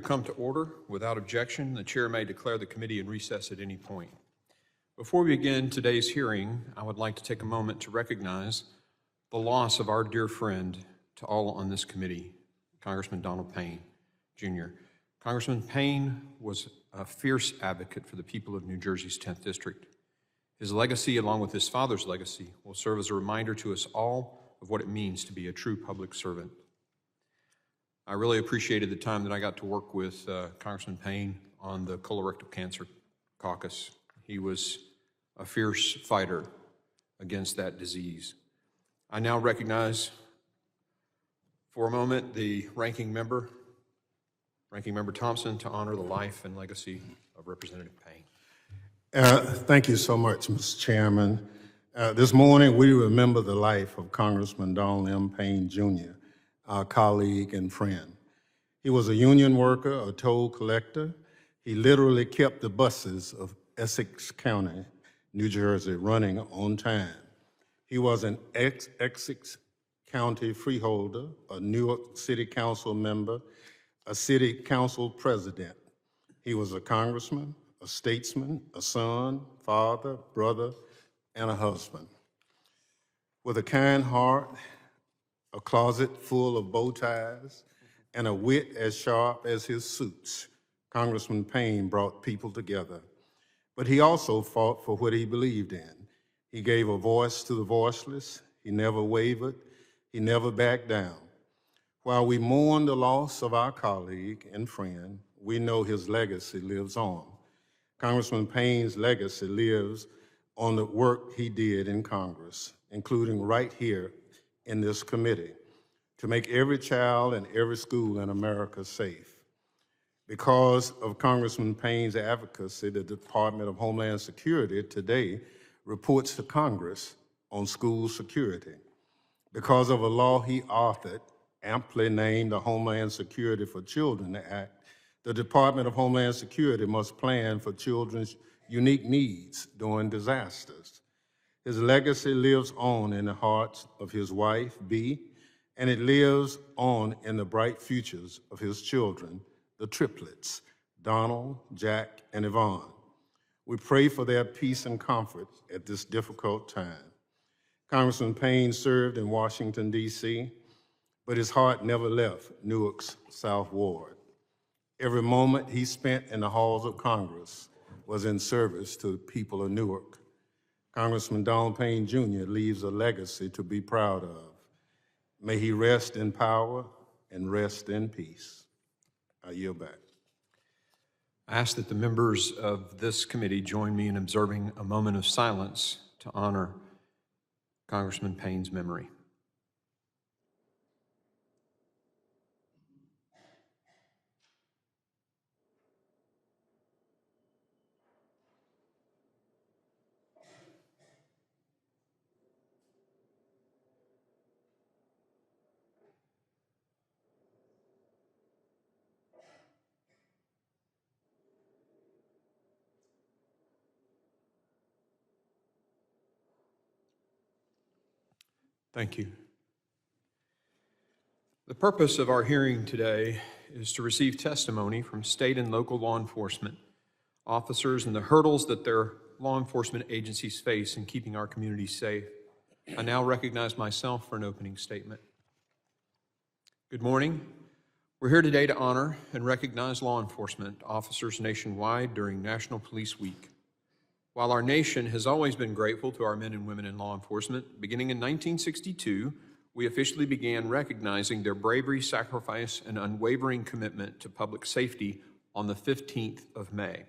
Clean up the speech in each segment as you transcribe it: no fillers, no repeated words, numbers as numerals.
come to order. Without objection, the chair may declare the committee in recess at any point. Before we begin today's hearing, I would like to take a moment to recognize the loss of our dear friend to all on this committee, Congressman Donald Payne, Jr. Congressman Payne was a fierce advocate for the people of New Jersey's 10th District. His legacy, along with his father's legacy, will serve as a reminder to us all of what it means to be a true public servant. I really appreciated the time that I got to work with Congressman Payne on the colorectal cancer caucus. He was a fierce fighter against that disease. I now recognize for a moment the Ranking Member Thompson, to honor the life and legacy of Representative Payne. Thank you so much, Mr. Chairman. This morning we remember the life of Congressman Donald M. Payne, Jr., our colleague and friend. He was a union worker, a toll collector. He literally kept the buses of Essex County, New Jersey, running on time. He was an Essex County freeholder, a Newark City Council member, a city council president. He was a congressman, a statesman, a son, father, brother, and a husband. With a kind heart, a closet full of bow ties, and a wit as sharp as his suits, Congressman Payne brought people together. But he also fought for what he believed in. He gave a voice to the voiceless. He never wavered. He never backed down. While we mourn the loss of our colleague and friend, we know his legacy lives on. Congressman Payne's legacy lives on the work he did in Congress, including right here in this committee, to make every child and every school in America safe. Because of Congressman Payne's advocacy, the Department of Homeland Security today reports to Congress on school security. Because of a law he authored, amply named the Homeland Security for Children Act, the Department of Homeland Security must plan for children's unique needs during disasters. His legacy lives on in the hearts of his wife, Bee, and it lives on in the bright futures of his children, the triplets, Donald, Jack, and Yvonne. We pray for their peace and comfort at this difficult time. Congressman Payne served in Washington, D.C., but his heart never left Newark's South Ward. Every moment he spent in the halls of Congress was in service to the people of Newark. Congressman Donald Payne, Jr. leaves a legacy to be proud of. May he rest in power and rest in peace. I yield back. I ask that the members of this committee join me in observing a moment of silence to honor Congressman Payne's memory. Thank you. The purpose of our hearing today is to receive testimony from state and local law enforcement officers and the hurdles that their law enforcement agencies face in keeping our communities safe. I now recognize myself for an opening statement. Good morning. We're here today to honor and recognize law enforcement officers nationwide during National Police Week. While our nation has always been grateful to our men and women in law enforcement, beginning in 1962, we officially began recognizing their bravery, sacrifice, and unwavering commitment to public safety on the 15th of May.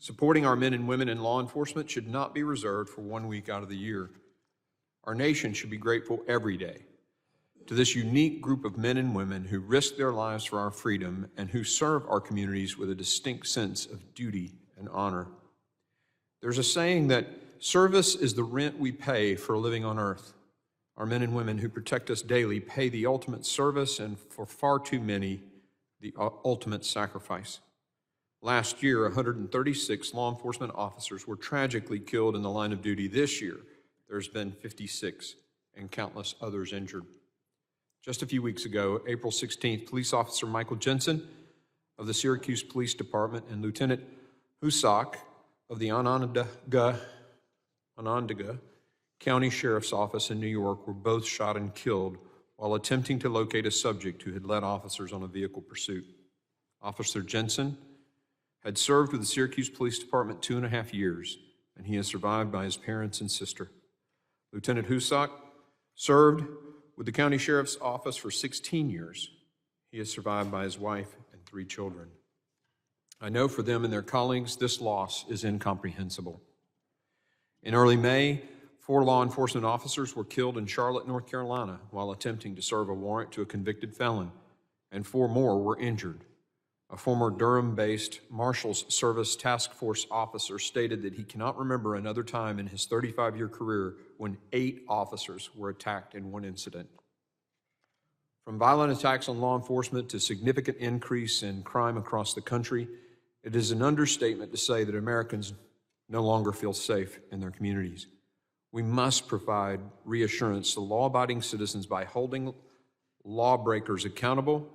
Supporting our men and women in law enforcement should not be reserved for 1 week out of the year. Our nation should be grateful every day to this unique group of men and women who risk their lives for our freedom and who serve our communities with a distinct sense of duty and honor. There's a saying that service is the rent we pay for living on earth. Our men and women who protect us daily pay the ultimate service and, for far too many, the ultimate sacrifice. Last year, 136 law enforcement officers were tragically killed in the line of duty. This year, there's been 56 and countless others injured. Just a few weeks ago, April 16th, police officer Michael Jensen of the Syracuse Police Department and Lieutenant Husak of the Onondaga County Sheriff's Office in New York were both shot and killed while attempting to locate a subject who had led officers on a vehicle pursuit. Officer Jensen had served with the Syracuse Police Department 2.5 years, and he is survived by his parents and sister. Lieutenant Husak served with the County Sheriff's Office for 16 years. He is survived by his wife and 3 children. I know for them and their colleagues, this loss is incomprehensible. In early May, 4 law enforcement officers were killed in Charlotte, North Carolina, while attempting to serve a warrant to a convicted felon, and 4 more were injured. A former Durham-based Marshals Service Task Force officer stated that he cannot remember another time in his 35-year career when 8 officers were attacked in one incident. From violent attacks on law enforcement to significant increase in crime across the country, it is an understatement to say that Americans no longer feel safe in their communities. We must provide reassurance to law-abiding citizens by holding lawbreakers accountable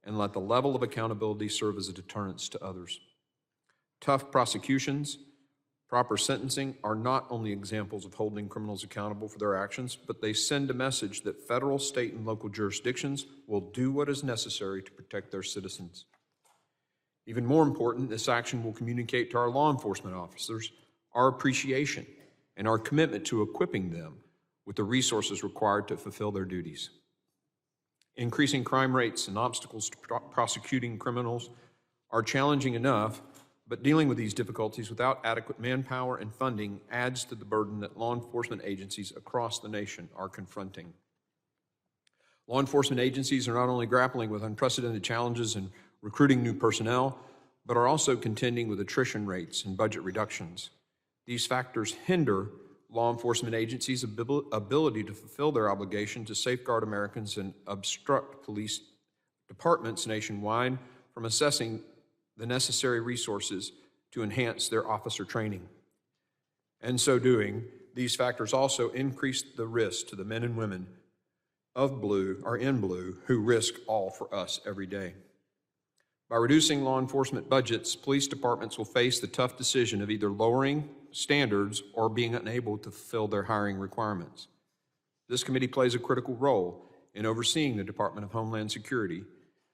and let the level of accountability serve as a deterrence to others. Tough prosecutions, proper sentencing are not only examples of holding criminals accountable for their actions, but they send a message that federal, state, and local jurisdictions will do what is necessary to protect their citizens. Even more important, this action will communicate to our law enforcement officers our appreciation and our commitment to equipping them with the resources required to fulfill their duties. Increasing crime rates and obstacles to prosecuting criminals are challenging enough, but dealing with these difficulties without adequate manpower and funding adds to the burden that law enforcement agencies across the nation are confronting. Law enforcement agencies are not only grappling with unprecedented challenges in recruiting new personnel, but are also contending with attrition rates and budget reductions. These factors hinder law enforcement agencies' ability to fulfill their obligation to safeguard Americans and obstruct police departments nationwide from assessing the necessary resources to enhance their officer training. And so doing, these factors also increase the risk to the men and women of blue or in blue who risk all for us every day. By reducing law enforcement budgets, police departments will face the tough decision of either lowering standards or being unable to fulfill their hiring requirements. This committee plays a critical role in overseeing the Department of Homeland Security,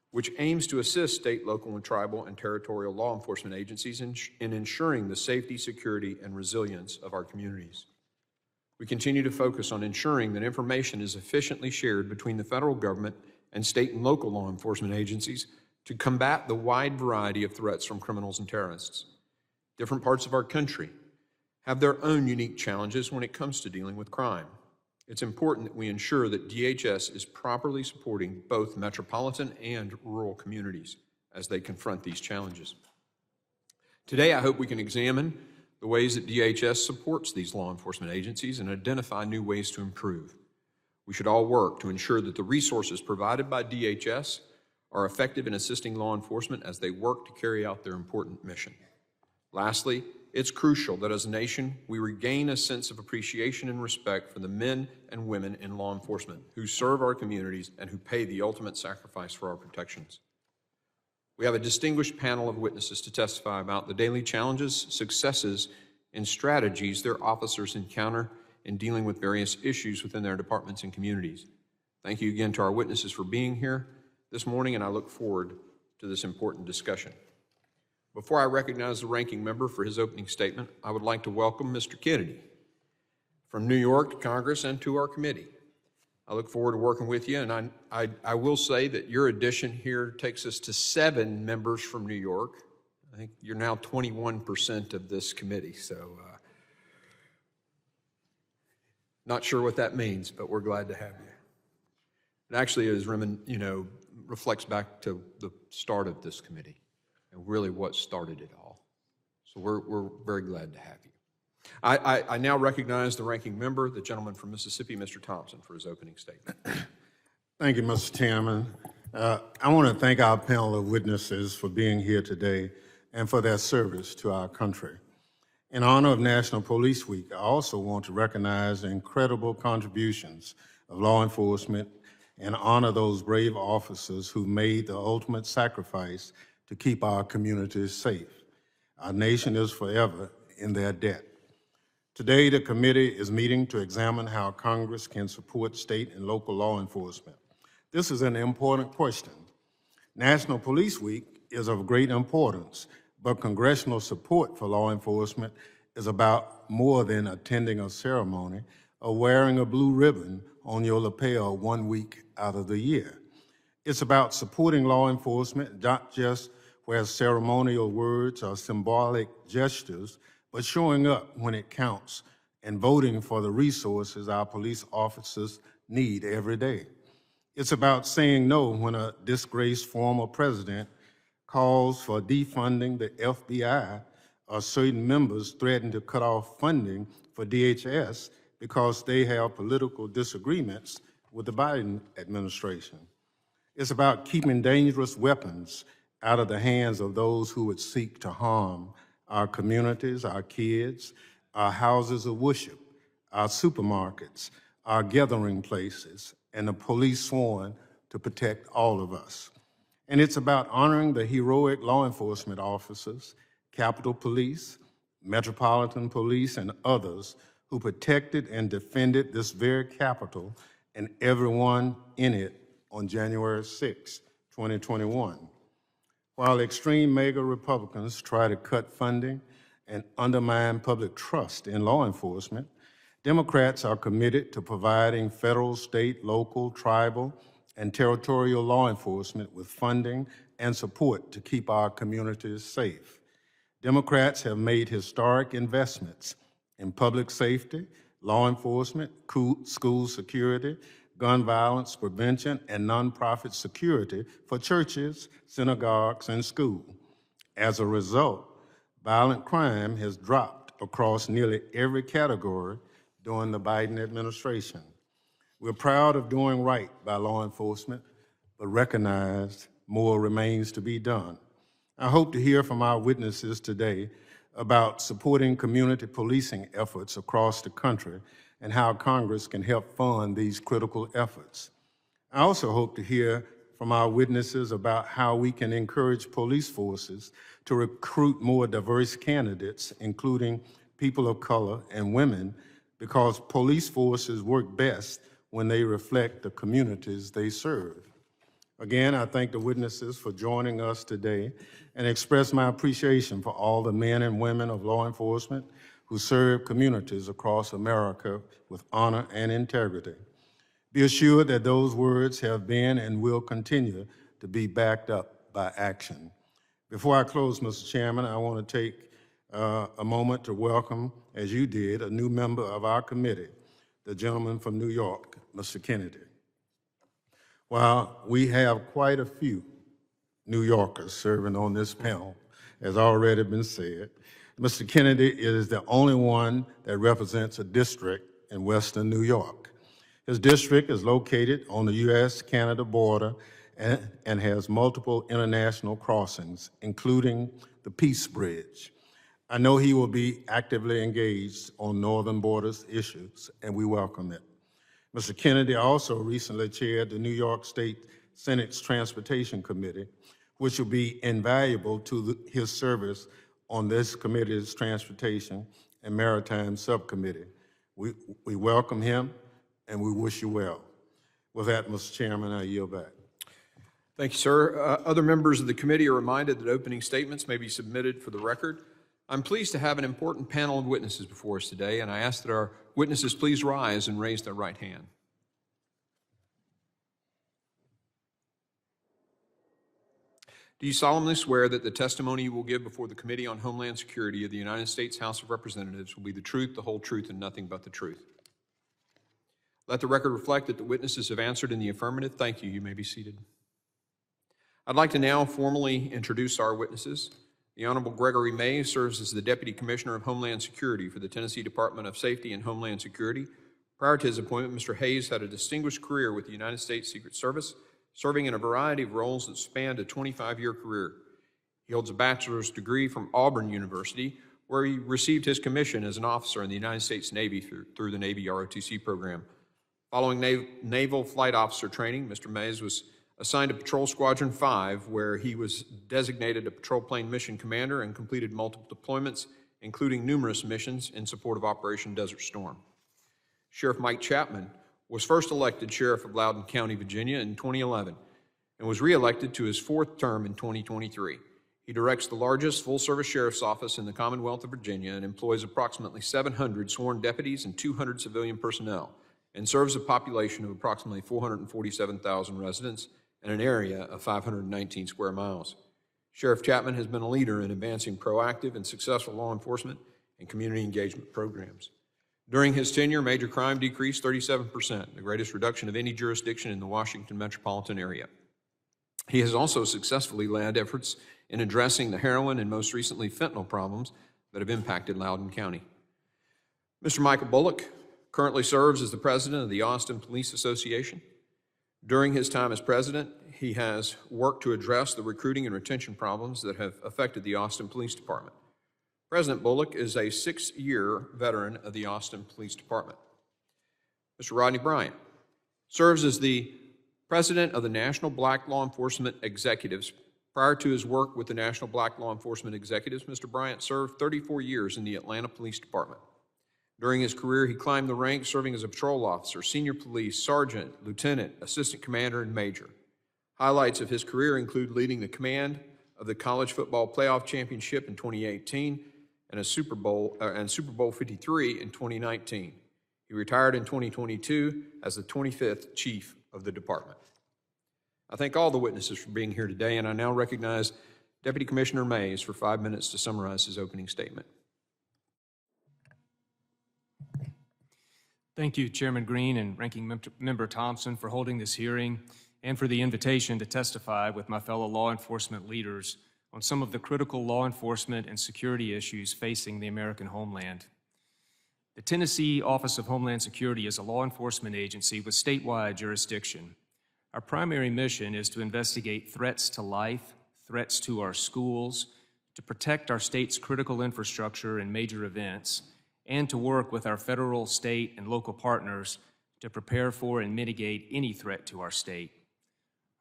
which aims to assist state, local, and tribal and territorial law enforcement agencies in ensuring the safety, security, and resilience of our communities. We continue to focus on ensuring that information is efficiently shared between the federal government and state and local law enforcement agencies to combat the wide variety of threats from criminals and terrorists. Different parts of our country have their own unique challenges when it comes to dealing with crime. It's important that we ensure that DHS is properly supporting both metropolitan and rural communities as they confront these challenges. Today, I hope we can examine the ways that DHS supports these law enforcement agencies and identify new ways to improve. We should all work to ensure that the resources provided by DHS are effective in assisting law enforcement as they work to carry out their important mission. Lastly, it's crucial that as a nation, we regain a sense of appreciation and respect for the men and women in law enforcement who serve our communities and who pay the ultimate sacrifice for our protections. We have a distinguished panel of witnesses to testify about the daily challenges, successes, and strategies their officers encounter in dealing with various issues within their departments and communities. Thank you again to our witnesses for being here this morning, and I look forward to this important discussion. Before I recognize the ranking member for his opening statement, I would like to welcome Mr. Kennedy from New York to Congress and to our committee. I look forward to working with you, and I will say that your addition here takes us to 7 members from New York. I think you're now 21% of this committee, so not sure what that means, but we're glad to have you. It actually is, reflects back to the start of this committee and really what started it all. So we're very glad to have you. I now recognize the ranking member, the gentleman from Mississippi, Mr. Thompson, for his opening statement. Thank you, Mr. Chairman. I want to thank our panel of witnesses for being here today and for their service to our country. In honor of National Police Week, I also want to recognize the incredible contributions of law enforcement and honor those brave officers who made the ultimate sacrifice to keep our communities safe. Our nation is forever in their debt. Today, the committee is meeting to examine how Congress can support state and local law enforcement. This is an important question. National Police Week is of great importance, but congressional support for law enforcement is about more than attending a ceremony or wearing a blue ribbon on your lapel 1 week out of the year. It's about supporting law enforcement, not just where ceremonial words or symbolic gestures, but showing up when it counts and voting for the resources our police officers need every day. It's about saying no when a disgraced former president calls for defunding the FBI or certain members threaten to cut off funding for DHS because they have political disagreements with the Biden administration. It's about keeping dangerous weapons out of the hands of those who would seek to harm our communities, our kids, our houses of worship, our supermarkets, our gathering places, and the police sworn to protect all of us. And it's about honoring the heroic law enforcement officers, Capitol Police, Metropolitan Police, and others who protected and defended this very Capitol and everyone in it on January 6, 2021. While extreme MAGA Republicans try to cut funding and undermine public trust in law enforcement, Democrats are committed to providing federal, state, local, tribal, and territorial law enforcement with funding and support to keep our communities safe. Democrats have made historic investments in public safety, law enforcement, school security, gun violence prevention, and nonprofit security for churches, synagogues, and schools. As a result, violent crime has dropped across nearly every category during the Biden administration. We're proud of doing right by law enforcement, but recognize more remains to be done. I hope to hear from our witnesses today about supporting community policing efforts across the country and how Congress can help fund these critical efforts. I also hope to hear from our witnesses about how we can encourage police forces to recruit more diverse candidates, including people of color and women, because police forces work best when they reflect the communities they serve. Again, I thank the witnesses for joining us today and express my appreciation for all the men and women of law enforcement who serve communities across America with honor and integrity. Be assured that those words have been and will continue to be backed up by action. Before I close, Mr. Chairman, I want to take a moment to welcome, as you did, a new member of our committee, the gentleman from New York, Mr. Kennedy. While we have quite a few New Yorkers serving on this panel, as already been said, Mr. Kennedy is the only one that represents a district in Western New York. His district is located on the U.S.-Canada border and has multiple international crossings, including the Peace Bridge. I know he will be actively engaged on northern borders issues, and we welcome it. Mr. Kennedy also recently chaired the New York State Senate's Transportation Committee, which will be invaluable to his service on this committee's Transportation and Maritime Subcommittee. We welcome him and we wish you well. With that, Mr. Chairman, I yield back. Thank you, sir. Other members of the committee are reminded that opening statements may be submitted for the record. I'm pleased to have an important panel of witnesses before us today, and I ask that our witnesses please rise and raise their right hand. Do you solemnly swear that the testimony you will give before the Committee on Homeland Security of the United States House of Representatives will be the truth, the whole truth, and nothing but the truth? Let the record reflect that the witnesses have answered in the affirmative. Thank you. You may be seated. I'd like to now formally introduce our witnesses. The Honorable Gregory Mays serves as the Deputy Commissioner of Homeland Security for the Tennessee Department of Safety and Homeland Security. Prior to his appointment, Mr. Hayes had a distinguished career with the United States Secret Service, serving in a variety of roles that spanned a 25-year career. He holds a bachelor's degree from Auburn University, where he received his commission as an officer in the United States Navy through the Navy ROTC program. Following naval flight officer training, Mr. Mays was assigned to Patrol Squadron 5, where he was designated a patrol plane mission commander and completed multiple deployments, including numerous missions in support of Operation Desert Storm. Sheriff Mike Chapman was first elected Sheriff of Loudoun County, Virginia in 2011 and was re-elected to his fourth term in 2023. He directs the largest full-service sheriff's office in the Commonwealth of Virginia and employs approximately 700 sworn deputies and 200 civilian personnel, and serves a population of approximately 447,000 residents and an area of 519 square miles. Sheriff Chapman has been a leader in advancing proactive and successful law enforcement and community engagement programs. During his tenure, major crime decreased 37%, the greatest reduction of any jurisdiction in the Washington metropolitan area. He has also successfully led efforts in addressing the heroin and most recently fentanyl problems that have impacted Loudoun County. Mr. Michael Bullock currently serves as the president of the Austin Police Association. During his time as president, he has worked to address the recruiting and retention problems that have affected the Austin Police Department. President Bullock is a 6-year veteran of the Austin Police Department. Mr. Rodney Bryant serves as the president of the National Black Law Enforcement Executives. Prior to his work with the National Black Law Enforcement Executives, Mr. Bryant served 34 years in the Atlanta Police Department. During his career, he climbed the ranks, serving as a patrol officer, senior police, sergeant, lieutenant, assistant commander, and major. Highlights of his career include leading the command of the College Football Playoff Championship in 2018 and Super Bowl 53 in 2019. He retired in 2022 as the 25th chief of the department. I thank all the witnesses for being here today, and I now recognize Deputy Commissioner Mays for 5 minutes to summarize his opening statement. Thank you, Chairman Green and Ranking Member Thompson, for holding this hearing and for the invitation to testify with my fellow law enforcement leaders on some of the critical law enforcement and security issues facing the American homeland. The Tennessee Office of Homeland Security is a law enforcement agency with statewide jurisdiction. Our primary mission is to investigate threats to life, threats to our schools, to protect our state's critical infrastructure and major events, and to work with our federal, state, and local partners to prepare for and mitigate any threat to our state.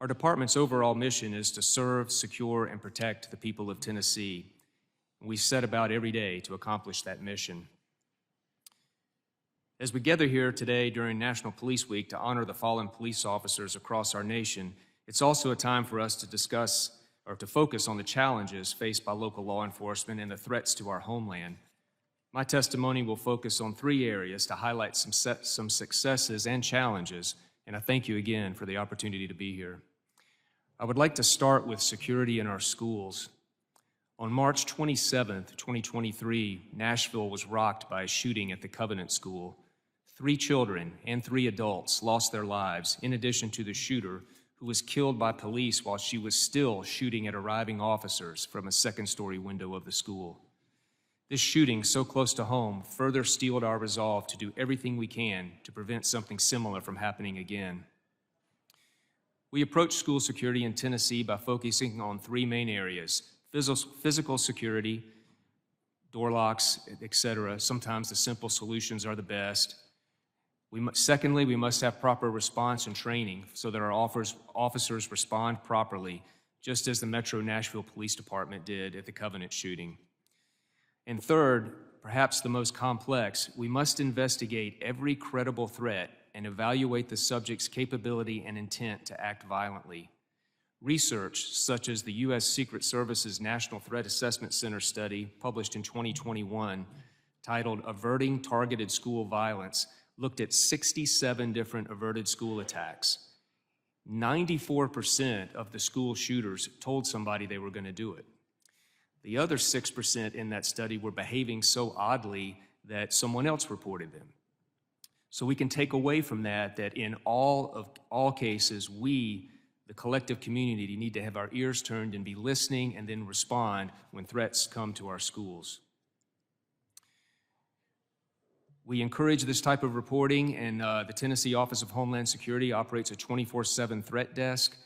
Our department's overall mission is to serve, secure, and protect the people of Tennessee. We set about every day to accomplish that mission. As we gather here today during National Police Week to honor the fallen police officers across our nation, it's also a time for us to discuss or to focus on the challenges faced by local law enforcement and the threats to our homeland. My testimony will focus on 3 areas to highlight some successes and challenges, and I thank you again for the opportunity to be here. I would like to start with security in our schools. On March 27th, 2023, Nashville was rocked by a shooting at the Covenant School. 3 children and 3 adults lost their lives, in addition to the shooter, who was killed by police while she was still shooting at arriving officers from a 2nd-story window of the school. This shooting, so close to home, further steeled our resolve to do everything we can to prevent something similar from happening again. We approach school security in Tennessee by focusing on 3 main areas: physical security, door locks, etc. Sometimes the simple solutions are the best. Secondly, we must have proper response and training so that our officers respond properly, just as the Metro Nashville Police Department did at the Covenant shooting. And third, perhaps the most complex, we must investigate every credible threat and evaluate the subject's capability and intent to act violently. Research, such as the U.S. Secret Service's National Threat Assessment Center study, published in 2021, titled Averting Targeted School Violence, looked at 67 different averted school attacks. 94% of the school shooters told somebody they were going to do it. The other 6% in that study were behaving so oddly that someone else reported them. So we can take away from that in all cases, we, the collective community, need to have our ears turned and be listening and then respond when threats come to our schools. We encourage this type of reporting, and the Tennessee Office of Homeland Security operates a 24/7 threat desk.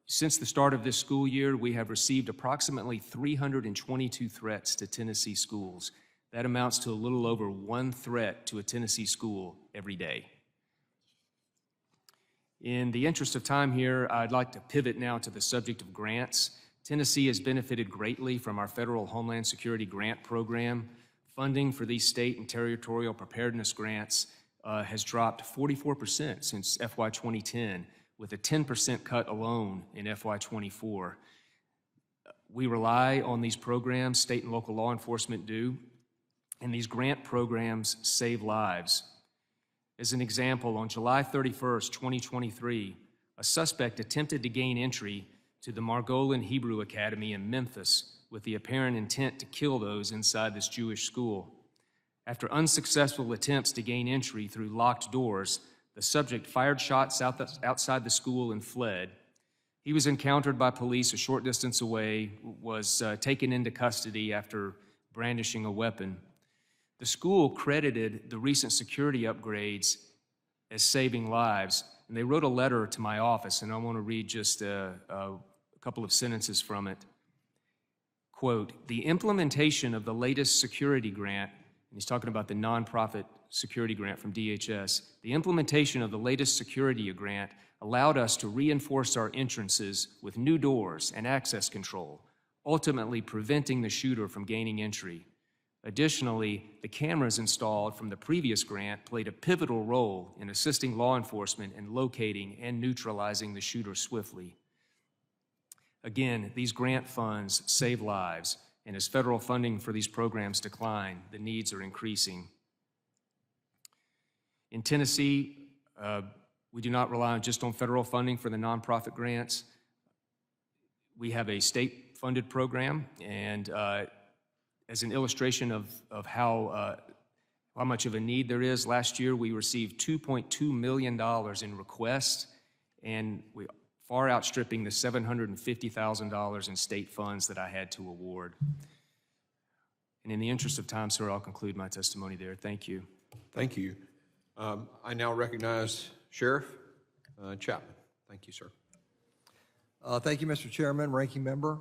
Since the start of this school year, we have received approximately 322 threats to Tennessee schools. That amounts to a little over 1 threat to a Tennessee school every day. In the interest of time here, I'd like to pivot now to the subject of grants. Tennessee has benefited greatly from our federal Homeland Security grant program. Funding for these state and territorial preparedness grants has dropped 44% since FY 2010, with a 10% cut alone in FY 24. We rely on these programs, state and local law enforcement do, and these grant programs save lives. As an example, on July 31st, 2023, a suspect attempted to gain entry to the Margolin Hebrew Academy in Memphis with the apparent intent to kill those inside this Jewish school. After unsuccessful attempts to gain entry through locked doors, the subject fired shots outside the school and fled. He was encountered by police a short distance away, was taken into custody after brandishing a weapon. The school credited the recent security upgrades as saving lives, and they wrote a letter to my office, and I want to read just a couple of sentences from it. Quote, "The implementation of the latest security grant," and he's talking about the nonprofit security grant from DHS, "the implementation of the latest security grant allowed us to reinforce our entrances with new doors and access control, ultimately preventing the shooter from gaining entry. Additionally, the cameras installed from the previous grant played a pivotal role in assisting law enforcement in locating and neutralizing the shooter swiftly." Again, these grant funds save lives, and as federal funding for these programs decline, the needs are increasing. In Tennessee, we do not rely just on federal funding for the nonprofit grants. We have a state-funded program, and as an illustration of how much of a need there is, last year we received $2.2 million in requests, and we far outstripping the $750,000 in state funds that I had to award. And in the interest of time, sir, I'll conclude my testimony there. Thank you. Thank you. I now recognize Sheriff Chapman. Thank you, sir. Thank you, Mr. Chairman, Ranking Member,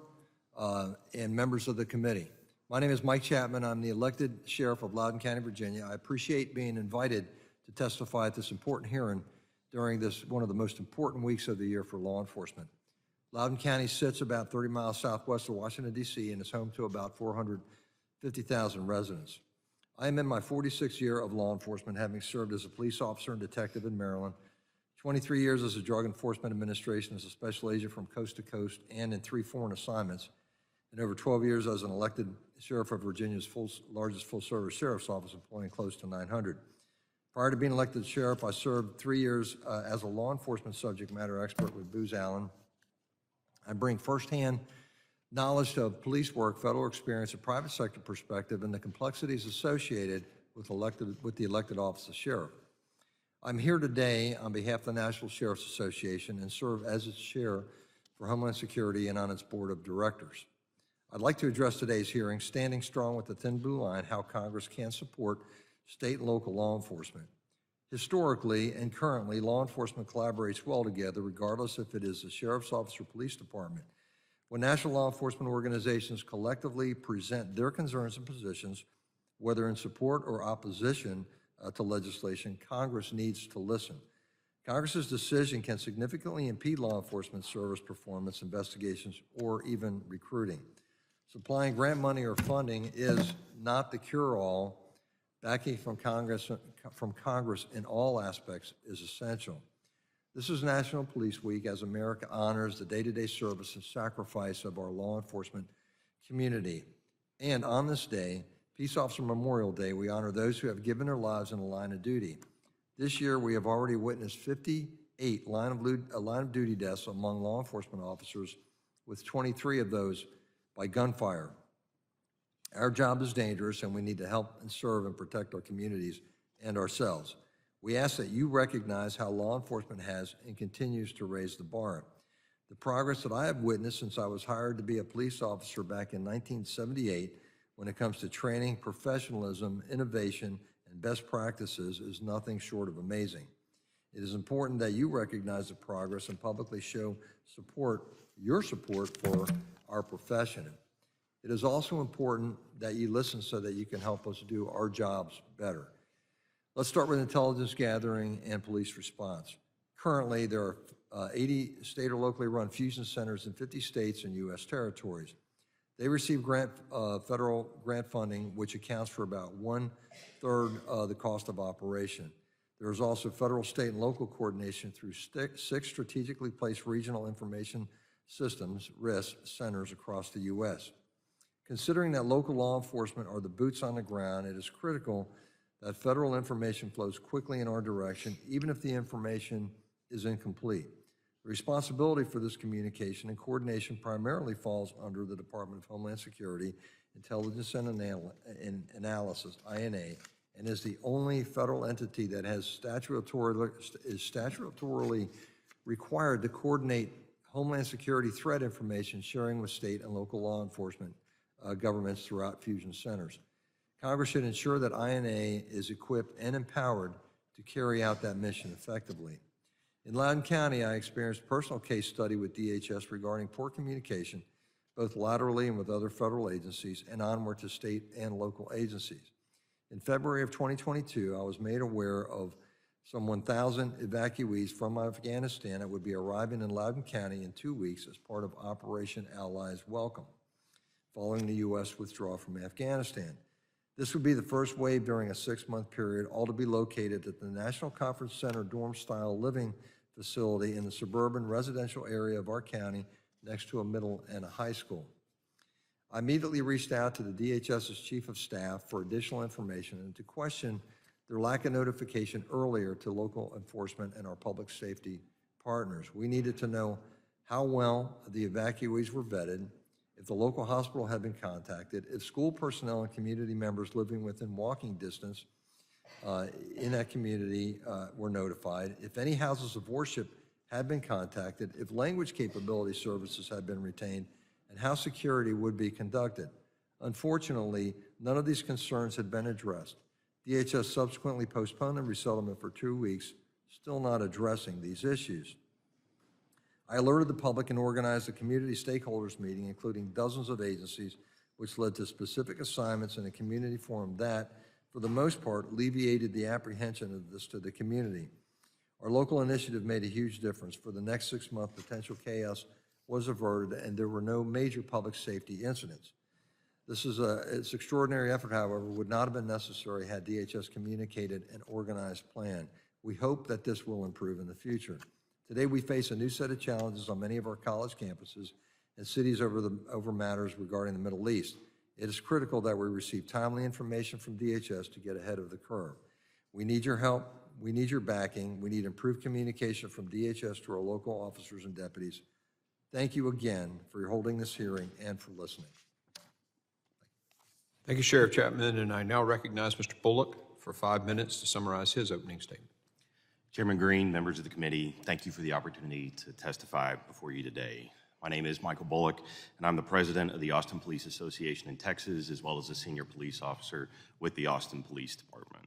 and members of the committee. My name is Mike Chapman. I'm the elected Sheriff of Loudoun County, Virginia. I appreciate being invited to testify at this important hearing during this one of the most important weeks of the year for law enforcement. Loudoun County sits about 30 miles southwest of Washington, D.C., and is home to about 450,000 residents. I am in my 46th year of law enforcement, having served as a police officer and detective in Maryland, 23 years as a Drug Enforcement Administration as a special agent from coast to coast and in 3 foreign assignments, and over 12 years as an elected sheriff of Virginia's largest full-service sheriff's office, employing close to 900. Prior to being elected sheriff, I served 3 years as a law enforcement subject matter expert with Booz Allen. I bring firsthand knowledge of police work, federal experience, and private sector perspective, and the complexities associated with the elected office of sheriff. I'm here today on behalf of the National Sheriff's Association and serve as its chair for Homeland Security and on its board of directors. I'd like to address today's hearing, standing strong with the thin blue line, how Congress can support state and local law enforcement. Historically and currently, law enforcement collaborates well together, regardless if it is the sheriff's office or police department. When national law enforcement organizations collectively present their concerns and positions, whether in support or opposition to legislation, Congress needs to listen. Congress's decision can significantly impede law enforcement service performance, investigations, or even recruiting. Supplying grant money or funding is not the cure-all. Backing from Congress in all aspects is essential. This is National Police Week as America honors the day-to-day service and sacrifice of our law enforcement community. And on this day, Peace Officer Memorial Day, we honor those who have given their lives in the line of duty. This year, we have already witnessed 58 line of duty deaths among law enforcement officers, with 23 of those by gunfire. Our job is dangerous, and we need to help and serve and protect our communities and ourselves. We ask that you recognize how law enforcement has and continues to raise the bar. The progress that I have witnessed since I was hired to be a police officer back in 1978 when it comes to training, professionalism, innovation, and best practices is nothing short of amazing. It is important that you recognize the progress and publicly show your support for our profession. It is also important that you listen so that you can help us do our jobs better. Let's start with intelligence gathering and police response. Currently, there are 80 state or locally run fusion centers in 50 states and U.S. territories. They receive federal grant funding, which accounts for about 1/3 of the cost of operation. There is also federal, state, and local coordination through 6 strategically placed regional information systems, RIS, centers across the U.S. Considering that local law enforcement are the boots on the ground, it is critical that federal information flows quickly in our direction, even if the information is incomplete. The responsibility for this communication and coordination primarily falls under the Department of Homeland Security, Intelligence and Analysis, INA, and is the only federal entity that is statutorily required to coordinate Homeland Security threat information sharing with state and local law enforcement governments throughout fusion centers. Congress should ensure that INA is equipped and empowered to carry out that mission effectively. In Loudoun County, I experienced a personal case study with DHS regarding poor communication, both laterally and with other federal agencies, and onward to state and local agencies. In February of 2022, I was made aware of some 1,000 evacuees from Afghanistan that would be arriving in Loudoun County in 2 weeks as part of Operation Allies Welcome, following the U.S. withdrawal from Afghanistan. This would be the first wave during a 6-month period, all to be located at the National Conference Center dorm-style living facility in the suburban residential area of our county next to a middle and a high school. I immediately reached out to the DHS's Chief of Staff for additional information and to question their lack of notification earlier to local enforcement and our public safety partners. We needed to know how well the evacuees were vetted, if the local hospital had been contacted, if school personnel and community members living within walking distance in that community were notified, if any houses of worship had been contacted, if language capability services had been retained, and how security would be conducted. Unfortunately, none of these concerns had been addressed. DHS subsequently postponed the resettlement for 2 weeks, still not addressing these issues. I alerted the public and organized a community stakeholders meeting, including dozens of agencies, which led to specific assignments in a community forum that, for the most part, alleviated the apprehension of this to the community. Our local initiative made a huge difference. For the next 6 months, potential chaos was averted, and there were no major public safety incidents. This extraordinary effort, however, would not have been necessary had DHS communicated an organized plan. We hope that this will improve in the future. Today, we face a new set of challenges on many of our college campuses and cities over matters regarding the Middle East. It is critical that we receive timely information from DHS to get ahead of the curve. We need your help. We need your backing. We need improved communication from DHS to our local officers and deputies. Thank you again for holding this hearing and for listening. Thank you, Sheriff Chapman, and I now recognize Mr. Bullock for 5 minutes to summarize his opening statement. Chairman Green, members of the committee, thank you for the opportunity to testify before you today. My name is Michael Bullock, and I'm the president of the Austin Police Association in Texas, as well as a senior police officer with the Austin Police Department.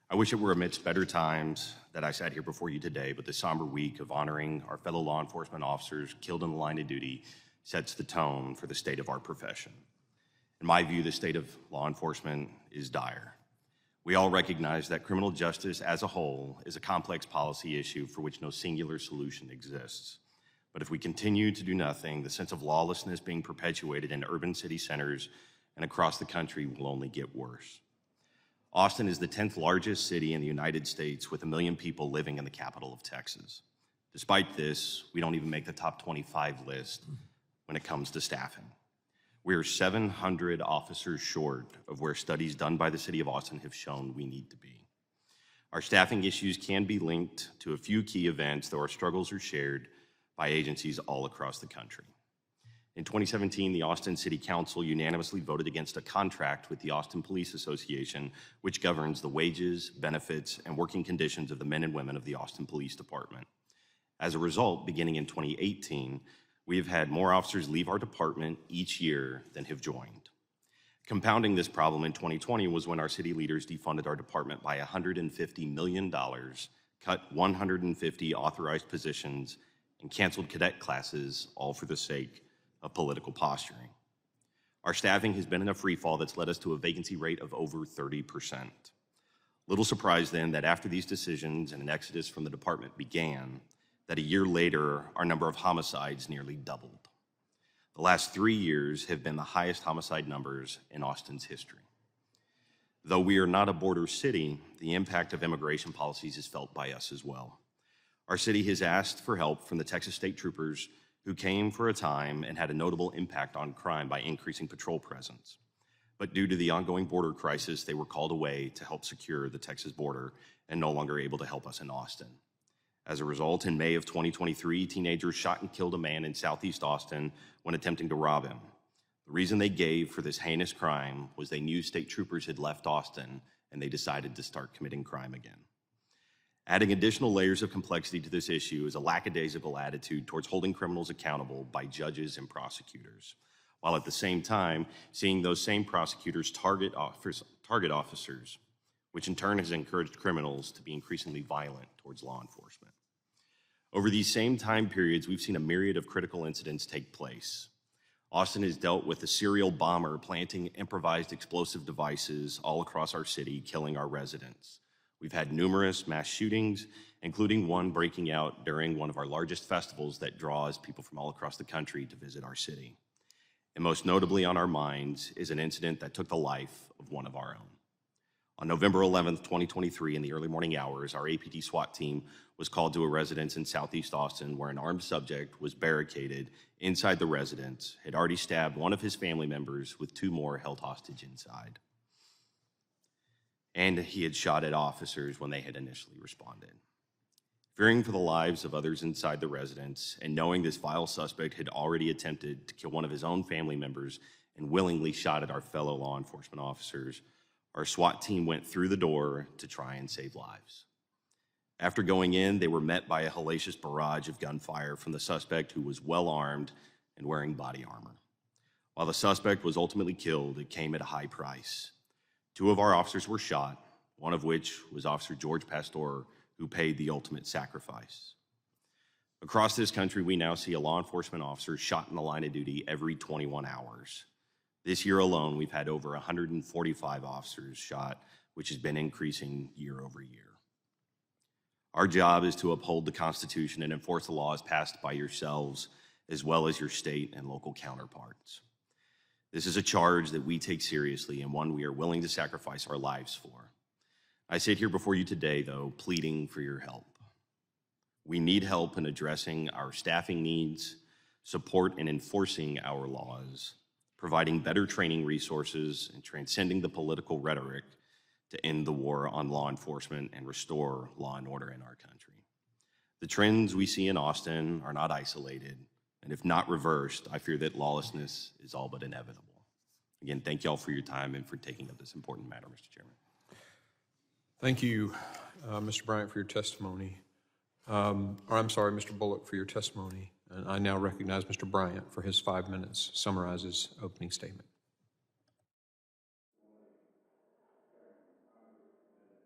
I wish it were amidst better times that I sat here before you today, but the somber week of honoring our fellow law enforcement officers killed in the line of duty sets the tone for the state of our profession. In my view, the state of law enforcement is dire. We all recognize that criminal justice as a whole is a complex policy issue for which no singular solution exists. But if we continue to do nothing, the sense of lawlessness being perpetuated in urban city centers and across the country will only get worse. Austin is the 10th largest city in the United States with 1 million people living in the capital of Texas. Despite this, we don't even make the top 25 list when it comes to staffing. We are 700 officers short of where studies done by the city of Austin have shown we need to be. Our staffing issues can be linked to a few key events, though our struggles are shared by agencies all across the country. In 2017, the Austin City Council unanimously voted against a contract with the Austin Police Association, which governs the wages, benefits, and working conditions of the men and women of the Austin Police Department. As a result, beginning in 2018, we have had more officers leave our department each year than have joined. Compounding this problem in 2020 was when our city leaders defunded our department by $150 million, cut 150 authorized positions, and canceled cadet classes, all for the sake of political posturing. Our staffing has been in a free fall that's led us to a vacancy rate of over 30%. Little surprise then that after these decisions and an exodus from the department began, that a year later, our number of homicides nearly doubled. The last 3 years have been the highest homicide numbers in Austin's history. Though we are not a border city, the impact of immigration policies is felt by us as well. Our city has asked for help from the Texas State Troopers who came for a time and had a notable impact on crime by increasing patrol presence. But due to the ongoing border crisis, they were called away to help secure the Texas border and no longer able to help us in Austin. As a result, in May of 2023, teenagers shot and killed a man in Southeast Austin when attempting to rob him. The reason they gave for this heinous crime was they knew state troopers had left Austin and they decided to start committing crime again. Adding additional layers of complexity to this issue is a lackadaisical attitude towards holding criminals accountable by judges and prosecutors, while at the same time seeing those same prosecutors target officers, which in turn has encouraged criminals to be increasingly violent towards law enforcement. Over these same time periods, we've seen a myriad of critical incidents take place. Austin has dealt with a serial bomber planting improvised explosive devices all across our city, killing our residents. We've had numerous mass shootings, including one breaking out during one of our largest festivals that draws people from all across the country to visit our city. And most notably on our minds is an incident that took the life of one of our own. On November 11th, 2023, in the early morning hours, our APD SWAT team was called to a residence in Southeast Austin where an armed subject was barricaded inside the residence, had already stabbed one of his family members with 2 more held hostage inside. And he had shot at officers when they had initially responded. Fearing for the lives of others inside the residence and knowing this vile suspect had already attempted to kill one of his own family members and willingly shot at our fellow law enforcement officers, our SWAT team went through the door to try and save lives. After going in, they were met by a hellacious barrage of gunfire from the suspect, who was well armed and wearing body armor. While the suspect was ultimately killed, it came at a high price. 2 of our officers were shot, one of which was Officer George Pastor, who paid the ultimate sacrifice. Across this country, we now see a law enforcement officer shot in the line of duty every 21 hours. This year alone, we've had over 145 officers shot, which has been increasing year over year. Our job is to uphold the Constitution and enforce the laws passed by yourselves, as well as your state and local counterparts. This is a charge that we take seriously and one we are willing to sacrifice our lives for. I sit here before you today, though, pleading for your help. We need help in addressing our staffing needs, support in enforcing our laws, providing better training resources, and transcending the political rhetoric to end the war on law enforcement and restore law and order in our country. The trends we see in Austin are not isolated, and if not reversed, I fear that lawlessness is all but inevitable. Again, thank you all for your time and for taking up this important matter, Mr. Chairman. Thank you, Mr. Bryant, for your testimony. Mr. Bullock, for your testimony. And I now recognize Mr. Bryant for his 5 minutes, summarize his opening statement.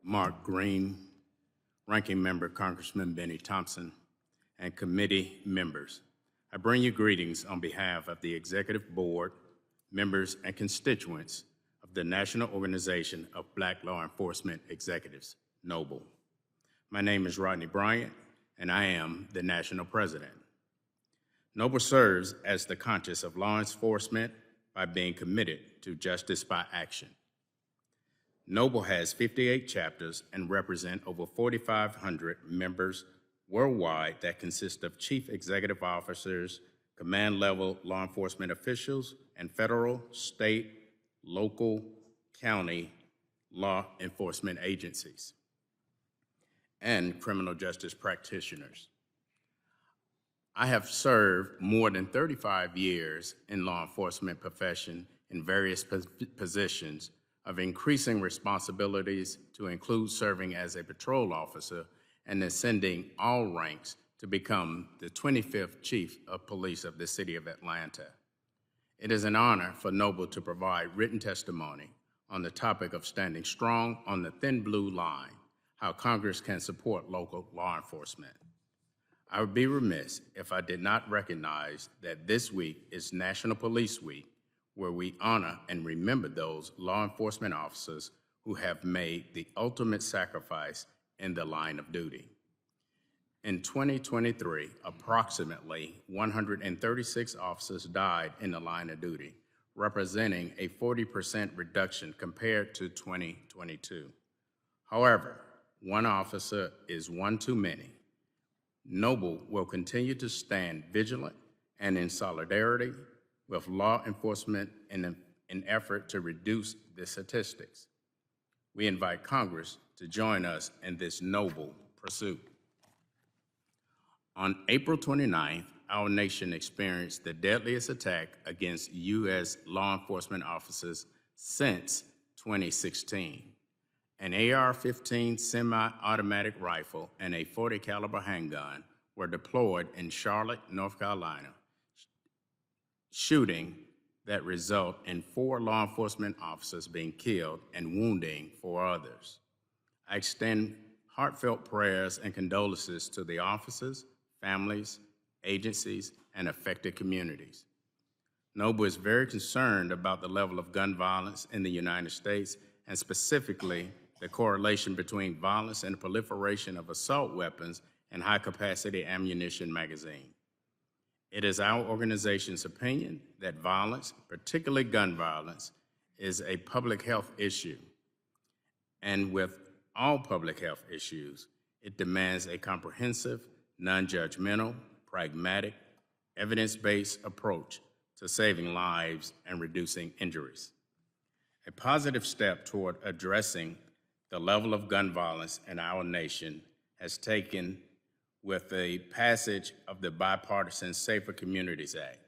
Mark Green, Ranking Member Congressman Benny Thompson, and committee members. I bring you greetings on behalf of the Executive Board, members, and constituents of the National Organization of Black Law Enforcement Executives, NOBLE. My name is Rodney Bryant, and I am the National President. NOBLE serves as the conscience of law enforcement by being committed to justice by action. NOBLE has 58 chapters and represent over 4,500 members worldwide that consist of chief executive officers, command-level law enforcement officials, and federal, state, local, county law enforcement agencies, and criminal justice practitioners. I have served more than 35 years in law enforcement profession in various positions of increasing responsibilities to include serving as a patrol officer and ascending all ranks to become the 25th Chief of Police of the City of Atlanta. It is an honor for NOBLE to provide written testimony on the topic of standing strong on the thin blue line, how Congress can support local law enforcement. I would be remiss if I did not recognize that this week is National Police Week, where we honor and remember those law enforcement officers who have made the ultimate sacrifice in the line of duty. In 2023, approximately 136 officers died in the line of duty, representing a 40% reduction compared to 2022. However, one officer is one too many. Noble will continue to stand vigilant and in solidarity with law enforcement in an effort to reduce the statistics. We invite Congress to join us in this noble pursuit. On April 29th, our nation experienced the deadliest attack against U.S. law enforcement officers since 2016. An AR-15 semi-automatic rifle and a .40 caliber handgun were deployed in Charlotte, North Carolina, shooting that resulted in 4 law enforcement officers being killed and wounding 4 others. I extend heartfelt prayers and condolences to the officers, families, agencies, and affected communities. Noble is very concerned about the level of gun violence in the United States, and specifically the correlation between violence and the proliferation of assault weapons and high-capacity ammunition magazines. It is our organization's opinion that violence, particularly gun violence, is a public health issue. And with all public health issues, it demands a comprehensive, non-judgmental, pragmatic, evidence-based approach to saving lives and reducing injuries. A positive step toward addressing the level of gun violence in our nation has taken with the passage of the bipartisan Safer Communities Act.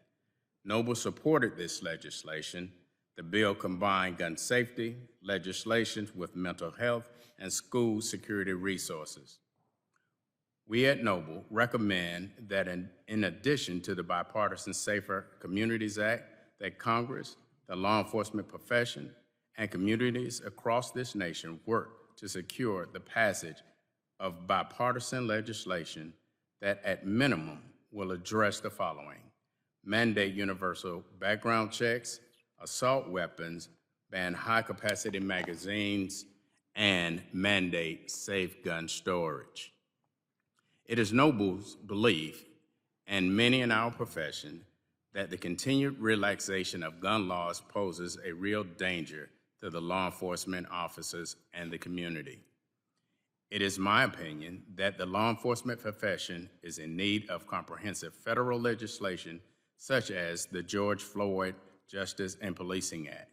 Noble supported this legislation. The bill combined gun safety legislation with mental health and school security resources. We at Noble recommend that in addition to the bipartisan Safer Communities Act, that Congress, the law enforcement profession, and communities across this nation work to secure the passage of bipartisan legislation that at minimum will address the following: mandate universal background checks, assault weapons, ban high-capacity magazines, and mandate safe gun storage. It is Noble's belief, and many in our profession, that the continued relaxation of gun laws poses a real danger to the law enforcement officers and the community. It is my opinion that the law enforcement profession is in need of comprehensive federal legislation such as the George Floyd Justice and Policing Act.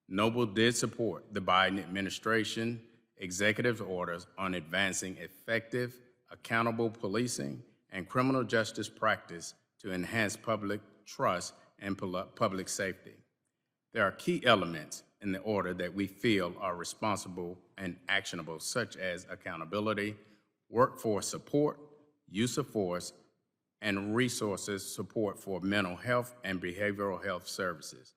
Noble did support the Biden administration executive orders on advancing effective, accountable policing and criminal justice practice to enhance public trust and public safety. There are key elements in the order that we feel are responsible and actionable, such as accountability, workforce support, use of force, and resources support for mental health and behavioral health services.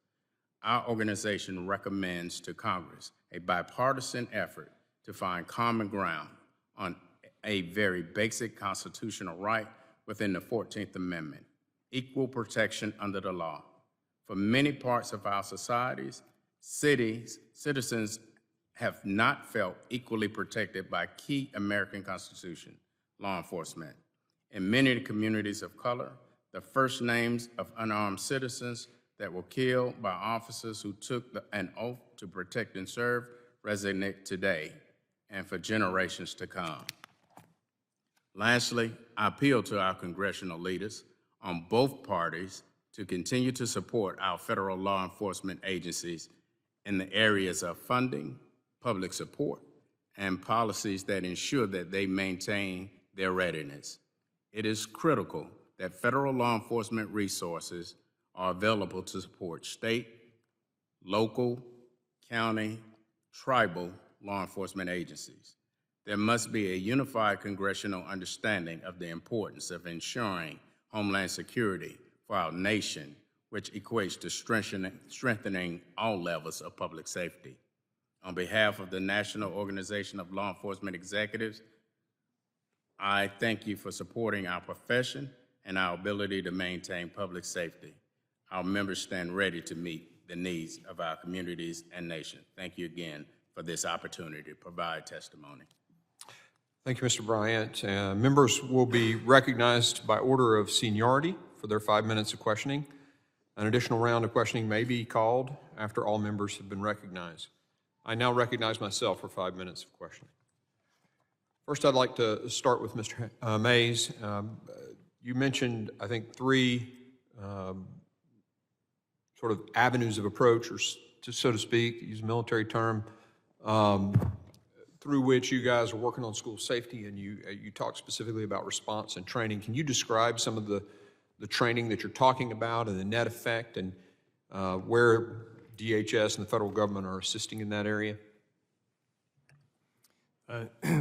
Our organization recommends to Congress a bipartisan effort to find common ground on a very basic constitutional right within the 14th Amendment, equal protection under the law. For many parts of our societies, citizens have not felt equally protected by key American Constitution law enforcement. In many communities of color, the first names of unarmed citizens that were killed by officers who took an oath to protect and serve resonate today and for generations to come. Lastly, I appeal to our congressional leaders on both parties to continue to support our federal law enforcement agencies in the areas of funding, public support, and policies that ensure that they maintain their readiness. It is critical that federal law enforcement resources are available to support state, local, county, tribal law enforcement agencies. There must be a unified congressional understanding of the importance of ensuring Homeland Security for our nation, which equates to strengthening all levels of public safety. On behalf of the National Organization of Law Enforcement Executives, I thank you for supporting our profession and our ability to maintain public safety. Our members stand ready to meet the needs of our communities and nation. Thank you again for this opportunity to provide testimony. Thank you, Mr. Bryant. Members will be recognized by order of seniority for their 5 minutes of questioning. An additional round of questioning may be called after all members have been recognized. I now recognize myself for 5 minutes of questioning. First, I'd like to start with Mr. Mays. You mentioned, I think, 3 sort of avenues of approach, or so to speak, to use a military term, through which you guys are working on school safety, and you talked specifically about response and training. Can you describe some of the training that you're talking about and the net effect, and where DHS and the federal government are assisting in that area?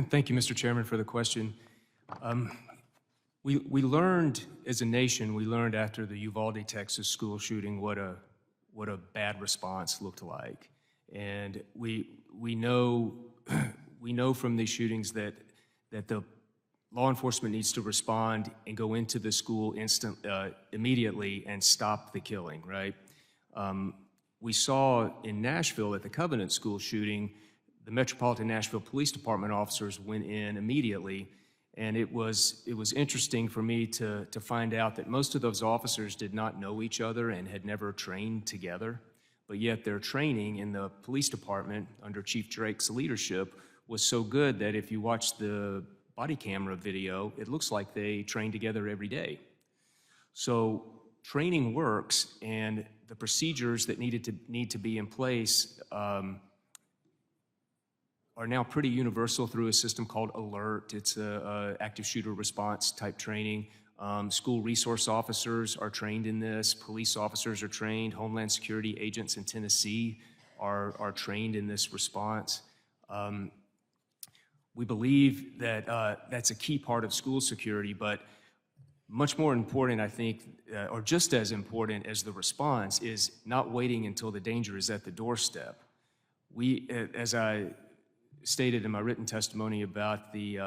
Thank you, Mr. Chairman, for the question. We learned, as a nation, we learned after the Uvalde, Texas school shooting what a bad response looked like, and we know from these shootings that the law enforcement needs to respond and go into the school immediately and stop the killing. Right? We saw in Nashville at the Covenant School shooting, the Metropolitan Nashville Police Department officers went in immediately, and it was interesting for me to find out that most of those officers did not know each other and had never trained together, but yet their training in the police department under Chief Drake's leadership was so good that if you watch the body camera video, it looks like they train together every day. So training works, and the procedures that need to be in place are now pretty universal through a system called ALERT. It's a active shooter response type training. School resource officers are trained in this. Police officers are trained. Homeland Security agents in Tennessee are trained in this response. We believe that that's a key part of school security, but much more important, I think, or just as important as the response, is not waiting until the danger is at the doorstep. We, as I stated in my written testimony about the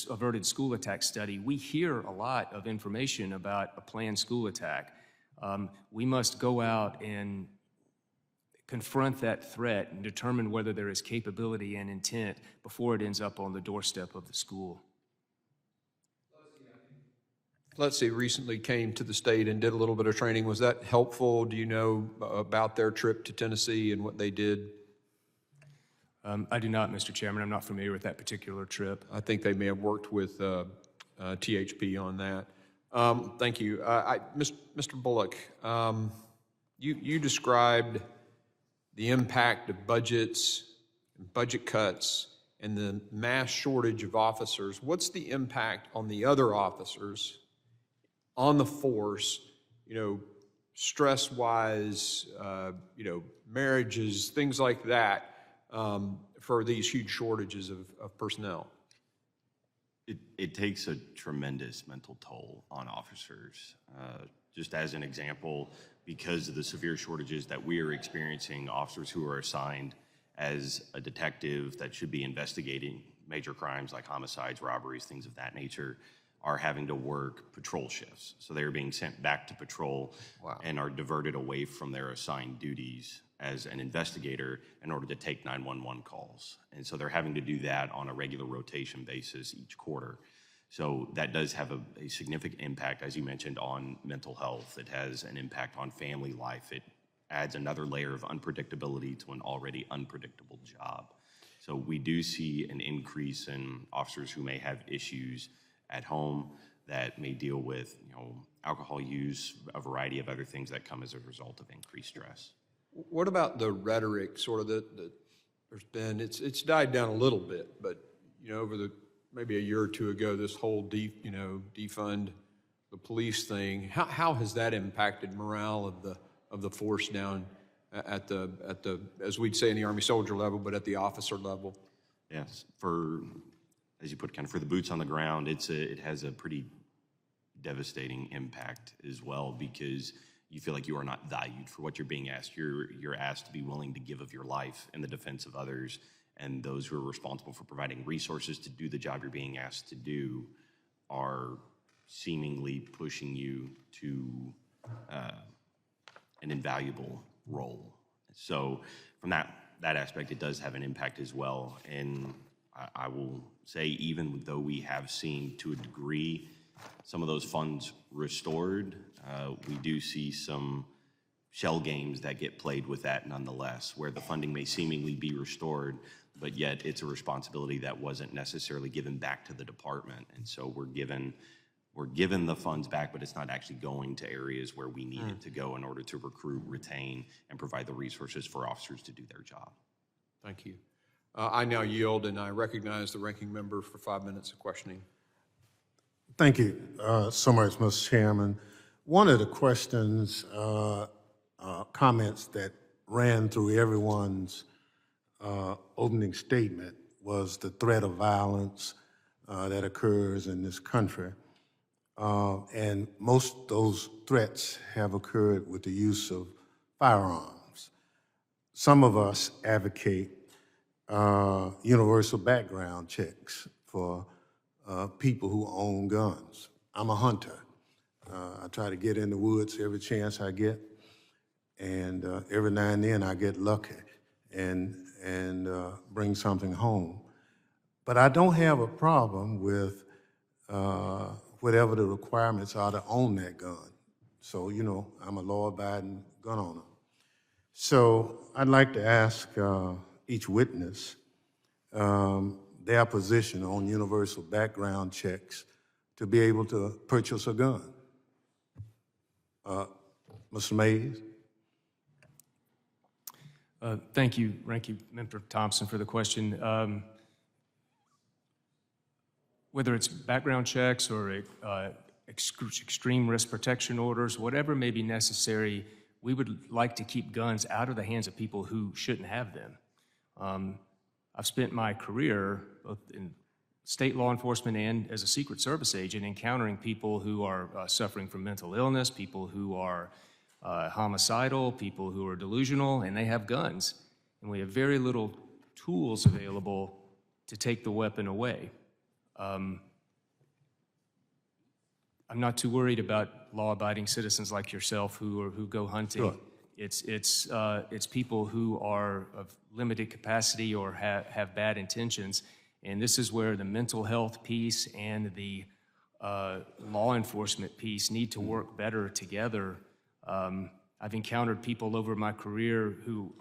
averted school attack study, we hear a lot of information about a planned school attack. We must go out and confront that threat and determine whether there is capability and intent before it ends up on the doorstep of the school. Let's see, recently came to the state and did a little bit of training. Was that helpful? Do you know about their trip to Tennessee and what they did? I do not, Mr. Chairman. I'm not familiar with that particular trip. I think they may have worked with THP on that. Thank you. Mr. Bullock, you described the impact of budgets, budget cuts, and the mass shortage of officers. What's the impact on the other officers, on the force, stress-wise, marriages, things like that, for these huge shortages of personnel? It takes a tremendous mental toll on officers. Just as an example, because of the severe shortages that we are experiencing, officers who are assigned as a detective that should be investigating major crimes like homicides, robberies, things of that nature, are having to work patrol shifts. So they're being sent back to patrol. Wow. And are diverted away from their assigned duties as an investigator in order to take 911 calls. And so they're having to do that on a regular rotation basis each quarter. So that does have a significant impact, as you mentioned, on mental health. It has an impact on family life. It adds another layer of unpredictability to an already unpredictable job. So we do see an increase in officers who may have issues at home that may deal with, alcohol use, a variety of other things that come as a result of increased stress. What about the rhetoric, sort of that there's been, it's died down a little bit, but, over maybe a year or two ago, this whole defund the police thing, how has that impacted morale of the force down at the as we'd say in the Army soldier level, but at the officer level? Yes, as you put, kind of for the boots on the ground, it has a pretty devastating impact as well, because you feel like you are not valued for what you're being asked. You're asked to be willing to give of your life in the defense of others, and those who are responsible for providing resources to do the job you're being asked to do are seemingly pushing you to an invaluable role. So from that aspect, it does have an impact as well. And I will say, even though we have seen to a degree some of those funds restored, we do see some shell games that get played with that nonetheless, where the funding may seemingly be restored, but yet it's a responsibility that wasn't necessarily given back to the department. And so we're given the funds back, but it's not actually going to areas where we need it to go in order to recruit, retain, and provide the resources for officers to do their job. Thank you. I now yield, and I recognize the ranking member for 5 minutes of questioning. Thank you so much, Mr. Chairman. One of the questions, comments that ran through everyone's opening statement was the threat of violence that occurs in this country. And most of those threats have occurred with the use of firearms. Some of us advocate universal background checks for people who own guns. I'm a hunter. I try to get in the woods every chance I get, and every now and then I get lucky and bring something home. But I don't have a problem with whatever the requirements are to own that gun. So, you know, I'm a law-abiding gun owner. So I'd like to ask each witness their position on universal background checks to be able to purchase a gun. Mr. Mays? Thank you, Ranking Member Thompson, for the question. Whether it's background checks or extreme risk protection orders, whatever may be necessary, we would like to keep guns out of the hands of people who shouldn't have them. I've spent my career both in state law enforcement and as a Secret Service agent encountering people who are suffering from mental illness, people who are homicidal, people who are delusional, and they have guns. And we have very little tools available to take the weapon away. I'm not too worried about law-abiding citizens like yourself who go hunting. Sure. It's people who are of limited capacity or have bad intentions, and this is where the mental health piece and the law enforcement piece need to work better together. I've encountered people over my career who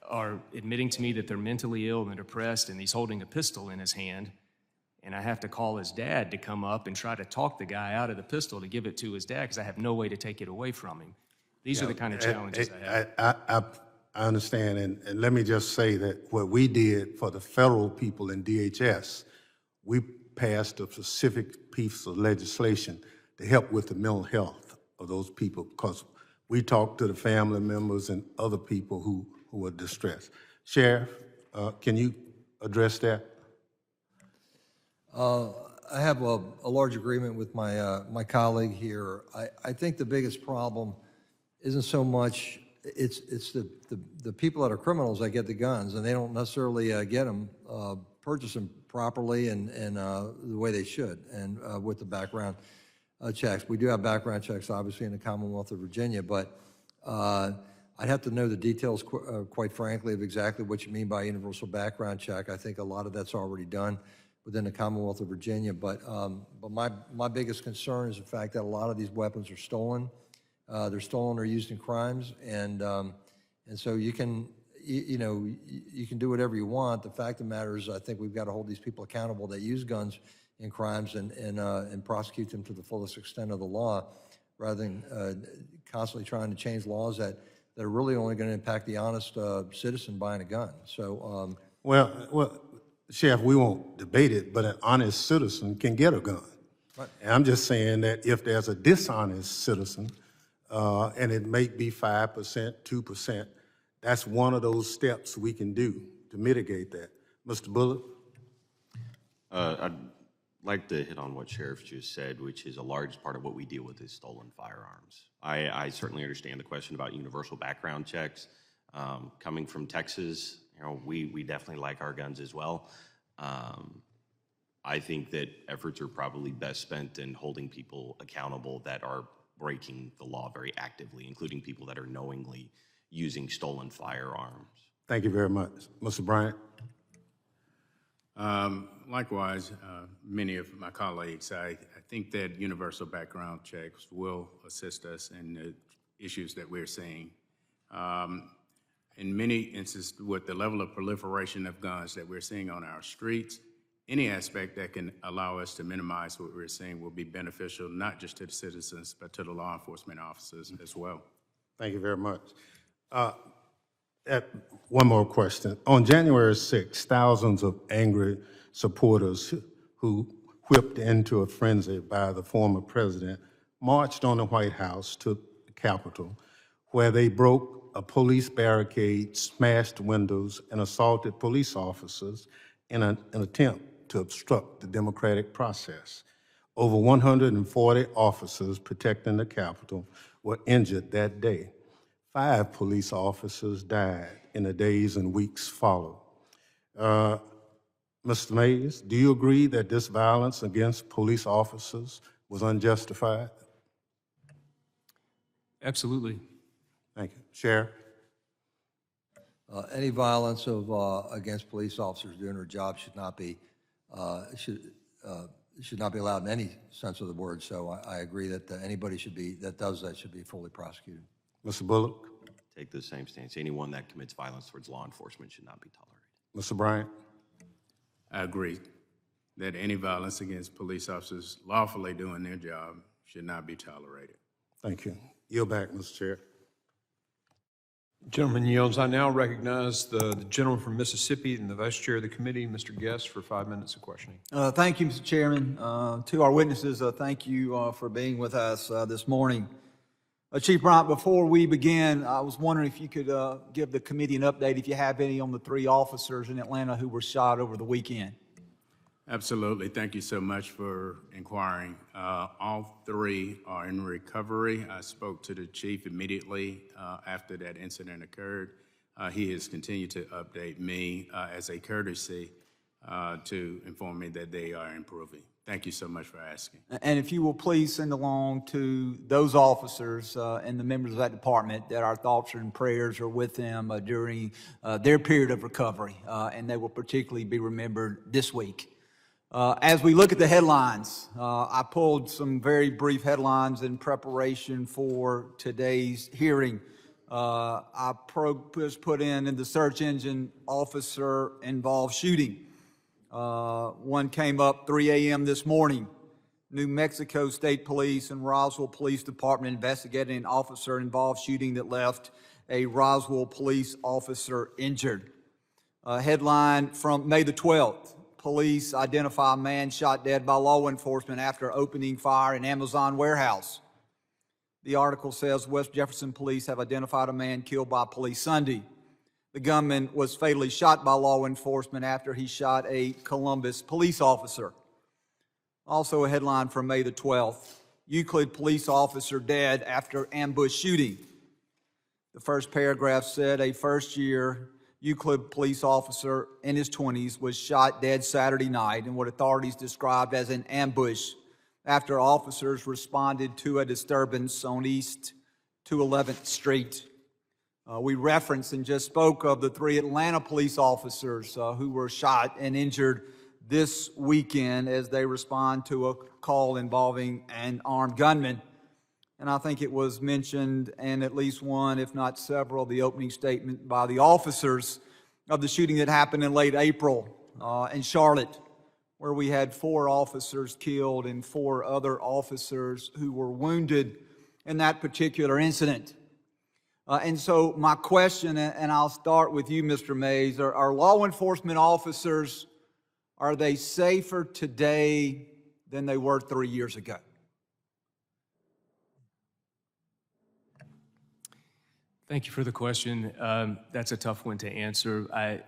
are admitting to me that they're mentally ill and depressed, and he's holding a pistol in his hand. And I have to call his dad to come up and try to talk the guy out of the pistol to give it to his dad because I have no way to take it away from him. These are the kind of challenges I have. I understand, and let me just say that what we did for the federal people in DHS, we passed a specific piece of legislation to help with the mental health of those people because we talked to the family members and other people who are distressed. Sheriff, can you address that? I have a large agreement with my colleague here. I think the biggest problem isn't so much, it's the people that are criminals that get the guns, and they don't necessarily get them, purchase them properly and the way they should, and with the background checks. We do have background checks, obviously, in the Commonwealth of Virginia, but I'd have to know the details, quite frankly, of exactly what you mean by universal background check. I think a lot of that's already done within the Commonwealth of Virginia, but my biggest concern is the fact that a lot of these weapons are stolen. They're stolen or used in crimes, and so you can do whatever you want. The fact of the matter is, I think we've got to hold these people accountable that use guns in crimes and prosecute them to the fullest extent of the law, rather than constantly trying to change laws that are really only going to impact the honest citizen buying a gun. So, Well, Sheriff, we won't debate it, but an honest citizen can get a gun. Right. And I'm just saying that if there's a dishonest citizen, and it may be 5%, 2%, that's one of those steps we can do to mitigate that. Mr. Bullock? I'd like to hit on what Sheriff just said, which is a large part of what we deal with is stolen firearms. I certainly understand the question about universal background checks. Coming from Texas, we definitely like our guns as well. I think that efforts are probably best spent in holding people accountable that are breaking the law very actively, including people that are knowingly using stolen firearms. Thank you very much. Mr. Bryant? Likewise, many of my colleagues, I think that universal background checks will assist us in the issues that we're seeing. In many instances, with the level of proliferation of guns that we're seeing on our streets, any aspect that can allow us to minimize what we're seeing will be beneficial, not just to the citizens, but to the law enforcement officers as well. Thank you very much. One more question. On January 6th, thousands of angry supporters who whipped into a frenzy by the former president marched on the White House to the Capitol, where they broke a police barricade, smashed windows, and assaulted police officers in an attempt to obstruct the democratic process. Over 140 officers protecting the Capitol were injured that day. 5 police officers died in the days and weeks followed. Mr. Mays, do you agree that this violence against police officers was unjustified? Absolutely. Thank you. Sheriff? Any violence against police officers doing their job should not be allowed in any sense of the word. So I agree that anybody that does that should be fully prosecuted. Mr. Bullock? Take the same stance. Anyone that commits violence towards law enforcement should not be tolerated. Mr. Bryant? I agree that any violence against police officers lawfully doing their job should not be tolerated. Thank you. Yield back, Mr. Chair. Gentleman yields. I now recognize the gentleman from Mississippi and the vice chair of the committee, Mr. Guest, for 5 minutes of questioning. Thank you, Mr. Chairman. To our witnesses, thank you for being with us this morning. Chief Bryant, before we begin, I was wondering if you could give the committee an update, if you have any, on the 3 officers in Atlanta who were shot over the weekend. Absolutely. Thank you so much for inquiring. All 3 are in recovery. I spoke to the chief immediately after that incident occurred. He has continued to update me as a courtesy to inform me that they are improving. Thank you so much for asking. And if you will please send along to those officers and the members of that department that our thoughts and prayers are with them during their period of recovery, and they will particularly be remembered this week. As we look at the headlines, I pulled some very brief headlines in preparation for today's hearing. I put in the search engine, officer involved shooting. One came up 3 a.m. this morning. New Mexico State Police and Roswell Police Department investigating an officer involved shooting that left a Roswell police officer injured. Headline from May the 12th. Police identify a man shot dead by law enforcement after opening fire in Amazon warehouse. The article says West Jefferson police have identified a man killed by police Sunday. The gunman was fatally shot by law enforcement after he shot a Columbus police officer. Also a headline from May the 12th. Euclid police officer dead after ambush shooting. The first paragraph said a first-year Euclid police officer in his 20s was shot dead Saturday night in what authorities described as an ambush after officers responded to a disturbance on East 211th Street. We referenced and just spoke of the 3 Atlanta police officers who were shot and injured this weekend as they respond to a call involving an armed gunman. And I think it was mentioned in at least one, if not several, of the opening statement by the officers of the shooting that happened in late April in Charlotte, where we had 4 officers killed and 4 other officers who were wounded in that particular incident. And so my question, and I'll start with you, Mr. Mays, are law enforcement officers, are they safer today than they were 3 years ago? Thank you for the question. That's a tough one to answer. I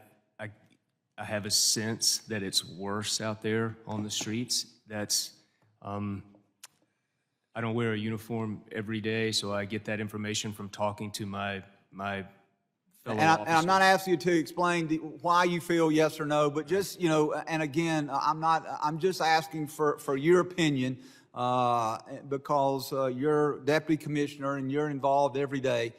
have a sense that it's worse out there on the streets. That's I don't wear a uniform every day, so I get that information from talking to my fellow officers. And I'm not asking you to explain why you feel yes or no, but just, and again, I'm just asking for your opinion because you're deputy commissioner and you're involved every day.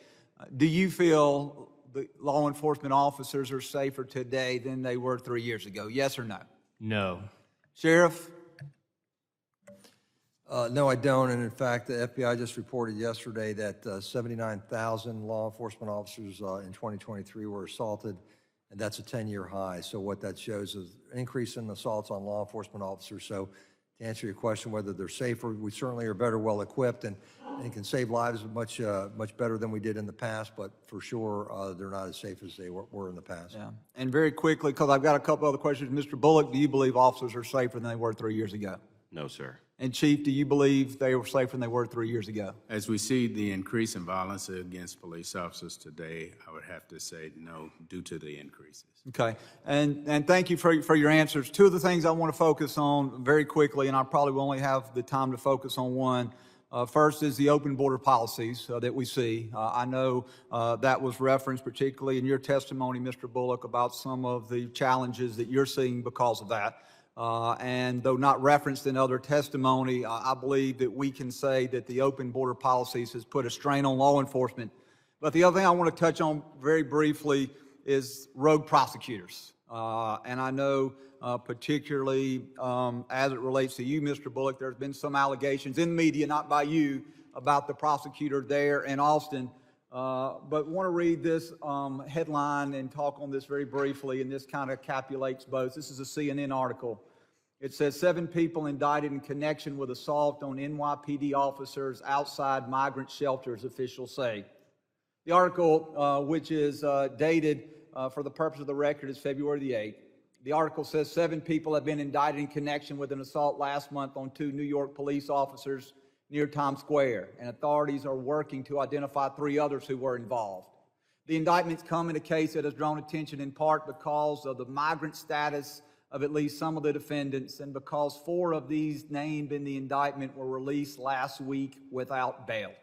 Do you feel the law enforcement officers are safer today than they were 3 years ago? Yes or no? No. Sheriff? No, I don't. And in fact, the FBI just reported yesterday that 79,000 law enforcement officers in 2023 were assaulted, and that's a 10-year high. So what that shows is an increase in assaults on law enforcement officers. So to answer your question, whether they're safer, we certainly are better well equipped and can save lives much better than we did in the past, but for sure, they're not as safe as they were in the past. Yeah. And very quickly, because I've got a couple other questions. Mr. Bullock, do you believe officers are safer than they were 3 years ago? No, sir. And Chief, do you believe they were safer than they were 3 years ago? As we see the increase in violence against police officers today, I would have to say no, due to the increases. Okay, and thank you for your answers. Two of the things I want to focus on very quickly, and I probably will only have the time to focus on one. First is the open border policies that we see. I know that was referenced particularly in your testimony, Mr. Bullock, about some of the challenges that you're seeing because of that. And though not referenced in other testimony, I believe that we can say that the open border policies has put a strain on law enforcement. But the other thing I want to touch on very briefly is rogue prosecutors. And I know particularly as it relates to you, Mr. Bullock, there's been some allegations in media, not by you, about the prosecutor there in Austin. But want to read this headline and talk on this very briefly, and this kind of capulates both. This is a CNN article. It says 7 people indicted in connection with assault on NYPD officers outside migrant shelters, officials say. The article, which is dated for the purpose of the record, is February the 8th. The article says 7 people have been indicted in connection with an assault last month on 2 New York police officers near Times Square, and authorities are working to identify 3 others who were involved. The indictments come in a case that has drawn attention in part because of the migrant status of at least some of the defendants, and because 4 of these named in the indictment were released last week without bail.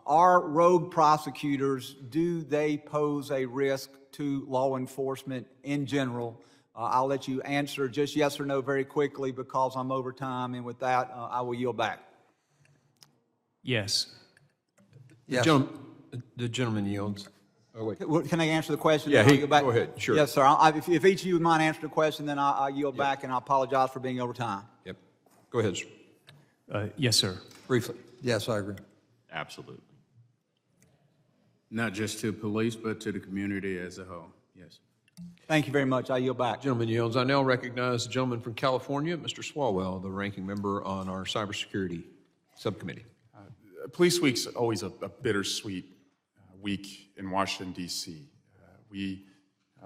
Are rogue prosecutors, do they pose a risk to law enforcement in general? I'll let you answer just yes or no very quickly because I'm over time, and with that, I will yield back. Yes. Yes. The gentleman yields. Oh, wait. Can I answer the question? Yeah, Then I'll yield back? go ahead, sure. Yes, sir. If each of you would mind answering the question, then I'll yield back, and I apologize for being over time. Yep. Go ahead, sir. Yes, sir. Briefly. Yes, I agree. Absolutely. Not just to police, but to the community as a whole, yes. Thank you very much. I yield back. Gentleman yields. I now recognize the gentleman from California, Mr. Swalwell, the ranking member on our cybersecurity subcommittee. Police Week's always a bittersweet week in Washington, D.C. We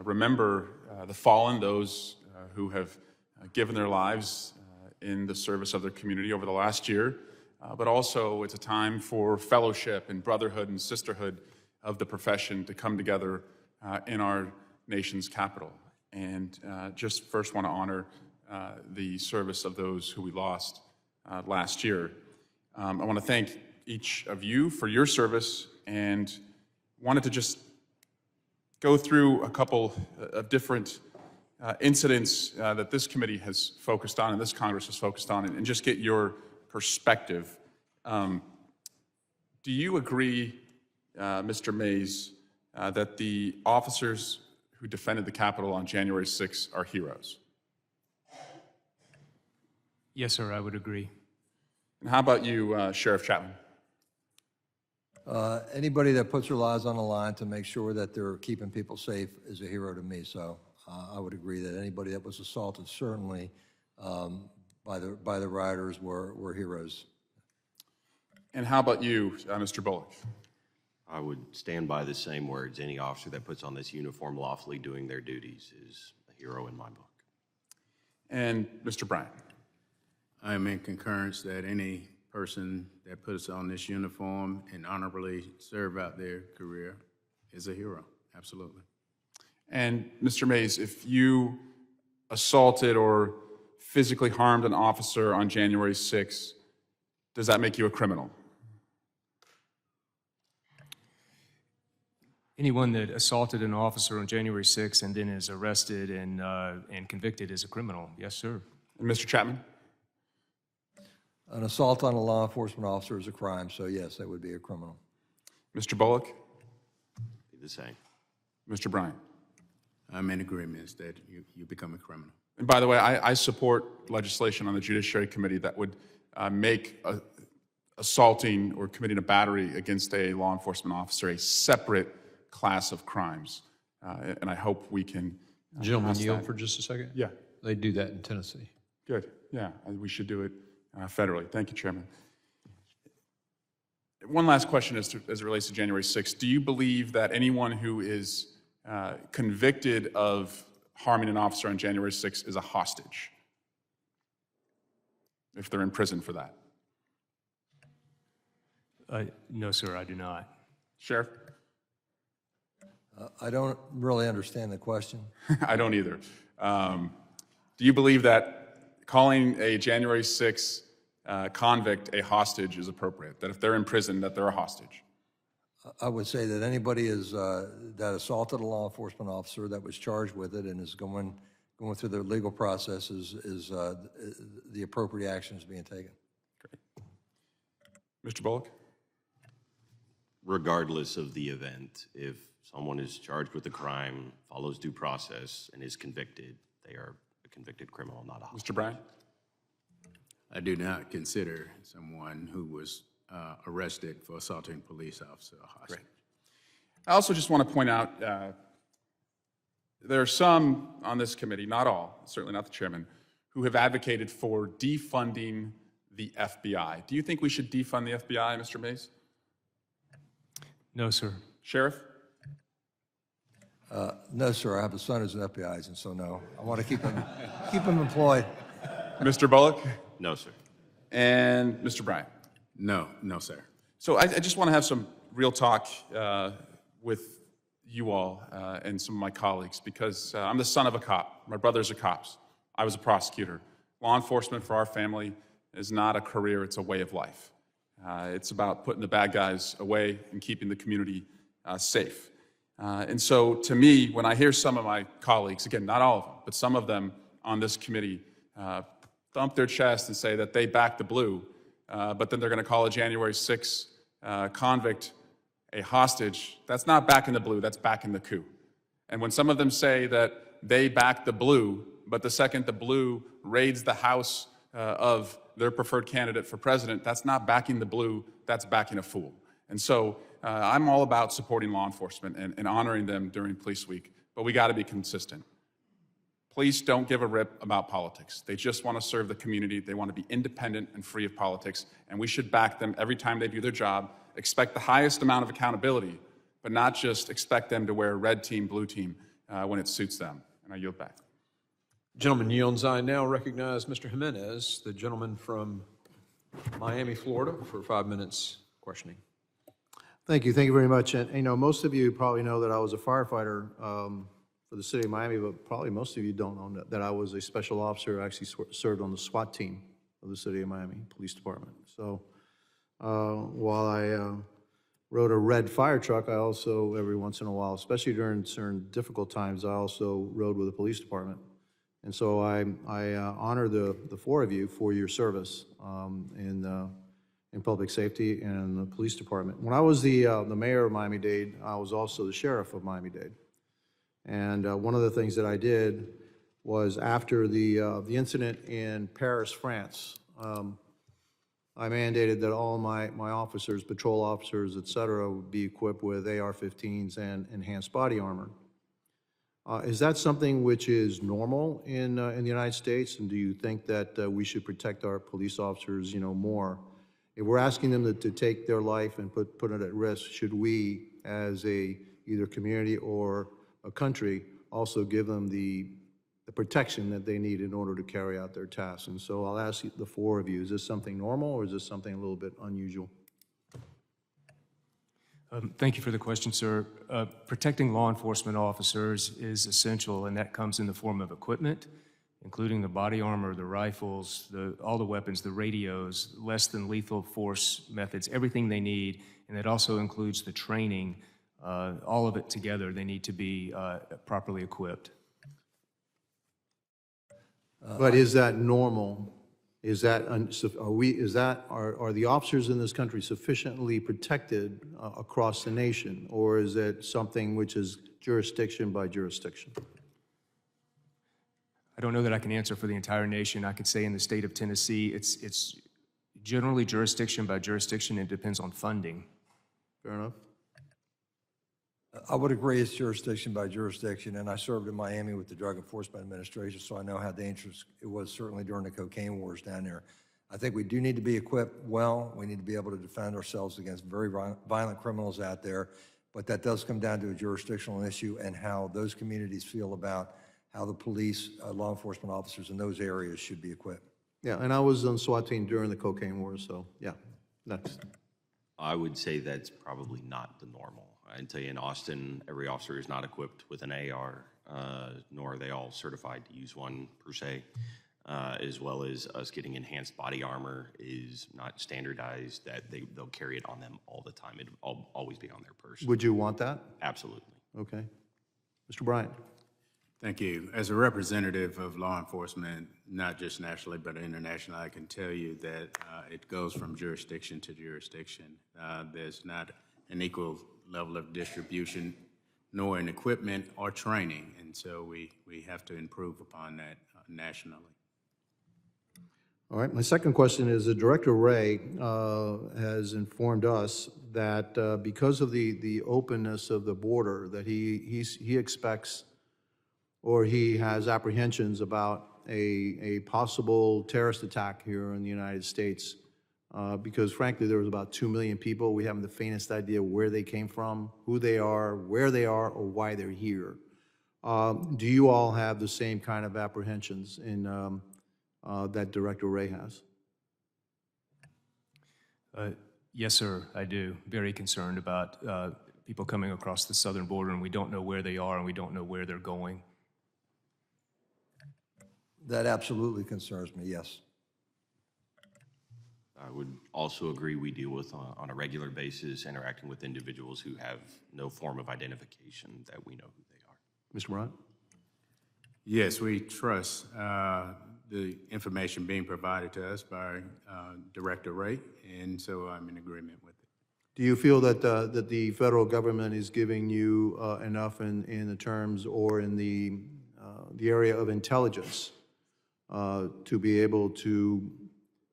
remember the fallen, those who have given their lives in the service of their community over the last year, but also it's a time for fellowship and brotherhood and sisterhood of the profession to come together in our nation's capital. And just first want to honor the service of those who we lost last year. I want to thank each of you for your service, and wanted to just go through a couple of different incidents that this committee has focused on and this Congress has focused on, and just get your perspective. Do you agree, Mr. Mays, that the officers who defended the Capitol on January 6th are heroes? Yes, sir, I would agree. And how about you, Sheriff Chapman? Anybody that puts their lives on the line to make sure that they're keeping people safe is a hero to me. So I would agree that anybody that was assaulted, certainly by the rioters, were heroes. And how about you, Mr. Bullock? I would stand by the same words. Any officer that puts on this uniform lawfully doing their duties is a hero in my book. And Mr. Bryant? I am in concurrence that any person that puts on this uniform and honorably serve out their career is a hero, absolutely. And Mr. Mays, if you assaulted or physically harmed an officer on January 6th, does that make you a criminal? Anyone that assaulted an officer on January 6th and then is arrested and convicted is a criminal. Yes, sir. And Mr. Chapman? An assault on a law enforcement officer is a crime, so yes, that would be a criminal. Mr. Bullock? Be the same. Mr. Bryant? I'm in agreement that you become a criminal. And by the way, I support legislation on the Judiciary Committee that would make assaulting or committing a battery against a law enforcement officer a separate class of crimes. And I hope we can Gentlemen, pass yield that. for just a second? Yeah, They do that in Tennessee. good. Yeah, we should do it federally. Thank you, Chairman. One last question as it relates to January 6th. Do you believe that anyone who is convicted of harming an officer on January 6th is a hostage, if they're in prison for that? No, sir, I do not. Sheriff? I don't really understand the question. I don't either. Do you believe that calling a January 6th convict a hostage is appropriate? That if they're in prison, that they're a hostage? I would say that anybody that assaulted a law enforcement officer that was charged with it and is going through the legal process is the appropriate action is being taken. Great. Mr. Bullock? Regardless of the event, if someone is charged with a crime, follows due process, and is convicted, they are a convicted criminal, not a hostage. Mr. Bryant? I do not consider someone who was arrested for assaulting a police officer a hostage. I also just want to point out, there are some on this committee, not all, certainly not the chairman, who have advocated for defunding the FBI. Do you think we should defund the FBI, Mr. Mays? No, sir. Sheriff? No, sir. I have a son who's an FBI agent, so no. I want to keep him employed. Mr. Bullock? No, sir. And Mr. Bryant? No, sir. So I just want to have some real talk with you all and some of my colleagues, because I'm the son of a cop. My brothers are cops. I was a prosecutor. Law enforcement for our family is not a career, it's a way of life. It's about putting the bad guys away and keeping the community safe. And so to me, when I hear some of my colleagues, again, not all of them, but some of them on this committee thump their chest and say that they back the blue, but then they're going to call a January 6th convict a hostage, that's not back in the blue, that's back in the coup. And when some of them say that they back the blue, but the second the blue raids the house of their preferred candidate for president, that's not backing the blue, that's backing a fool. And so I'm all about supporting law enforcement and honoring them during Police Week, but we got to be consistent. Police don't give a rip about politics. They just want to serve the community. They want to be independent and free of politics, and we should back them every time they do their job, expect the highest amount of accountability, but not just expect them to wear red team, blue team when it suits them. And I yield back. Gentleman yields. I now recognize Mr. Jimenez, the gentleman from Miami, Florida, for 5 minutes questioning. Thank you very much. And you know, most of you probably know that I was a firefighter for the city of Miami, but probably most of you don't know that I was a special officer, actually served on the SWAT team of the city of Miami Police Department. So while I rode a red fire truck, I also, every once in a while, especially during certain difficult times, I also rode with the police department. And so I honor the four of you for your service in public safety and the police department. When I was the mayor of Miami-Dade, I was also the sheriff of Miami-Dade. And one of the things that I did was after the incident in Paris, France, I mandated that all my officers, patrol officers, et cetera, would be equipped with AR-15s and enhanced body armor. Is that something which is normal in the United States? And do you think that we should protect our police officers, more? If we're asking them to take their life and put it at risk, should we, as either community or a country, also give them the protection that they need in order to carry out their tasks? And so I'll ask the four of you, is this something normal or is this something a little bit unusual? Thank you for the question, sir. Protecting law enforcement officers is essential, and that comes in the form of equipment, including the body armor, the rifles, all the weapons, the radios, less than lethal force methods, everything they need, and it also includes the training. All of it together, they need to be properly equipped. But is that normal Is that, are the officers in this country sufficiently protected across the nation? Or is it something which is jurisdiction by jurisdiction? I don't know that I can answer for the entire nation. I could say in the state of Tennessee, it's generally jurisdiction by jurisdiction. It depends on funding. Fair enough. I would agree it's jurisdiction by jurisdiction, and I served in Miami with the Drug Enforcement Administration, so I know how dangerous it was certainly during the cocaine wars down there. I think we do need to be equipped well. We need to be able to defend ourselves against very violent criminals out there, but that does come down to a jurisdictional issue and how those communities feel about how the police, law enforcement officers in those areas should be equipped. Yeah, and I was on SWAT team during the cocaine war, so yeah, next. I would say that's probably not the normal. I can tell you in Austin, every officer is not equipped with an AR, nor are they all certified to use one per se, as well as us getting enhanced body armor is not standardized, that they'll carry it on them all the time. It'll always be on their person. Would you want that? Absolutely. Okay. Mr. Bryant. Thank you. As a representative of law enforcement, not just nationally but internationally, I can tell you that it goes from jurisdiction to jurisdiction. There's not an equal level of distribution, nor in equipment or training, and so we have to improve upon that nationally. All right, my second question is, Director Wray has informed us that because of the openness of the border, that he expects, or he has apprehensions about a possible terrorist attack here in the United States, because frankly, there was about 2 million people. We haven't the faintest idea where they came from, who they are, where they are, or why they're here. Do you all have the same kind of apprehensions in that Director Wray has? Yes, sir, I do. Very concerned about people coming across the southern border, and we don't know where they are, and we don't know where they're going. That absolutely concerns me, yes. I would also agree we deal with, on a regular basis, interacting with individuals who have no form of identification that we know who they are. Mr. Bryant? Yes, we trust the information being provided to us by Director Wray, and so I'm in agreement with it. Do you feel that the federal government is giving you enough in the terms or in the area of intelligence to be able to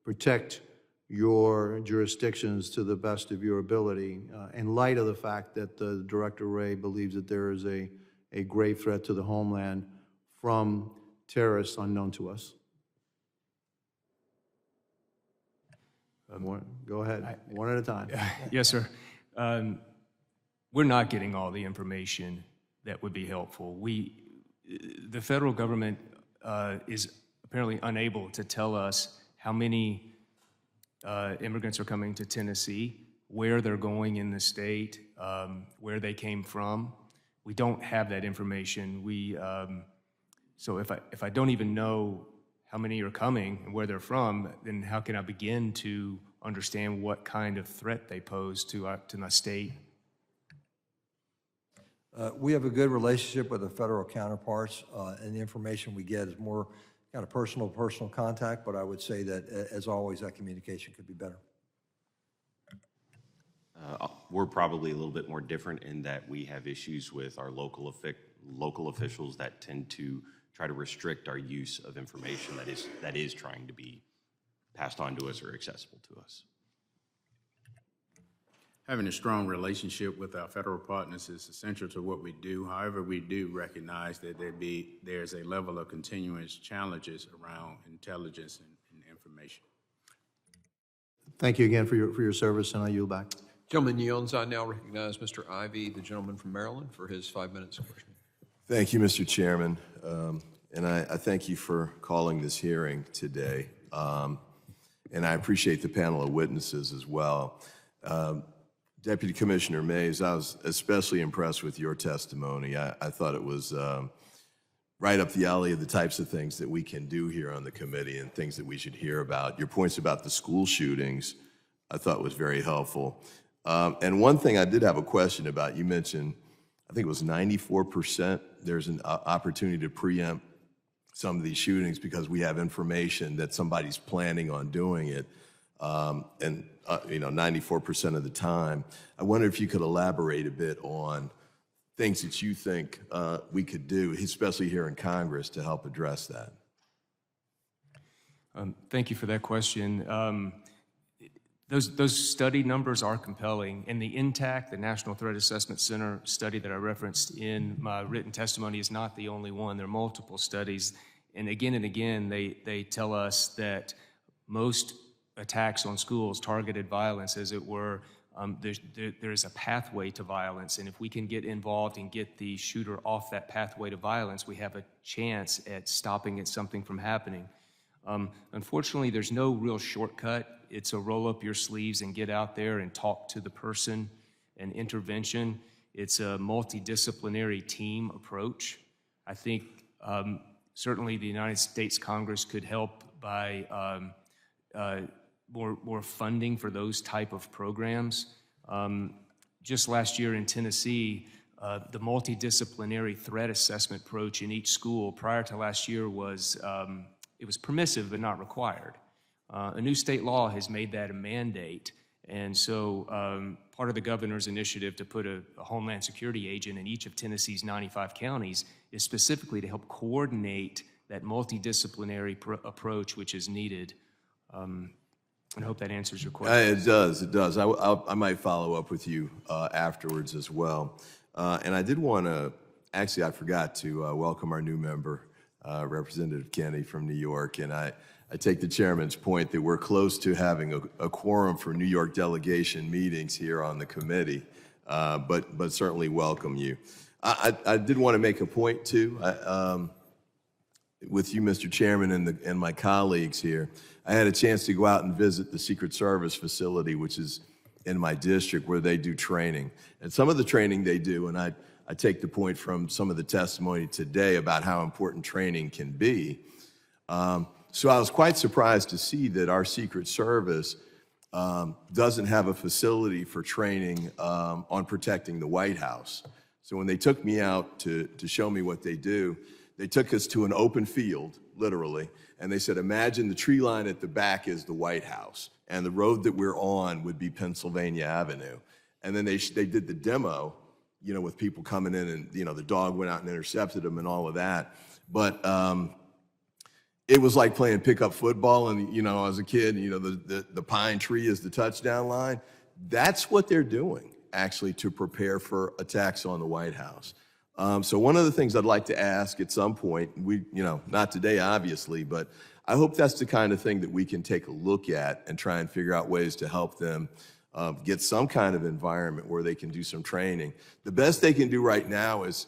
protect your jurisdictions to the best of your ability, in light of the fact that Director Wray believes that there is a grave threat to the homeland from terrorists unknown to us? Go ahead, one at a time. Yes, sir. We're not getting all the information that would be helpful. The federal government is apparently unable to tell us how many immigrants are coming to Tennessee, where they're going in the state, where they came from. We don't have that information. So if I don't even know how many are coming and where they're from, then how can I begin to understand what kind of threat they pose to my state? We have a good relationship with the federal counterparts, and the information we get is more kind of personal contact, but I would say that, as always, that communication could be better. We're probably a little bit more different in that we have issues with our local officials that tend to try to restrict our use of information that is trying to be passed on to us or accessible to us. Having a strong relationship with our federal partners is essential to what we do. However, we do recognize that there's a level of continuous challenges around intelligence and information. Thank you again for your service, and I yield back. Gentleman yields. I now recognize Mr. Ivey, the gentleman from Maryland, for his 5 minutes of questioning. Thank you, Mr. Chairman. And I thank you for calling this hearing today. And I appreciate the panel of witnesses as well. Deputy Commissioner Mays, I was especially impressed with your testimony. I thought it was right up the alley of the types of things that we can do here on the committee and things that we should hear about. Your points about the school shootings, I thought was very helpful. And one thing I did have a question about, you mentioned, I think it was 94%, there's an opportunity to preempt some of these shootings because we have information that somebody's planning on doing it, and 94% of the time. I wonder if you could elaborate a bit on things that you think we could do, especially here in Congress, to help address that. Thank you for that question. Those study numbers are compelling, and the INTAC, the National Threat Assessment Center study that I referenced in my written testimony, is not the only one. There are multiple studies, and again, they tell us that most attacks on schools, targeted violence, as it were, there is a pathway to violence, and if we can get involved and get the shooter off that pathway to violence, we have a chance at stopping something from happening. Unfortunately, there's no real shortcut. It's a roll up your sleeves and get out there and talk to the person, an intervention. It's a multidisciplinary team approach. I think certainly the United States Congress could help by more funding for those type of programs. Just last year in Tennessee, the multidisciplinary threat assessment approach in each school prior to last year was it was permissive but not required. A new state law has made that a mandate, and so part of the governor's initiative to put a Homeland Security agent in each of Tennessee's 95 counties is specifically to help coordinate that multidisciplinary approach which is needed. I hope that answers your question. It does. I might follow up with you afterwards as well. And I did want to, actually I forgot to welcome our new member, Representative Kenny from New York, and I take the chairman's point that we're close to having a quorum for New York delegation meetings here on the committee, but certainly welcome you. I did want to make a point too, with you, Mr. Chairman, and my colleagues here. I had a chance to go out and visit the Secret Service facility, which is in my district, where they do training. And some of the training they do, and I take the point from some of the testimony today about how important training can be. So I was quite surprised to see that our Secret Service doesn't have a facility for training on protecting the White House. So when they took me out to show me what they do, they took us to an open field, literally, and they said, imagine the tree line at the back is the White House, and the road that we're on would be Pennsylvania Avenue. And then they did the demo, with people coming in and, the dog went out and intercepted them and all of that. But it was like playing pickup football, and, as a kid, the pine tree is the touchdown line. That's what they're doing, actually, to prepare for attacks on the White House. So one of the things I'd like to ask at some point, not today, obviously, but I hope that's the kind of thing that we can take a look at and try and figure out ways to help them get some kind of environment where they can do some training. The best they can do right now is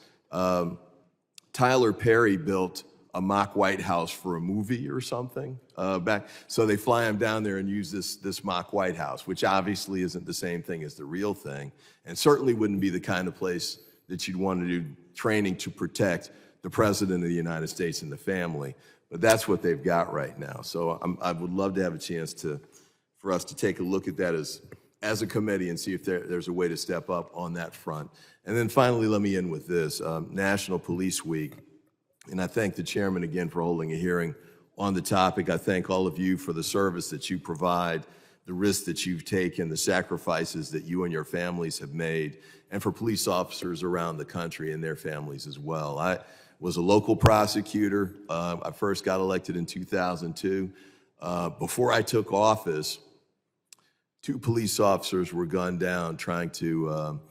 Tyler Perry built a mock White House for a movie or something back. So they fly him down there and use this mock White House, which obviously isn't the same thing as the real thing, and certainly wouldn't be the kind of place that you'd want to do training to protect the President of the United States and the family. But that's what they've got right now. So I would love to have a chance for us to take a look at that as a committee and see if there's a way to step up on that front. And then finally, let me end with this, National Police Week. And I thank the chairman again for holding a hearing on the topic. I thank all of you for the service that you provide, the risks that you've taken, the sacrifices that you and your families have made, and for police officers around the country and their families as well. I was a local prosecutor. I first got elected in 2002. Before I took office, 2 police officers were gunned down trying to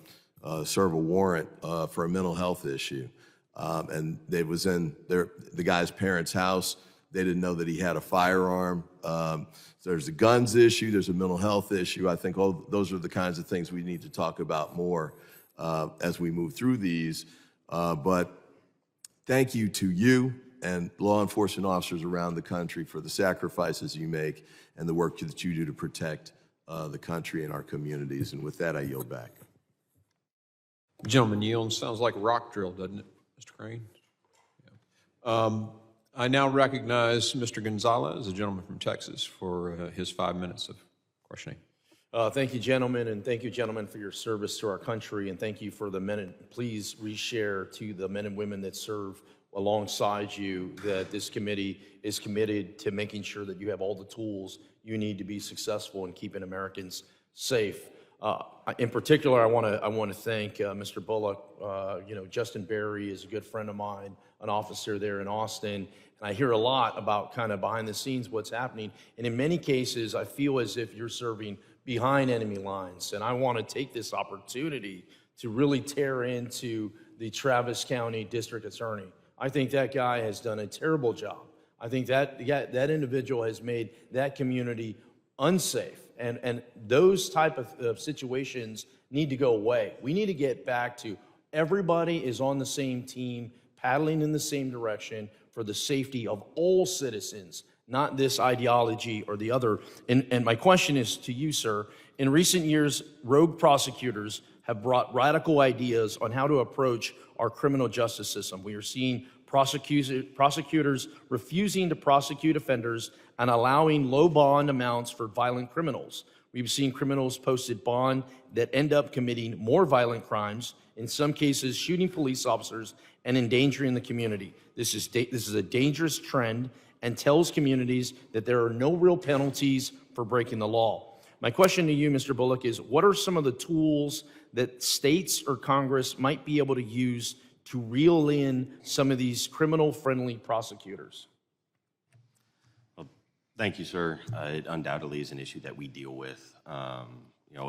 serve a warrant for a mental health issue. And they was in the guy's parents' house. They didn't know that he had a firearm. There's a guns issue, there's a mental health issue. I think all those are the kinds of things we need to talk about more as we move through these. But thank you to you and law enforcement officers around the country for the sacrifices you make and the work that you do to protect the country and our communities. And with that, I yield back. Gentleman yields. Sounds like a rock drill, doesn't it, Mr. Crane? Yeah. I now recognize Mr. Gonzalez, a gentleman from Texas, for his 5 minutes of questioning. Thank you, gentlemen, and thank you, gentlemen, for your service to our country, and thank you for the men. Please reshare to the men and women that serve alongside you that this committee is committed to making sure that you have all the tools you need to be successful in keeping Americans safe. In particular, I want to thank Mr. Bullock. Justin Berry is a good friend of mine, an officer there in Austin, and I hear a lot about kind of behind the scenes what's happening. And in many cases, I feel as if you're serving behind enemy lines. And I want to take this opportunity to really tear into the Travis County District Attorney. I think that guy has done a terrible job. I think that individual has made that community unsafe. And those type of situations need to go away. We need to get back to everybody is on the same team, paddling in the same direction for the safety of all citizens, not this ideology or the other. And my question is to you, sir. In recent years, rogue prosecutors have brought radical ideas on how to approach our criminal justice system. We are seeing prosecutors refusing to prosecute offenders and allowing low bond amounts for violent criminals. We've seen criminals posted bond that end up committing more violent crimes, in some cases shooting police officers and endangering the community. This is a dangerous trend and tells communities that there are no real penalties for breaking the law. My question to you, Mr. Bullock, is what are some of the tools that states or Congress might be able to use to reel in some of these criminal-friendly prosecutors? Well, thank you, sir. It undoubtedly is an issue that we deal with.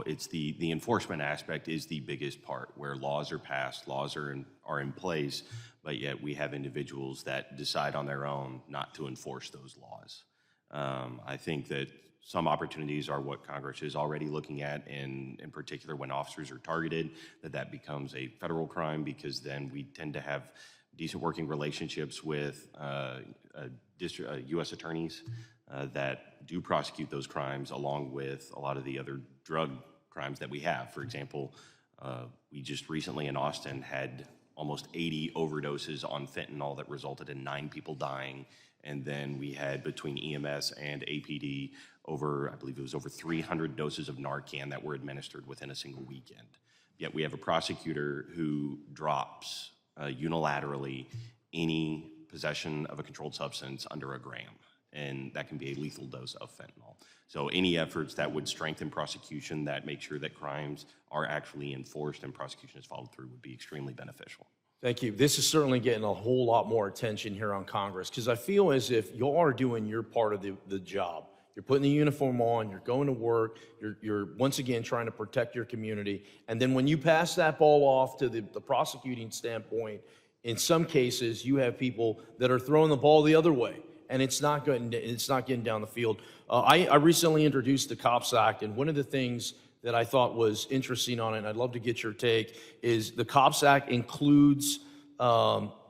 It's the enforcement aspect is the biggest part, where laws are passed, laws are in place, but yet we have individuals that decide on their own not to enforce those laws. I think that some opportunities are what Congress is already looking at, and in particular when officers are targeted, that becomes a federal crime, because then we tend to have decent working relationships with U.S. attorneys that do prosecute those crimes, along with a lot of the other drug crimes that we have. For example, we just recently in Austin had almost 80 overdoses on fentanyl that resulted in 9 people dying. And then we had, between EMS and APD, I believe it was over 300 doses of Narcan that were administered within a single weekend. Yet we have a prosecutor who drops unilaterally any possession of a controlled substance under a gram, and that can be a lethal dose of fentanyl. So any efforts that would strengthen prosecution, that make sure that crimes are actually enforced and prosecution is followed through, would be extremely beneficial. Thank you. This is certainly getting a whole lot more attention here on Congress, because I feel as if you are doing your part of the job. You're putting the uniform on, you're going to work, you're once again trying to protect your community. And then when you pass that ball off to the prosecuting standpoint, in some cases you have people that are throwing the ball the other way, and it's not getting down the field. I recently introduced the COPS Act, and one of the things that I thought was interesting on it, and I'd love to get your take, is the COPS Act includes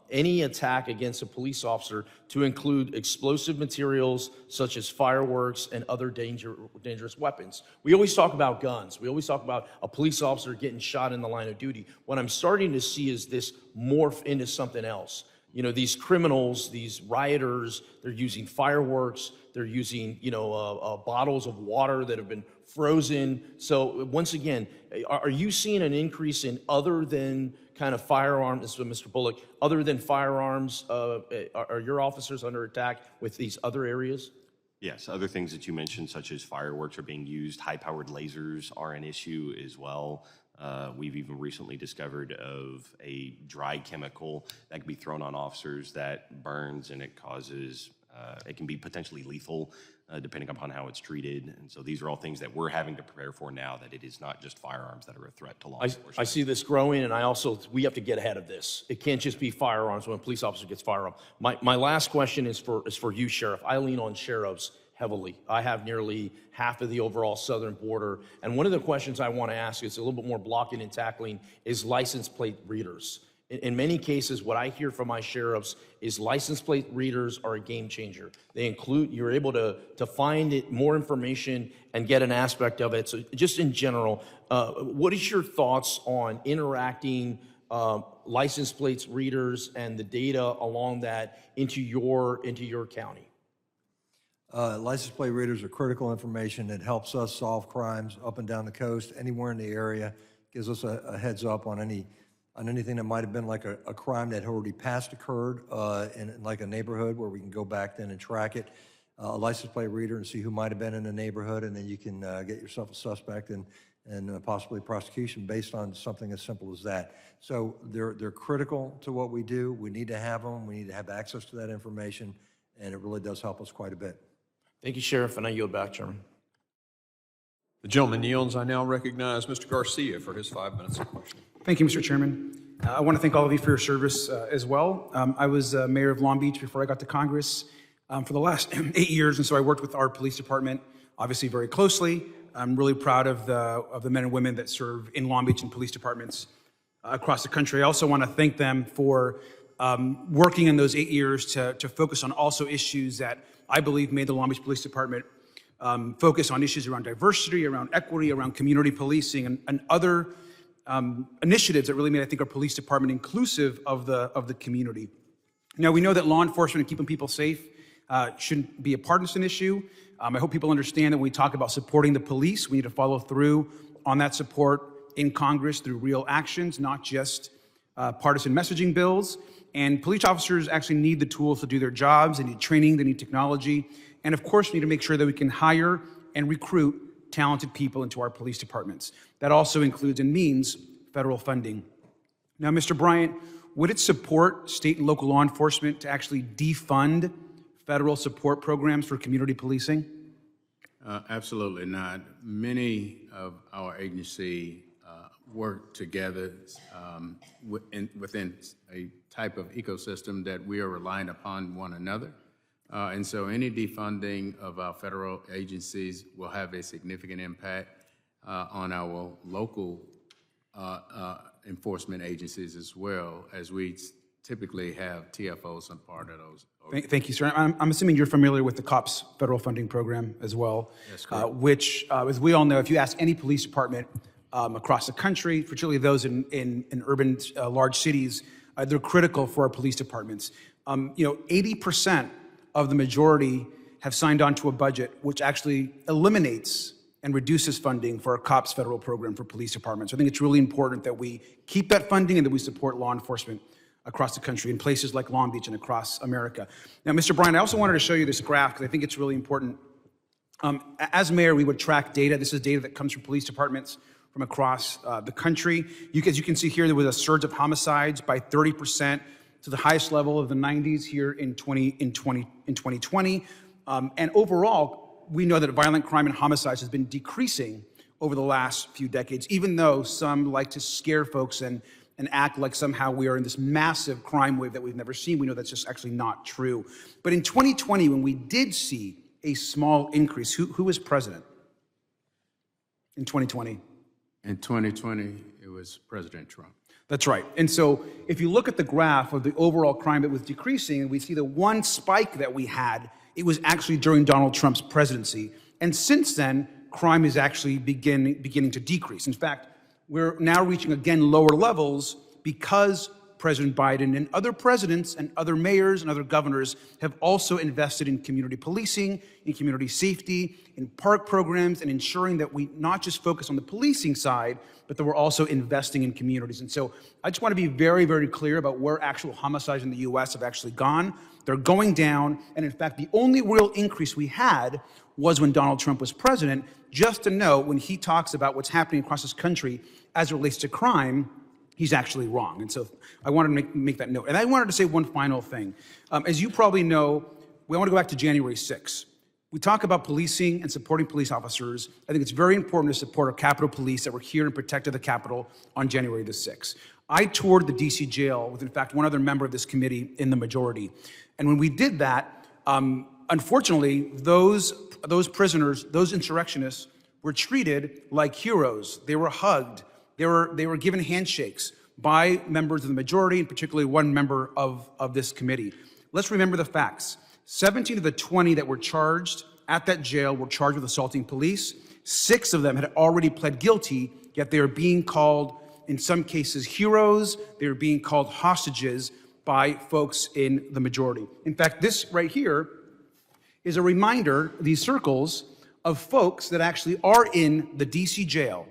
any attack against a police officer to include explosive materials such as fireworks and other dangerous weapons. We always talk about guns. We always talk about a police officer getting shot in the line of duty. What I'm starting to see is this morph into something else. These criminals, these rioters, they're using fireworks, they're using, bottles of water that have been frozen. So once again, are you seeing an increase in other than kind of firearms, this is Mr. Bullock, other than firearms, are your officers under attack with these other areas? Yes, other things that you mentioned, such as fireworks, are being used. High-powered lasers are an issue as well. We've even recently discovered of a dry chemical that can be thrown on officers that burns, and it causes, it can be potentially lethal depending upon how it's treated. And so these are all things that we're having to prepare for now, that it is not just firearms that are a threat to law enforcement. I see this growing, and we have to get ahead of this. It can't just be firearms when a police officer gets firearm. My last question is for you, Sheriff. I lean on sheriffs heavily. I have nearly half of the overall southern border. And one of the questions I want to ask, is a little bit more blocking and tackling, is license plate readers. In many cases, what I hear from my sheriffs is license plate readers are a game changer. You're able to find more information and get an aspect of it. So just in general, what is your thoughts on interacting license plates readers and the data along that into your county? License plate readers are critical information that helps us solve crimes up and down the coast, anywhere in the area, gives us a heads up on any on anything that might have been like a crime that had already past occurred in like a neighborhood where we can go back then and track it, a license plate reader, and see who might have been in the neighborhood, and then you can get yourself a suspect and possibly prosecution based on something as simple as that. So they're critical to what we do. We need to have them. We need to have access to that information, and it really does help us quite a bit. Thank you, Sheriff, and I yield back, Chairman. The gentleman yields. I now recognize Mr. Garcia for his 5 minutes of questioning. Thank you, Mr. Chairman. I want to thank all of you for your service as well. I was mayor of Long Beach before I got to Congress for the last 8 years, and so I worked with our police department, obviously very closely. I'm really proud of the men and women that serve in Long Beach and police departments across the country. I also want to thank them for working in those 8 years to focus on also issues that I believe made the Long Beach Police Department focus on issues around diversity, around equity, around community policing, and other initiatives that really made, I think, our police department inclusive of the community. Now, we know that law enforcement and keeping people safe shouldn't be a partisan issue. I hope people understand that when we talk about supporting the police, we need to follow through on that support in Congress through real actions, not just partisan messaging bills. And police officers actually need the tools to do their jobs. They need training, they need technology. And of course, we need to make sure that we can hire and recruit talented people into our police departments. That also includes and means federal funding. Now, Mr. Bryant, would it support state and local law enforcement to actually defund federal support programs for community policing? Absolutely not. Many of our agency work together within a type of ecosystem that we are relying upon one another. And so any defunding of our federal agencies will have a significant impact on our local enforcement agencies as well, as we typically have TFOs and part of those. Thank you, sir. I'm assuming you're familiar with the COPS federal funding program as well, which, as we all know, if you ask any police department across the country, particularly those in urban large cities, they're critical for our police departments. 80% of the majority have signed on to a budget which actually eliminates and reduces funding for our COPS federal program for police departments. I think it's really important that we keep that funding and that we support law enforcement across the country in places like Long Beach and across America. Now, Mr. Bryant, I also wanted to show you this graph because I think it's really important. As mayor, we would track data. This is data that comes from police departments from across the country. As you can see here, there was a surge of homicides by 30% to the highest level of the 90s here in 2020. And overall, we know that violent crime and homicides has been decreasing over the last few decades, even though some like to scare folks and act like somehow we are in this massive crime wave that we've never seen. We know that's just actually not true. But in 2020, when we did see a small increase, who was president in 2020? In 2020, it was President Trump. That's right. And so if you look at the graph of the overall crime that was decreasing, and we see the one spike that we had, it was actually during Donald Trump's presidency. And since then, crime is actually beginning to decrease. In fact, we're now reaching, again, lower levels because President Biden and other presidents and other mayors and other governors have also invested in community policing, in community safety, in park programs, and ensuring that we not just focus on the policing side, but that we're also investing in communities. And so I just want to be very, very clear about where actual homicides in the U.S. have actually gone. They're going down. And in fact, the only real increase we had was when Donald Trump was president. Just to note, when he talks about what's happening across this country as it relates to crime, he's actually wrong. And so I wanted to make that note. And I wanted to say one final thing. As you probably know, we want to go back to January 6th. We talk about policing and supporting police officers. I think it's very important to support our Capitol Police that were here and protected the Capitol on January the 6th. I toured the DC jail with, in fact, one other member of this committee in the majority. And when we did that, unfortunately, those prisoners, those insurrectionists, were treated like heroes. They were hugged. They were given handshakes by members of the majority, and particularly one member of this committee. Let's remember the facts. 17 of the 20 that were charged at that jail were charged with assaulting police. 6 of them had already pled guilty, yet they are being called, in some cases, heroes. They are being called hostages by folks in the majority. In fact, this right here is a reminder, these circles, of folks that actually are in the DC jail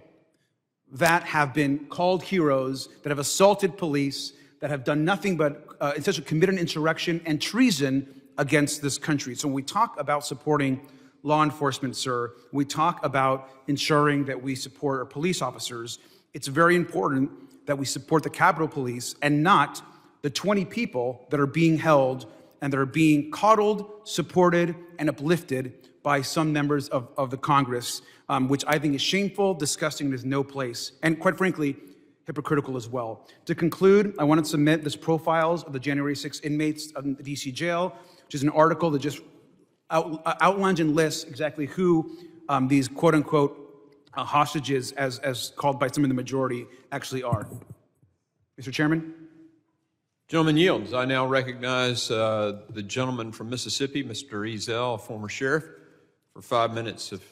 that have been called heroes, that have assaulted police, that have done nothing but essentially commit an insurrection and treason against this country. So when we talk about supporting law enforcement, sir, we talk about ensuring that we support our police officers, it's very important that we support the Capitol Police and not the 20 people that are being held and that are being coddled, supported, and uplifted by some members of the Congress, which I think is shameful, disgusting, and has no place, and quite frankly, hypocritical as well. To conclude, I want to submit this profiles of the January 6 inmates of the DC jail, which is an article that just outlines and lists exactly who these quote-unquote hostages, as called by some in the majority, actually are. Mr. Chairman? Gentleman yields. I now recognize the gentleman from Mississippi, Mr. Ezel, former sheriff, for 5 minutes of.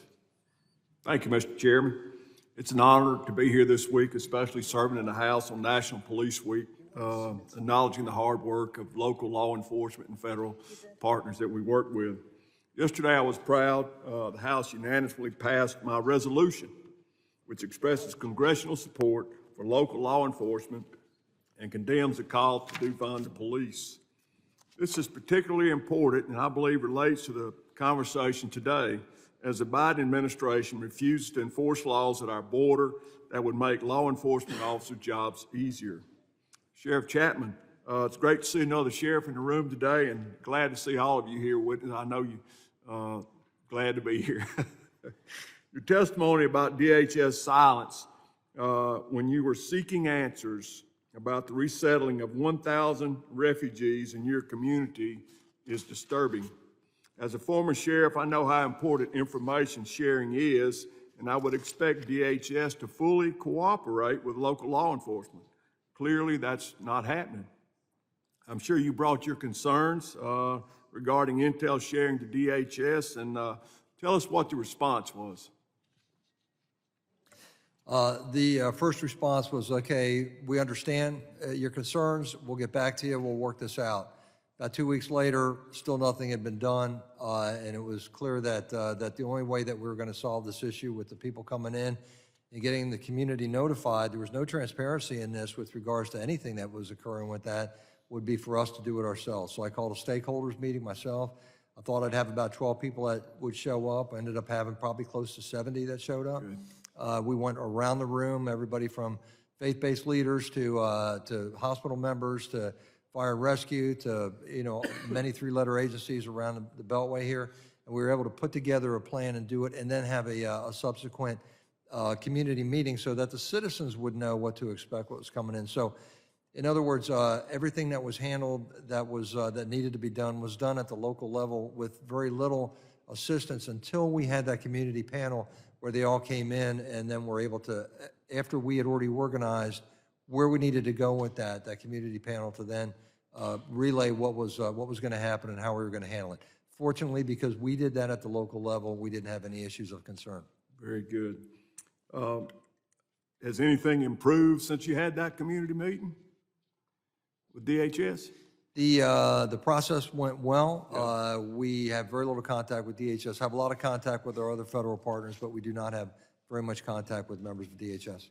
Thank you, Mr. Chairman. It's an honor to be here this week, especially serving in the House on National Police Week, acknowledging the hard work of local law enforcement and federal partners that we work with. Yesterday, I was proud the House unanimously passed my resolution, which expresses congressional support for local law enforcement and condemns the call to defund the police. This is particularly important and I believe relates to the conversation today as the Biden administration refuses to enforce laws at our border that would make law enforcement officer jobs easier. Sheriff Chapman, it's great to see another sheriff in the room today and glad to see all of you here with us. I know you glad to be here. Your testimony about DHS silence when you were seeking answers about the resettling of 1,000 refugees in your community is disturbing. As a former sheriff, I know how important information sharing is, and I would expect DHS to fully cooperate with local law enforcement. Clearly, that's not happening. I'm sure you brought your concerns regarding intel sharing to DHS, and tell us what the response was. The first response was, okay, we understand your concerns. We'll get back to you. We'll work this out. About 2 weeks later, still nothing had been done, and it was clear that the only way that we were going to solve this issue with the people coming in and getting the community notified, there was no transparency in this with regards to anything that was occurring with that, would be for us to do it ourselves. So I called a stakeholders meeting myself. I thought I'd have about 12 people that would show up. I ended up having probably close to 70 that showed up. We went around the room, everybody from faith-based leaders to hospital members to fire and rescue to many three-letter agencies around the Beltway here, and we were able to put together a plan and do it, and then have a subsequent community meeting so that the citizens would know what to expect, what was coming in. So, in other words, everything that was handled that needed to be done was done at the local level with very little assistance until we had that community panel where they all came in, and then were able to, after we had already organized where we needed to go with that community panel, to then relay what was going to happen and how we were going to handle it. Fortunately, because we did that at the local level, we didn't have any issues of concern. Very good. Has anything improved since you had that community meeting with DHS? The process went well. Yeah. We have very little contact with DHS, have a lot of contact with our other federal partners, but we do not have very much contact with members of DHS.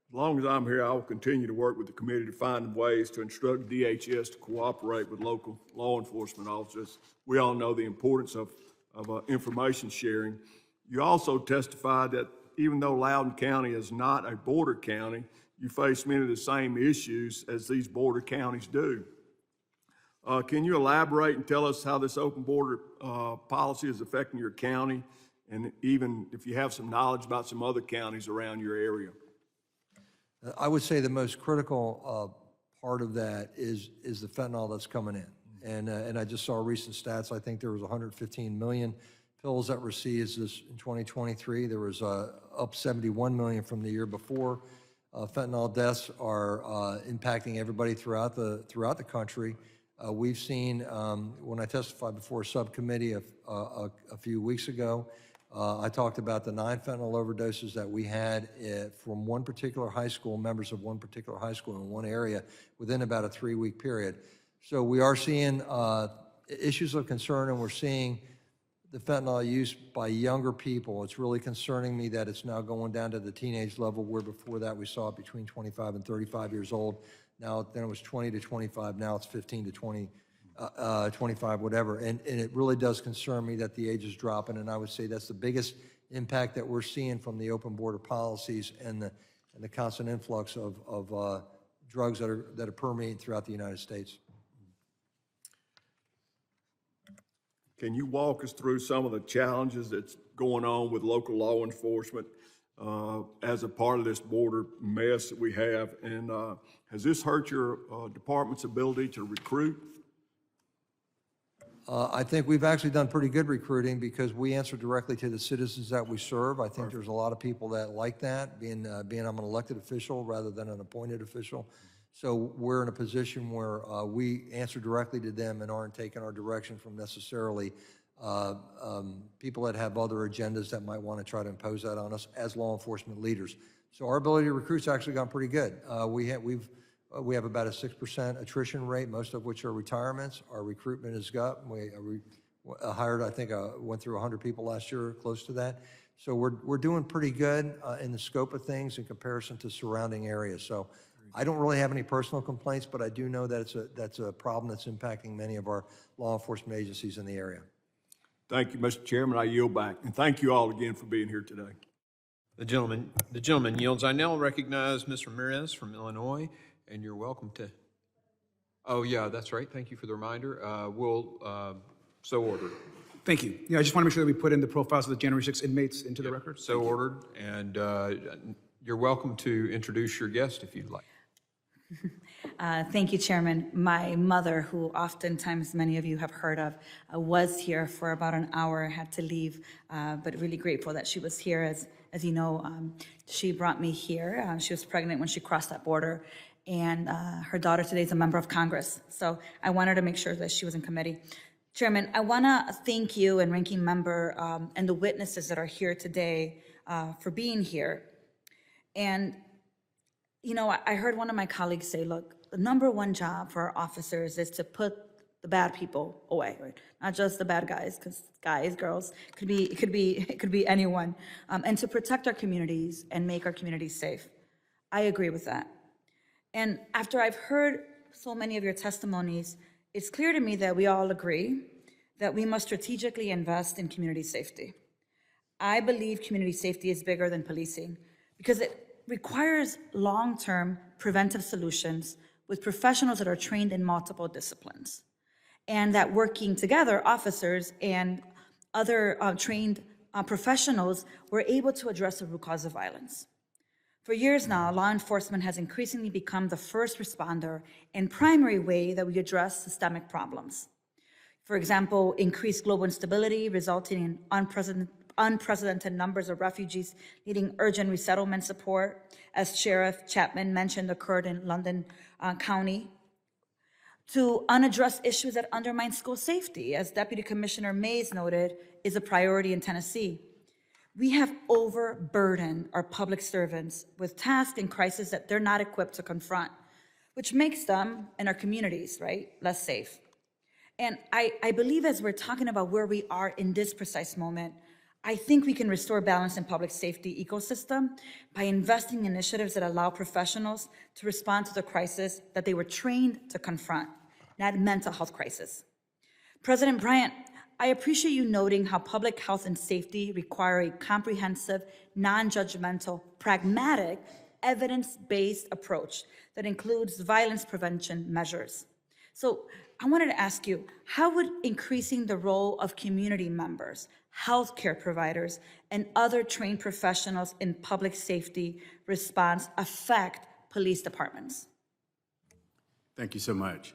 As long as I'm here, I will continue to work with the committee to find ways to instruct DHS to cooperate with local law enforcement officers. We all know the importance of information sharing. You also testified that even though Loudoun County is not a border county, you face many of the same issues as these border counties do. Can you elaborate and tell us how this open border policy is affecting your county, and even if you have some knowledge about some other counties around your area? I would say the most critical part of that is the fentanyl that's coming in. And I just saw recent stats. I think there was 115 million pills that were seized in 2023. There was up 71 million from the year before. Fentanyl deaths are impacting everybody throughout the country. We've seen, when I testified before a subcommittee a few weeks ago, I talked about the 9 fentanyl overdoses that we had from one particular high school, members of one particular high school in one area within about a 3-week period. So we are seeing issues of concern, and we're seeing the fentanyl use by younger people. It's really concerning me that it's now going down to the teenage level, where before that we saw it between 25 and 35 years old. Now, then it was 20 to 25, now it's 15 to 20, 25, whatever. And it really does concern me that the age is dropping, and I would say that's the biggest impact that we're seeing from the open border policies and the constant influx of drugs that are permeating throughout the United States. Can you walk us through some of the challenges that's going on with local law enforcement as a part of this border mess that we have? And has this hurt your department's ability to recruit? I think we've actually done pretty good recruiting because we answer directly to the citizens that we serve. I think there's a lot of people that like that, being I'm an elected official rather than an appointed official. So we're in a position where we answer directly to them and aren't taking our direction from necessarily people that have other agendas that might want to try to impose that on us as law enforcement leaders. So our ability to recruit's actually gone pretty good. We have about a 6% attrition rate, most of which are retirements. Our recruitment is up. We hired, I think, went through 100 people last year, close to that. So we're doing pretty good in the scope of things in comparison to surrounding areas. So I don't really have any personal complaints, but I do know that that's a problem that's impacting many of our law enforcement agencies in the area. Thank you, Mr. Chairman. I yield back. And thank you all again for being here today. The gentleman yields. I now recognize Ms. Ramirez from Illinois, and you're welcome to. Oh, yeah, that's right. Thank you for the reminder. So ordered. Thank you. Yeah, I just want to make sure that we put in the profiles of the January 6 inmates into the record. So ordered. And you're welcome to introduce your guest if you'd like. Thank you, Chairman. My mother, who oftentimes many of you have heard of, was here for about an hour, had to leave, but really grateful that she was here. As you know, she brought me here. She was pregnant when she crossed that border, and her daughter today is a member of Congress. So I wanted to make sure that she was in committee. Chairman, I want to thank you and Ranking Member and the witnesses that are here today for being here. And you know, I heard one of my colleagues say, look, the number one job for our officers is to put the bad people away, right? Not just the bad guys, because guys, girls, it could be anyone, and to protect our communities and make our communities safe. I agree with that. And after I've heard so many of your testimonies, it's clear to me that we all agree that we must strategically invest in community safety. I believe community safety is bigger than policing because it requires long-term preventive solutions with professionals that are trained in multiple disciplines, and that working together, officers and other trained professionals were able to address the root cause of violence. For years now, law enforcement has increasingly become the first responder and primary way that we address systemic problems. For example, increased global instability resulting in unprecedented numbers of refugees needing urgent resettlement support, as Sheriff Chapman mentioned occurred in London County, to unaddressed issues that undermine school safety, as Deputy Commissioner Mays noted, is a priority in Tennessee. We have overburdened our public servants with tasks and crises that they're not equipped to confront, which makes them and our communities, right, less safe. And I believe as we're talking about where we are in this precise moment, I think we can restore balance in public safety ecosystem by investing in initiatives that allow professionals to respond to the crisis that they were trained to confront, not mental health crisis. President Bryant, I appreciate you noting how public health and safety require a comprehensive, non-judgmental, pragmatic, evidence-based approach that includes violence prevention measures. So I wanted to ask you, how would increasing the role of community members, healthcare providers, and other trained professionals in public safety response affect police departments? Thank you so much.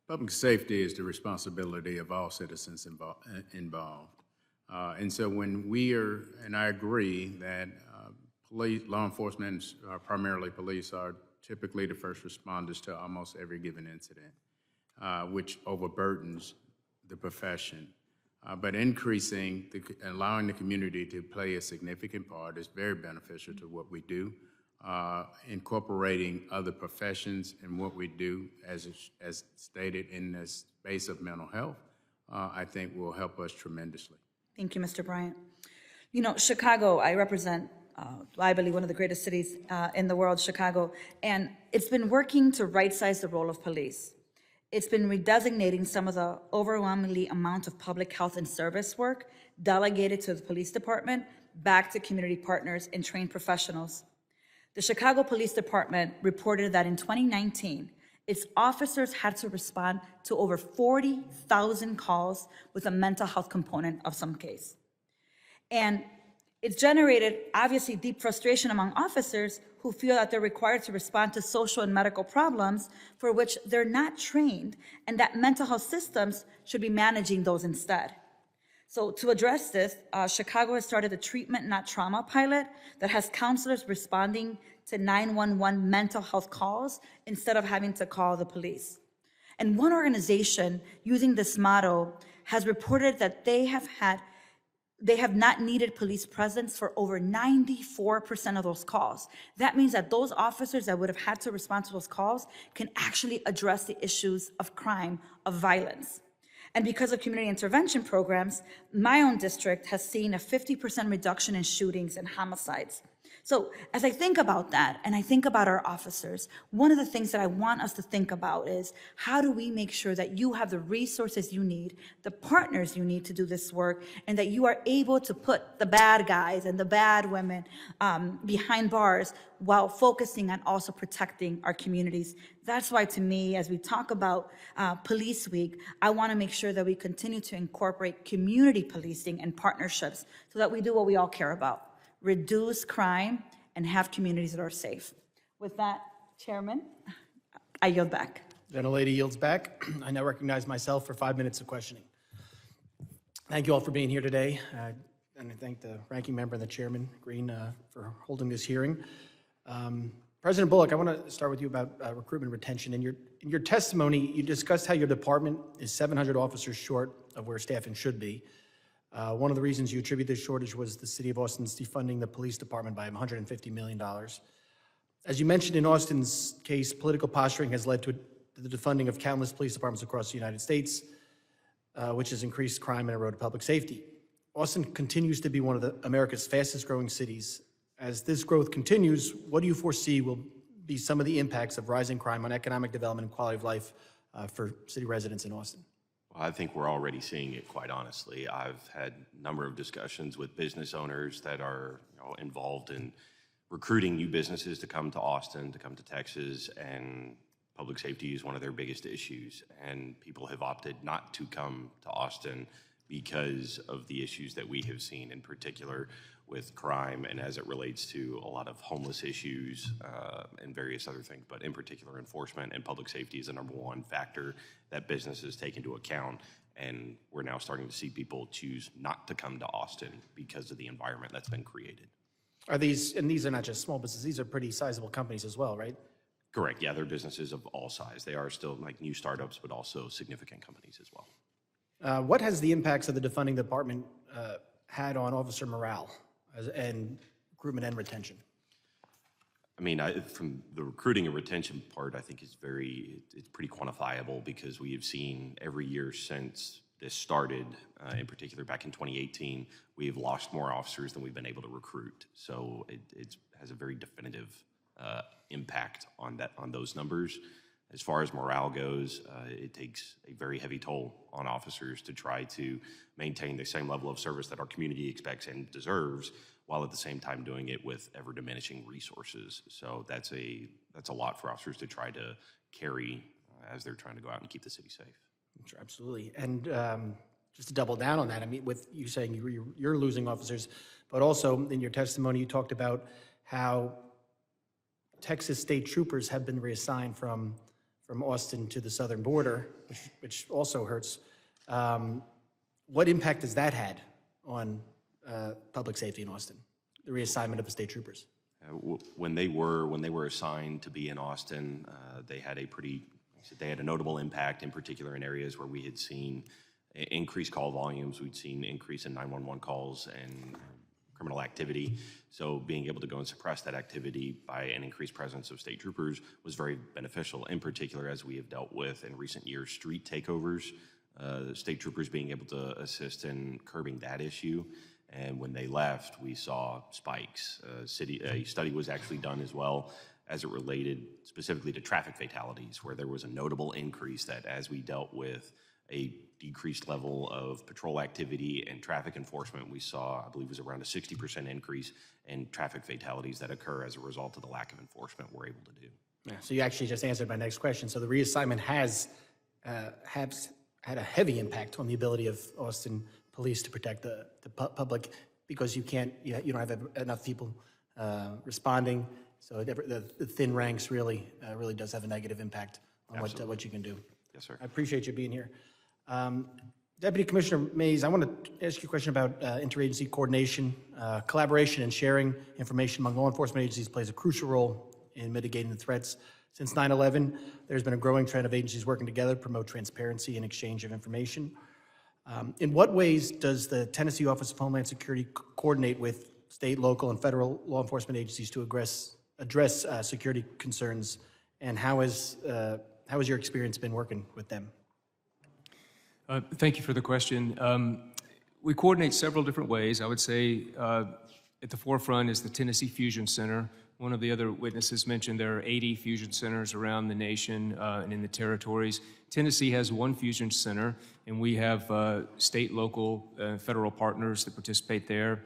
Public safety is the responsibility of all citizens involved. And so when and I agree that law enforcement, primarily police, are typically the first responders to almost every given incident, which overburdens the profession. But allowing the community to play a significant part is very beneficial to what we do. Incorporating other professions in what we do, as stated in the space of mental health, I think will help us tremendously. Thank you, Mr. Bryant. You know, Chicago, I represent, I believe, one of the greatest cities in the world, Chicago, and it's been working to right-size the role of police. It's been redesignating some of the overwhelmingly amount of public health and service work delegated to the police department back to community partners and trained professionals. The Chicago Police Department reported that in 2019, its officers had to respond to over 40,000 calls with a mental health component of some case. And it's generated, obviously, deep frustration among officers who feel that they're required to respond to social and medical problems for which they're not trained, and that mental health systems should be managing those instead. So to address this, Chicago has started a treatment, not trauma pilot that has counselors responding to 911 mental health calls instead of having to call the police. And one organization using this model has reported that they have not needed police presence for over 94% of those calls. That means that those officers that would have had to respond to those calls can actually address the issues of crime, of violence. And because of community intervention programs, my own district has seen a 50% reduction in shootings and homicides. So as I think about that, and I think about our officers, one of the things that I want us to think about is how do we make sure that you have the resources you need, the partners you need to do this work, and that you are able to put the bad guys and the bad women behind bars while focusing on also protecting our communities. That's why, to me, as we talk about Police Week, I want to make sure that we continue to incorporate community policing and partnerships so that we do what we all care about: reduce crime and have communities that are safe. With that, Chairman, I yield back. Gentlelady yields back. I now recognize myself for 5 minutes of questioning. Thank you all for being here today, and I thank the ranking member and the chairman, Green, for holding this hearing. President Bullock, I want to start with you about recruitment retention. In your testimony, you discussed how your department is 700 officers short of where staffing should be. One of the reasons you attribute this shortage was the city of Austin's defunding the police department by $150 million. As you mentioned, in Austin's case, political posturing has led to the defunding of countless police departments across the United States, which has increased crime and eroded public safety. Austin continues to be one of America's fastest growing cities. As this growth continues, what do you foresee will be some of the impacts of rising crime on economic development and quality of life for city residents in Austin? I think we're already seeing it, quite honestly. I've had a number of discussions with business owners that are involved in recruiting new businesses to come to Austin, to come to Texas, and public safety is one of their biggest issues. And people have opted not to come to Austin because of the issues that we have seen, in particular with crime and as it relates to a lot of homeless issues and various other things, but in particular enforcement and public safety is the number one factor that businesses take into account. And we're now starting to see people choose not to come to Austin because of the environment that's been created. And these are not just small businesses, these are pretty sizable companies as well, right? Correct, yeah, they're businesses of all size. They are still like new startups, but also significant companies as well. What has the impacts of the defunding department had on officer morale and recruitment and retention? I mean, from the recruiting and retention part, I think it's pretty quantifiable because we have seen every year since this started, in particular back in 2018, we have lost more officers than we've been able to recruit. So it has a very definitive impact on those numbers. As far as morale goes, it takes a very heavy toll on officers to try to maintain the same level of service that our community expects and deserves, while at the same time doing it with ever diminishing resources. So that's a lot for officers to try to carry as they're trying to go out and keep the city safe. Sure, absolutely. And just to double down on that, I mean, with you saying you're losing officers, but also in your testimony, you talked about how Texas state troopers have been reassigned from Austin to the southern border, which also hurts. What impact has that had on public safety in Austin, the reassignment of the state troopers? When they were assigned to be in Austin, they had a notable impact, in particular in areas where we had seen increased call volumes. We'd seen increase in 911 calls and criminal activity. So being able to go and suppress that activity by an increased presence of state troopers was very beneficial, in particular as we have dealt with in recent years street takeovers state troopers being able to assist in curbing that issue. And when they left, we saw spikes. A study was actually done as well as it related specifically to traffic fatalities, where there was a notable increase that as we dealt with a decreased level of patrol activity and traffic enforcement, we saw, I believe it was around a 60% increase in traffic fatalities that occur as a result of the lack of enforcement we're able to do. Yeah, so you actually just answered my next question. So the reassignment has had a heavy impact on the ability of Austin Police to protect the public, because you don't have enough people responding. So the thin ranks really does have a negative impact on what you can do. Yes, sir. I appreciate you being here. Deputy Commissioner Mays, I want to ask you a question about interagency coordination. Collaboration and sharing information among law enforcement agencies plays a crucial role in mitigating the threats. Since 9/11, there's been a growing trend of agencies working together to promote transparency and exchange of information. In what ways does the Tennessee Office of Homeland Security coordinate with state, local, and federal law enforcement agencies to address security concerns, and how has your experience been working with them? Thank you for the question. We coordinate several different ways. I would say at the forefront is the Tennessee Fusion Center. One of the other witnesses mentioned there are 80 fusion centers around the nation and in the territories. Tennessee has one fusion center, and we have state, local, federal partners that participate there.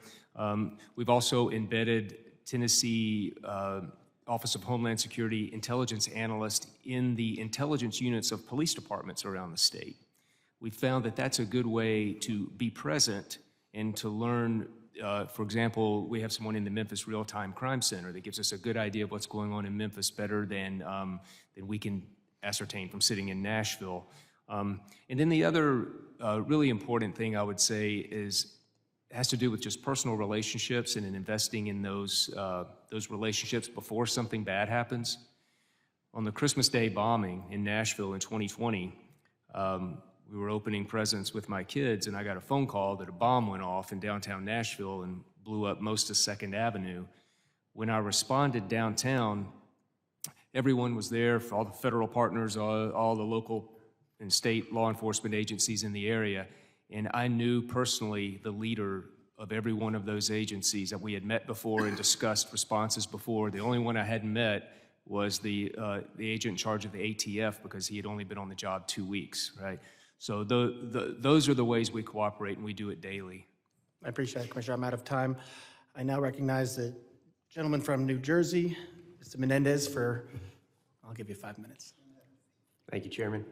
We've also embedded Tennessee Office of Homeland Security intelligence analysts in the intelligence units of police departments around the state. We found that that's a good way to be present and to learn. For example, we have someone in the Memphis Real-Time Crime Center that gives us a good idea of what's going on in Memphis better than we can ascertain from sitting in Nashville. And then the other really important thing I would say has to do with just personal relationships and in investing in those relationships before something bad happens. On the Christmas Day bombing in Nashville in 2020, we were opening presents with my kids, and I got a phone call that a bomb went off in downtown Nashville and blew up most of 2nd Avenue. When I responded downtown, everyone was there, all the federal partners, all the local and state law enforcement agencies in the area, and I knew personally the leader of every one of those agencies that we had met before and discussed responses before. The only one I hadn't met was the agent in charge of the ATF, because he had only been on the job 2 weeks, right? So those are the ways we cooperate, and we do it daily. I appreciate it, Commissioner. I'm out of time. I now recognize the gentleman from New Jersey, Mr. Menendez, I'll give you 5 minutes. Thank you, Chairman.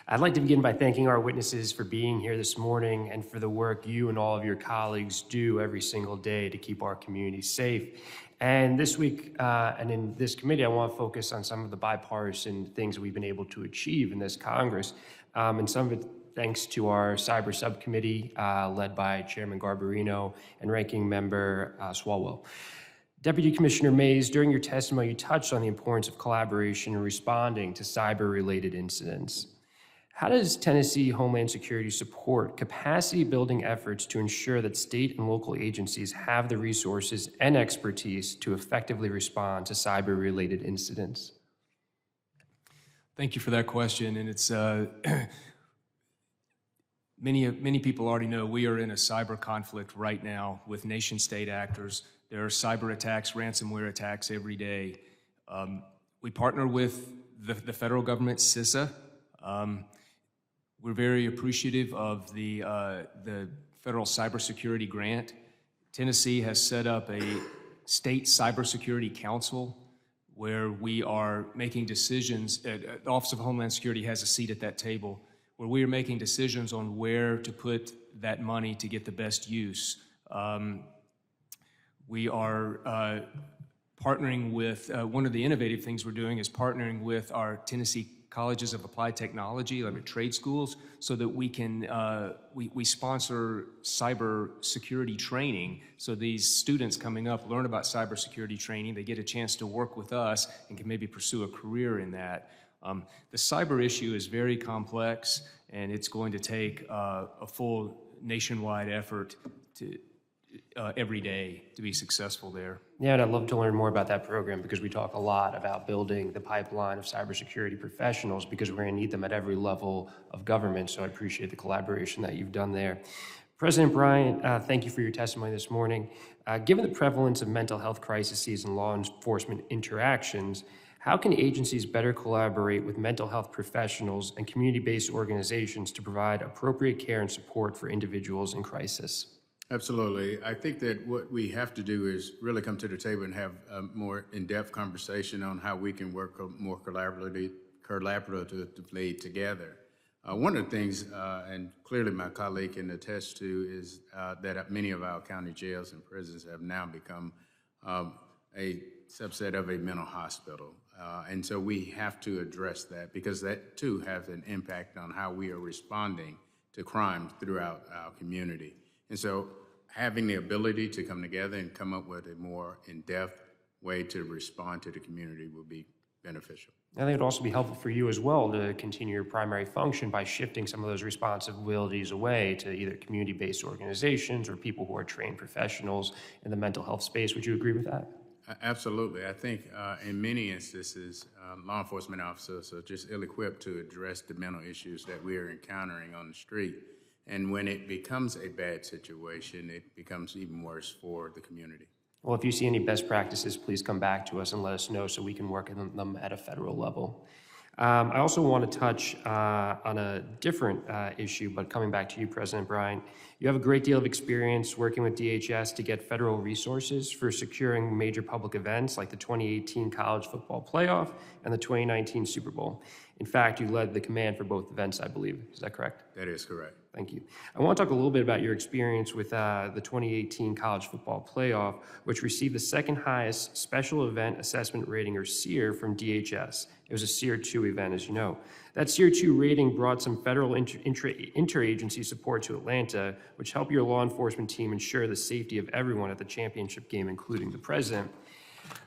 I'd like to begin by thanking our witnesses for being here this morning and for the work you and all of your colleagues do every single day to keep our communities safe. And this week, and in this committee, I want to focus on some of the bipartisan things we've been able to achieve in this Congress. And some of it thanks to our cyber subcommittee led by Chairman Garbarino and Ranking Member Swalwell. Deputy Commissioner Mays, during your testimony, you touched on the importance of collaboration in responding to cyber-related incidents. How does Tennessee Homeland Security support capacity-building efforts to ensure that state and local agencies have the resources and expertise to effectively respond to cyber-related incidents? Thank you for that question, and it's many people already know we are in a cyber conflict right now with nation-state actors. There are cyber attacks, ransomware attacks every day. We partner with the federal government, CISA. We're very appreciative of the federal cybersecurity grant. Tennessee has set up a state cybersecurity council where we are making decisions. The Office of Homeland Security has a seat at that table where we are making decisions on where to put that money to get the best use. We are partnering with, one of the innovative things we're doing is partnering with our Tennessee colleges of applied technology, like trade schools, so that we can, we sponsor cyber security training. So these students coming up learn about cybersecurity training, they get a chance to work with us and can maybe pursue a career in that. The cyber issue is very complex, and it's going to take a full nationwide effort every day to be successful there. Yeah, and I'd love to learn more about that program because we talk a lot about building the pipeline of cybersecurity professionals because we're going to need them at every level of government. So I appreciate the collaboration that you've done there. President Bryant, thank you for your testimony this morning. Given the prevalence of mental health crises and law enforcement interactions, how can agencies better collaborate with mental health professionals and community-based organizations to provide appropriate care and support for individuals in crisis? Absolutely. I think that what we have to do is really come to the table and have a more in-depth conversation on how we can work more collaboratively together. One of the things, and clearly my colleague can attest to, is that many of our county jails and prisons have now become a subset of a mental hospital. And so we have to address that because that too has an impact on how we are responding to crime throughout our community. And so having the ability to come together and come up with a more in-depth way to respond to the community will be beneficial. I think it would also be helpful for you as well to continue your primary function by shifting some of those responsibilities away to either community-based organizations or people who are trained professionals in the mental health space. Would you agree with that? Absolutely. I think in many instances, law enforcement officers are just ill-equipped to address the mental issues that we are encountering on the street. And when it becomes a bad situation, it becomes even worse for the community. Well, if you see any best practices, please come back to us and let us know so we can work on them at a federal level. I also want to touch on a different issue, but coming back to you, President Bryant, you have a great deal of experience working with DHS to get federal resources for securing major public events like the 2018 College Football Playoff and the 2019 Super Bowl. In fact, you led the command for both events, I believe. Is that correct? That is correct. Thank you. I want to talk a little bit about your experience with the 2018 College Football Playoff, which received the second highest Special Event Assessment Rating, or SEER, from DHS. It was a SEER 2 event, as you know. That SEER 2 rating brought some federal interagency support to Atlanta, which helped your law enforcement team ensure the safety of everyone at the championship game, including the president.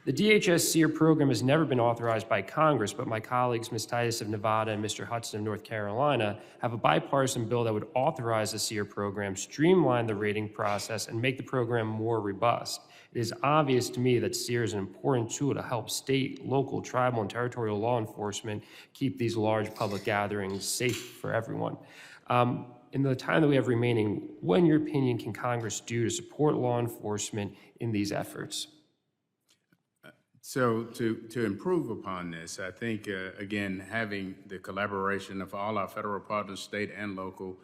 The DHS SEER program has never been authorized by Congress, but my colleagues, Ms. Titus of Nevada and Mr. Hudson of North Carolina, have a bipartisan bill that would authorize the SEER program, streamline the rating process, and make the program more robust. It is obvious to me that SEER is an important tool to help state, local, tribal, and territorial law enforcement keep these large public gatherings safe for everyone. In the time that we have remaining, what, in your opinion, can Congress do to support law enforcement in these efforts? So to improve upon this, I think, again, having the collaboration of all our federal partners, state and local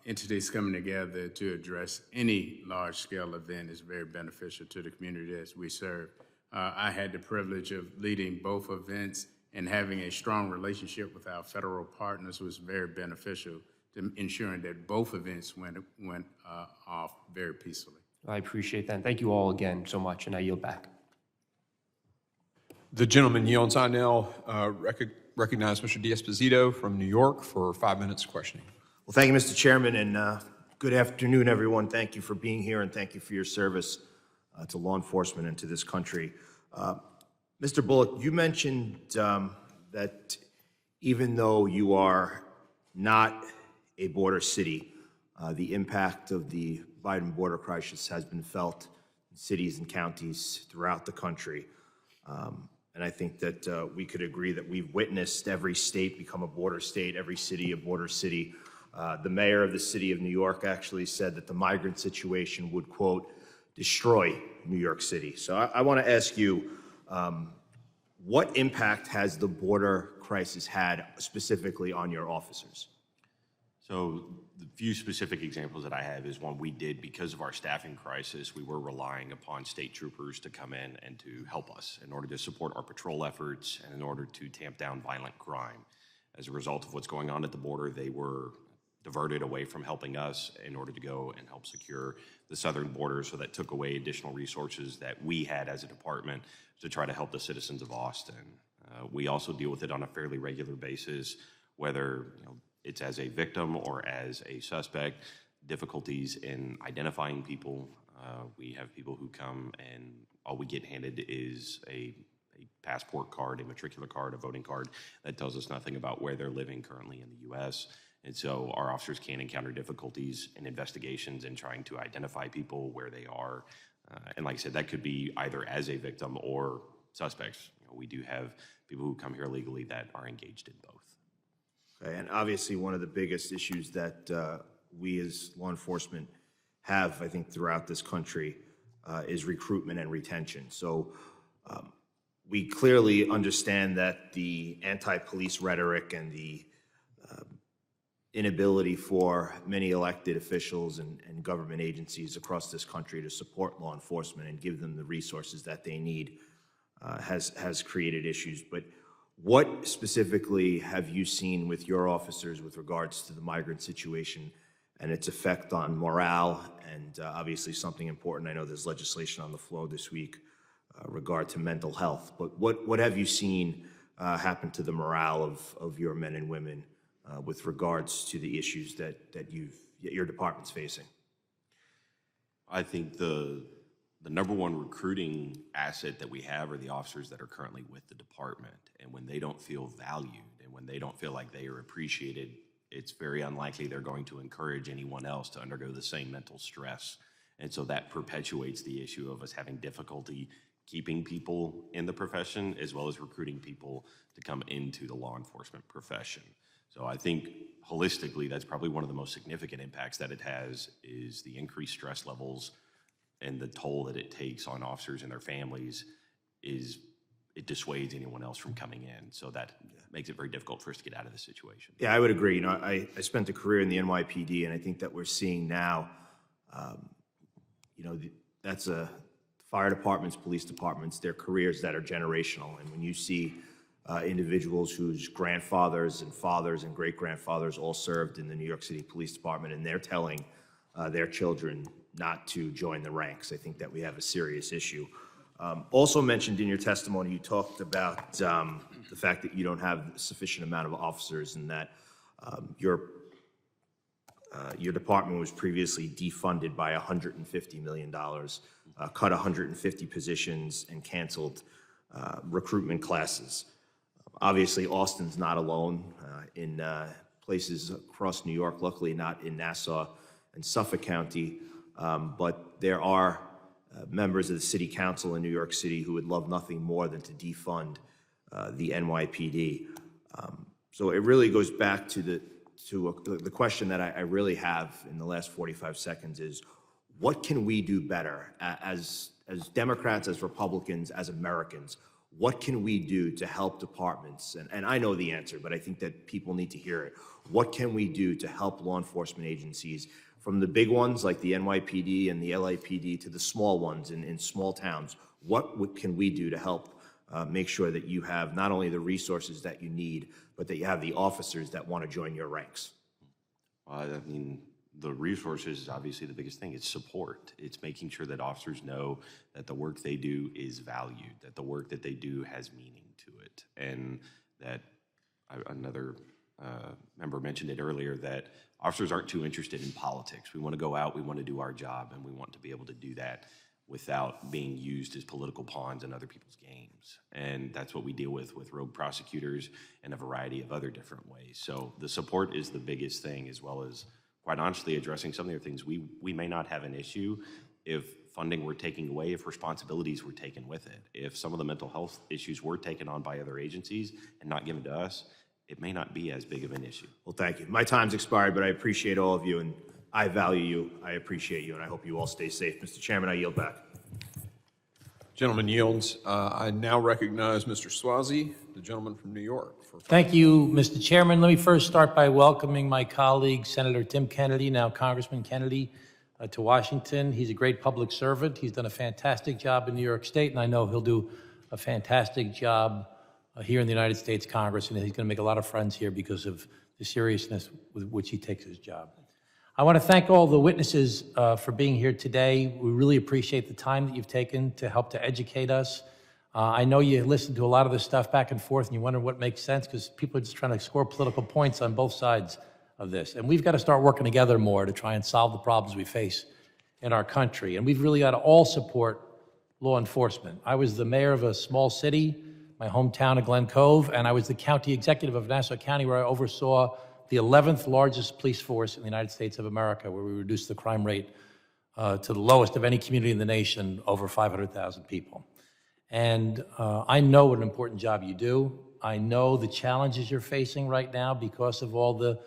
entities coming together to address any large-scale event is very beneficial to the community as we serve. I had the privilege of leading both events, and having a strong relationship with our federal partners was very beneficial to ensuring that both events went off very peacefully. I appreciate that. Thank you all again so much, and I yield back. The gentleman yields. I now recognize Mr. D'Esposito from New York for 5 minutes questioning. Well, thank you, Mr. Chairman, and good afternoon, everyone. Thank you for being here, and thank you for your service to law enforcement and to this country. Mr. Bullock, you mentioned that even though you are not a border city, the impact of the Biden border crisis has been felt in cities and counties throughout the country. And I think that we could agree that we've witnessed every state become a border state, every city a border city. The mayor of the city of New York actually said that the migrant situation would, quote, destroy New York City. So I want to ask you, what impact has the border crisis had specifically on your officers? So the few specific examples that I have is one we did because of our staffing crisis. We were relying upon state troopers to come in and to help us in order to support our patrol efforts and in order to tamp down violent crime. As a result of what's going on at the border, they were diverted away from helping us in order to go and help secure the southern border. So that took away additional resources that we had as a department to try to help the citizens of Austin. We also deal with it on a fairly regular basis, whether it's as a victim or as a suspect, difficulties in identifying people. We have people who come and all we get handed is a passport card, a matricular card, a voting card that tells us nothing about where they're living currently in the U.S. And so our officers can encounter difficulties in investigations and trying to identify people where they are. And like I said, that could be either as a victim or suspects. You know, we do have people who come here legally that are engaged in both. Okay, and obviously one of the biggest issues that we as law enforcement have, I think, throughout this country is recruitment and retention. So we clearly understand that the anti-police rhetoric and the inability for many elected officials and government agencies across this country to support law enforcement and give them the resources that they need has created issues. But what specifically have you seen with your officers with regards to the migrant situation and its effect on morale and obviously something important? I know there's legislation on the floor this week regard to mental health, but what have you seen happen to the morale of your men and women with regards to the issues that your department's facing? I think the number one recruiting asset that we have are the officers that are currently with the department. And when they don't feel valued and when they don't feel like they are appreciated, it's very unlikely they're going to encourage anyone else to undergo the same mental stress. And so that perpetuates the issue of us having difficulty keeping people in the profession as well as recruiting people to come into the law enforcement profession. So I think holistically, that's probably one of the most significant impacts that it has is the increased stress levels and the toll that it takes on officers and their families is it dissuades anyone else from coming in. So that makes it very difficult for us to get out of this situation. Yeah, I would agree. You know, I spent a career in the NYPD, and I think that we're seeing now, that's fire departments, police departments, they're careers that are generational. And when you see individuals whose grandfathers and fathers and great-grandfathers all served in the New York City Police Department, and they're telling their children not to join the ranks, I think that we have a serious issue. Also mentioned in your testimony, you talked about the fact that you don't have a sufficient amount of officers and that your department was previously defunded by $150 million, cut 150 positions, and canceled recruitment classes. Obviously, Austin's not alone. In places across New York, luckily not in Nassau and Suffolk County, but there are members of the city council in New York City who would love nothing more than to defund the NYPD. So it really goes back to the question that I really have in the last 45 seconds is, what can we do better as Democrats, as Republicans, as Americans? What can we do to help departments? And I know the answer, but I think that people need to hear it. What can we do to help law enforcement agencies, from the big ones like the NYPD and the LAPD to the small ones in small towns? What can we do to help make sure that you have not only the resources that you need, but that you have the officers that want to join your ranks? I mean, the resources is obviously the biggest thing. It's support. It's making sure that officers know that the work they do is valued, that the work that they do has meaning to it, and that another member mentioned it earlier, that officers aren't too interested in politics. We want to go out, we want to do our job, and we want to be able to do that without being used as political pawns in other people's games. And that's what we deal with rogue prosecutors and a variety of other different ways. So the support is the biggest thing, as well as, quite honestly, addressing some of the things. We may not have an issue if funding were taken away, if responsibilities were taken with it. If some of the mental health issues were taken on by other agencies and not given to us, it may not be as big of an issue. Well, thank you. My time's expired, but I appreciate all of you, and I value you, I appreciate you, and I hope you all stay safe. Mr. Chairman, I yield back. Gentleman yields. I now recognize Mr. Swazi, the gentleman from New York. Thank you, Mr. Chairman. Let me first start by welcoming my colleague, Senator Tim Kennedy, now Congressman Kennedy, to Washington. He's a great public servant. He's done a fantastic job in New York State, and I know he'll do a fantastic job here in the United States Congress, and he's going to make a lot of friends here because of the seriousness with which he takes his job. I want to thank all the witnesses for being here today. We really appreciate the time that you've taken to help to educate us. I know you listened to a lot of this stuff back and forth, and you wonder what makes sense, because people are just trying to score political points on both sides of this. And we've got to start working together more to try and solve the problems we face in our country. And we've really got to all support law enforcement. I was the mayor of a small city, my hometown of Glen Cove, and I was the county executive of Nassau County, where I oversaw the the 11th largest police force in the United States of America, where we reduced the crime rate to the lowest of any community in the nation, over 500,000 people. And I know what an important job you do. I know the challenges you're facing right now because of all the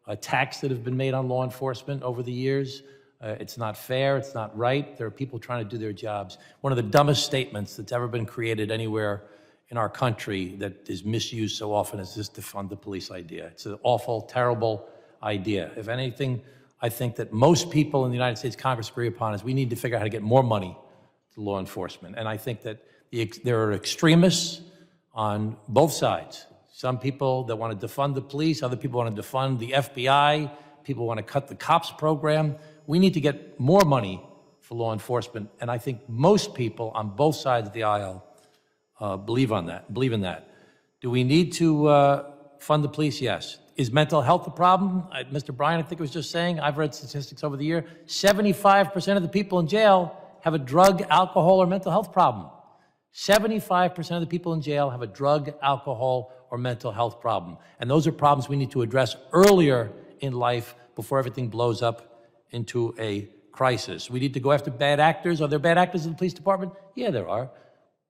attacks that have been made on law enforcement over the years. It's not fair, it's not right. There are people trying to do their jobs. One of the dumbest statements that's ever been created anywhere in our country that is misused so often is this defund the police idea. It's an awful, terrible idea. If anything, I think that most people in the United States Congress agree upon is we need to figure out how to get more money to law enforcement. And I think that there are extremists on both sides. Some people that want to defund the police, other people want to defund the FBI, people want to cut the cops program. We need to get more money for law enforcement, and I think most people on both sides of the aisle believe in that. Do we need to fund the police? Yes. Is mental health a problem? Mr. Bryant, I think, was just saying, I've read statistics over the year, 75% of the people in jail have a drug, alcohol, or mental health problem. 75% of the people in jail have a drug, alcohol, or mental health problem. And those are problems we need to address earlier in life before everything blows up into a crisis. We need to go after bad actors. Are there bad actors in the police department? Yeah, there are.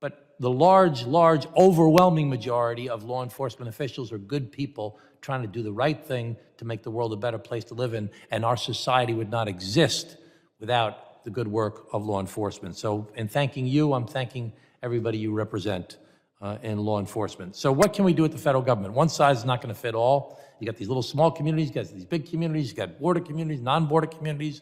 But the large, overwhelming majority of law enforcement officials are good people trying to do the right thing to make the world a better place to live in, and our society would not exist without the good work of law enforcement. So in thanking you, I'm thanking everybody you represent in law enforcement. So what can we do at the federal government? One size is not going to fit all. You got these little small communities, you got these big communities, you got border communities, non-border communities.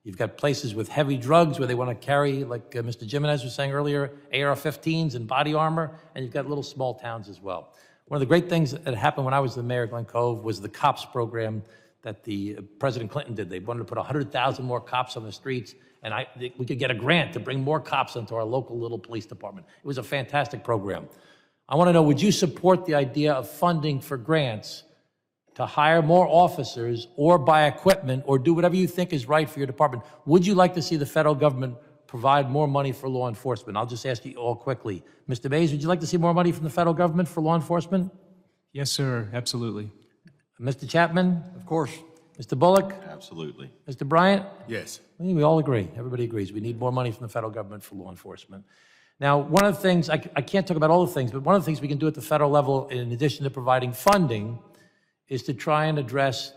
You've got places with heavy drugs where they want to carry, like Mr. Jimenez was saying earlier, AR-15s and body armor, and you've got little small towns as well. One of the great things that happened when I was the mayor of Glen Cove was the COPS program that the President Clinton did. They wanted to put 100,000 more cops on the streets, and we could get a grant to bring more cops into our local little police department. It was a fantastic program. I want to know, would you support the idea of funding for grants to hire more officers or buy equipment or do whatever you think is right for your department? Would you like to see the federal government provide more money for law enforcement? I'll just ask you all quickly. Mr. Mays, would you like to see more money from the federal government for law enforcement? Yes, sir, absolutely. Mr. Chapman? Of course. Mr. Bullock? Absolutely. Mr. Bryant? Yes. We all agree. Everybody agrees. We need more money from the federal government for law enforcement. Now, one of the things, I can't talk about all the things, but one of the things we can do at the federal level, in addition to providing funding, is to try and address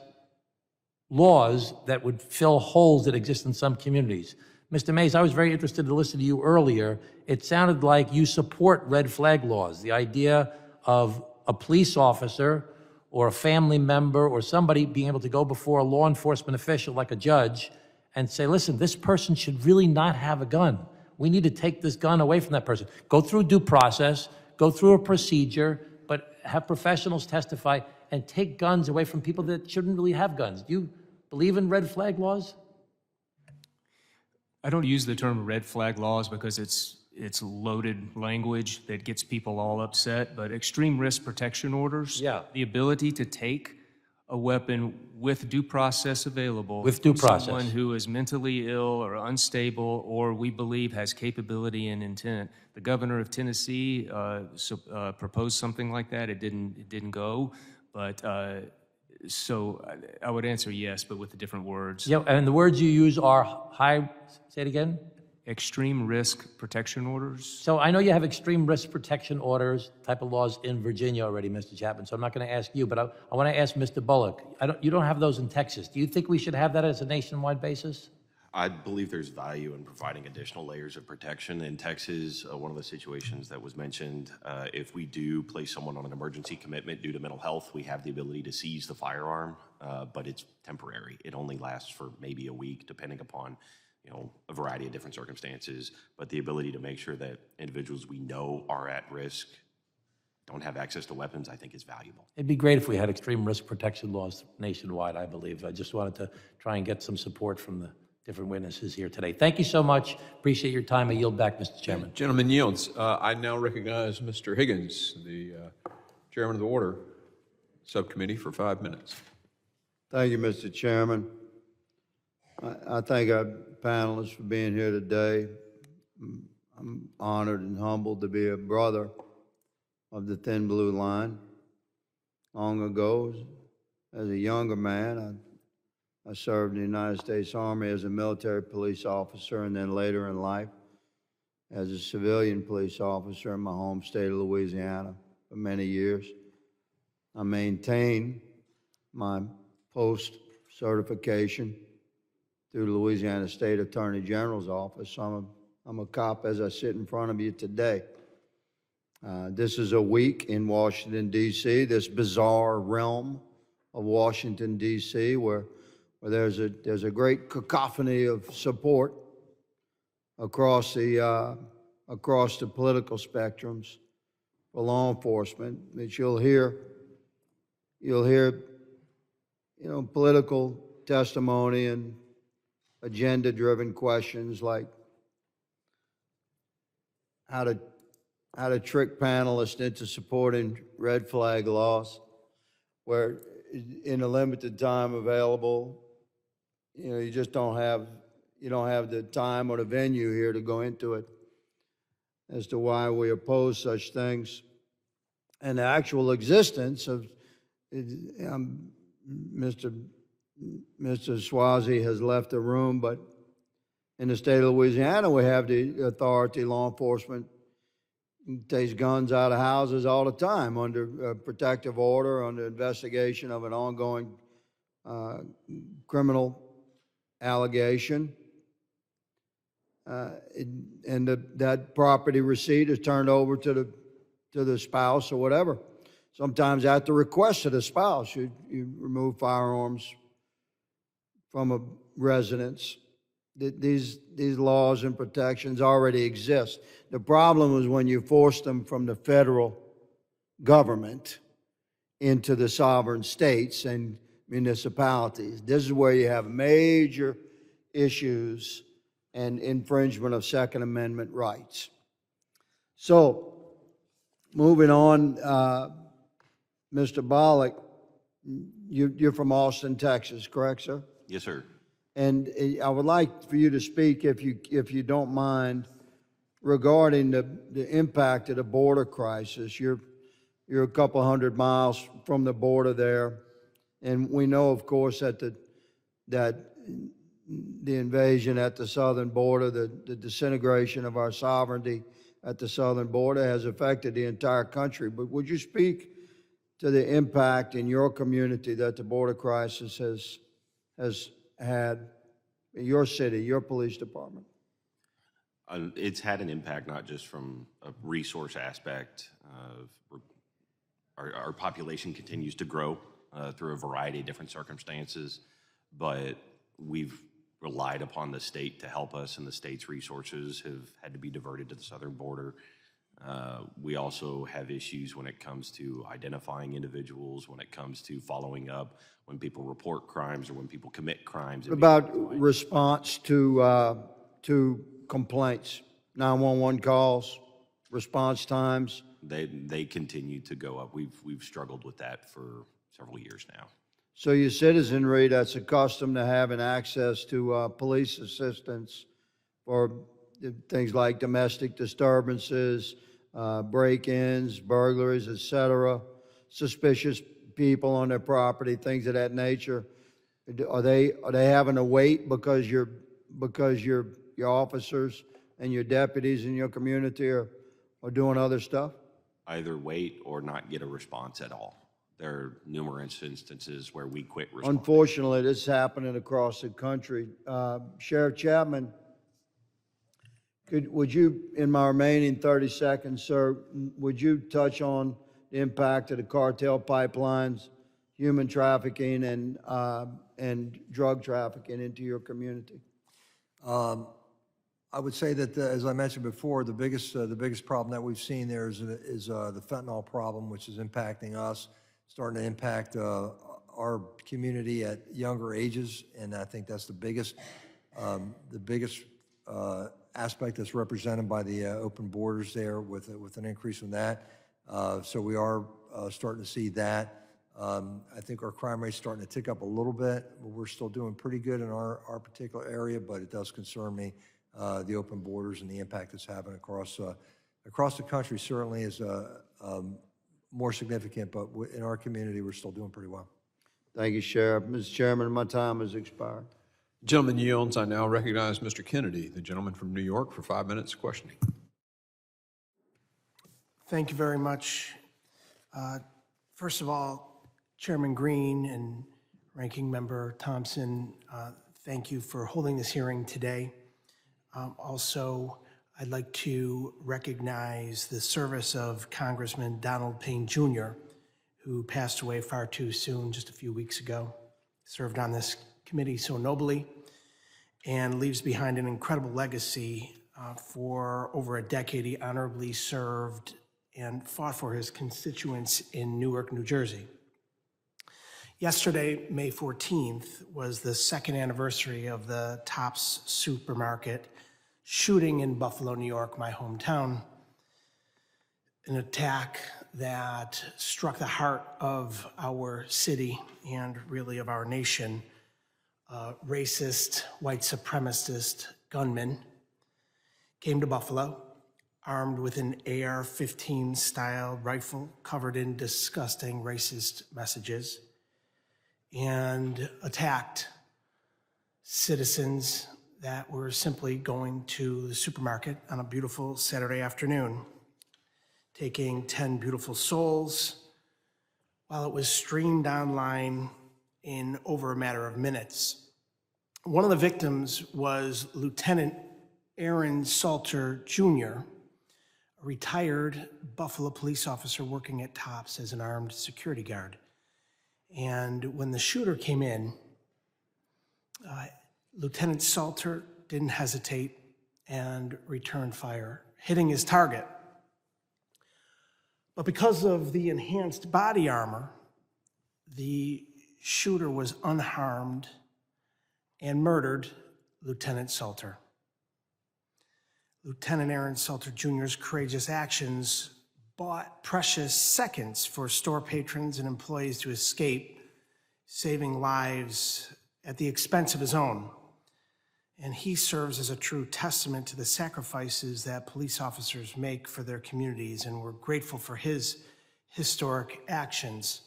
laws that would fill holes that exist in some communities. Mr. Mays, I was very interested to listen to you earlier. It sounded like you support red flag laws, the idea of a police officer or a family member or somebody being able to go before a law enforcement official like a judge and say, listen, this person should really not have a gun. We need to take this gun away from that person. Go through due process, go through a procedure, but have professionals testify and take guns away from people that shouldn't really have guns. Do you believe in red flag laws? I don't use the term red flag laws because it's loaded language that gets people all upset, but extreme risk protection orders, the ability to take a weapon with due process available with due process, someone who is mentally ill or unstable or we believe has capability and intent. The governor of Tennessee proposed something like that. It didn't go, but so I would answer yes, but with the different words. Yeah, and the words you use are say it again? Extreme risk protection orders. So I know you have extreme risk protection orders type of laws in Virginia already, Mr. Chapman, so I'm not going to ask you, but I want to ask Mr. Bullock. You don't have those in Texas. Do you think we should have that as a nationwide basis? I believe there's value in providing additional layers of protection. In Texas, one of the situations that was mentioned, if we do place someone on an emergency commitment due to mental health, we have the ability to seize the firearm, but it's temporary. It only lasts for maybe a week, depending upon a variety of different circumstances, but the ability to make sure that individuals we know are at risk don't have access to weapons, I think is valuable. It'd be great if we had extreme risk protection laws nationwide, I believe. I just wanted to try and get some support from the different witnesses here today. Thank you so much. Appreciate your time. I yield back, Mr. Chairman. Gentleman yields. I now recognize Mr. Higgins, the chairman of the Order Subcommittee, for 5 minutes. Thank you, Mr. Chairman. I thank our panelists for being here today. I'm honored and humbled to be a brother of the Thin Blue Line. Long ago, As a younger man, I served in the United States Army as a military police officer, and then later in life as a civilian police officer in my home state of Louisiana for many years. I maintained my post-certification through the Louisiana State Attorney General's office. So I'm a cop as I sit in front of you today. This is a week in Washington, D.C., this bizarre realm of Washington, D.C., where there's a great cacophony of support across the political spectrums for law enforcement. That you'll hear, political testimony and agenda-driven questions like how to trick panelists into supporting red flag laws, where in a limited time available, you just don't have the time or the venue here to go into it as to why we oppose such things. And the actual existence of, Mr. Swazi has left the room, but in the state of Louisiana, we have the authority, law enforcement takes guns out of houses all the time under protective order, under investigation of an ongoing criminal allegation. And that property receipt is turned over to the spouse or whatever. Sometimes at the request of the spouse, you remove firearms from a residence. These laws and protections already exist. The problem is when you force them from the federal government into the sovereign states and municipalities. This is where you have major issues and infringement of Second Amendment rights. So, moving on, Mr. Bullock, you're from Austin, Texas, correct, sir? Yes, sir. And I would like for you to speak, if you don't mind, regarding the impact of the border crisis. You're a couple hundred miles from the border there, and we know, of course, that the invasion at the southern border, the disintegration of our sovereignty at the southern border has affected the entire country. But would you speak to the impact in your community that the border crisis has had in your city, your police department? It's had an impact not just from a resource aspect of our population continues to grow through a variety of different circumstances, but we've relied upon the state to help us, and the state's resources have had to be diverted to the southern border. We also have issues when it comes to identifying individuals, when it comes to following up, when people report crimes or when people commit crimes. What about response to complaints, 911 calls, response times? They continue to go up. We've struggled with that for several years now. So your citizenry that's accustomed to having access to police assistance for things like domestic disturbances, break-ins, burglaries, etc., suspicious people on their property, things of that nature, are they having to wait because your officers and your deputies in your community are doing other stuff? Either wait or not get a response at all. There are numerous instances where we quit responding. Unfortunately, this is happening across the country. Sheriff Chapman, would you, in my remaining 30 seconds, sir, would you touch on the impact of the cartel pipelines, human trafficking, and drug trafficking into your community? I would say that, as I mentioned before, the biggest problem that we've seen there is the fentanyl problem, which is impacting us, starting to impact our community at younger ages, and I think that's the biggest aspect that's represented by the open borders there, with an increase in that. So we are starting to see that. I think our crime rate's starting to tick up a little bit, but we're still doing pretty good in our particular area. But it does concern me, the open borders and the impact it's having across the country. Certainly is more significant, but in our community, we're still doing pretty well. Thank you, Sheriff. Mr. Chairman, my time has expired. Gentleman yields. I now recognize Mr. Kennedy, the gentleman from New York, for 5 minutes questioning. Thank you very much. First of all, Chairman Green and Ranking Member Thompson, thank you for holding this hearing today. Also, I'd like to recognize the service of Congressman Donald Payne Jr., who passed away far too soon just a few weeks ago. Served on this committee so nobly and leaves behind an incredible legacy. For over a decade, he honorably served and fought for his constituents in Newark, New Jersey. Yesterday, May 14th, was the second anniversary of the Tops Supermarket shooting in Buffalo, New York, my hometown. An attack that struck the heart of our city and really of our nation. Racist, white supremacist gunman came to Buffalo, armed with an AR-15 style rifle covered in disgusting racist messages, and attacked citizens that were simply going to the supermarket on a beautiful Saturday afternoon, taking 10 beautiful souls while it was streamed online in over a matter of minutes. One of the victims was Lieutenant Aaron Salter Jr., a retired Buffalo police officer working at Tops as an armed security guard. And when the shooter came in, Lieutenant Salter didn't hesitate and returned fire, hitting his target. But because of the enhanced body armor, the shooter was unharmed and murdered Lieutenant Salter. Lieutenant Aaron Salter Jr.'s courageous actions bought precious seconds for store patrons and employees to escape, saving lives at the expense of his own. And he serves as a true testament to the sacrifices that police officers make for their communities, and we're grateful for his historic actions.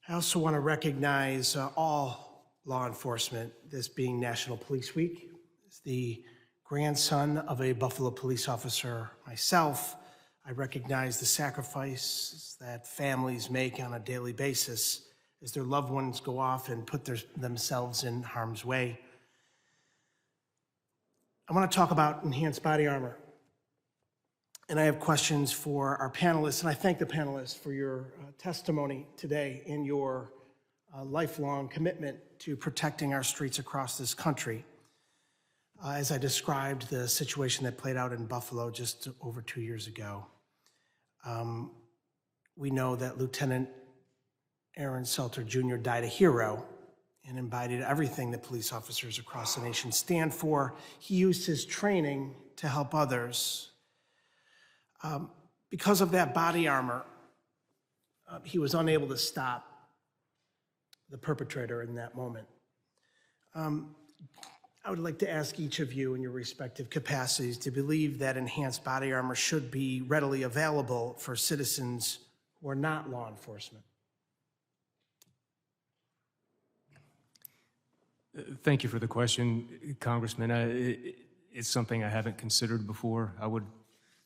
I also want to recognize all law enforcement, this being National Police Week. As the grandson of a Buffalo police officer myself, I recognize the sacrifices that families make on a daily basis as their loved ones go off and put themselves in harm's way. I want to talk about enhanced body armor. And I have questions for our panelists, and I thank the panelists for your testimony today and your lifelong commitment to protecting our streets across this country. As I described the situation that played out in Buffalo just over 2 years ago, we know that Lieutenant Aaron Salter Jr. died a hero and embodied everything that police officers across the nation stand for. He used his training to help others. Because of that body armor, he was unable to stop the perpetrator in that moment. I would like to ask each of you in your respective capacities to believe that enhanced body armor should be readily available for citizens who are not law enforcement. Thank you for the question, Congressman. It's something I haven't considered before. I would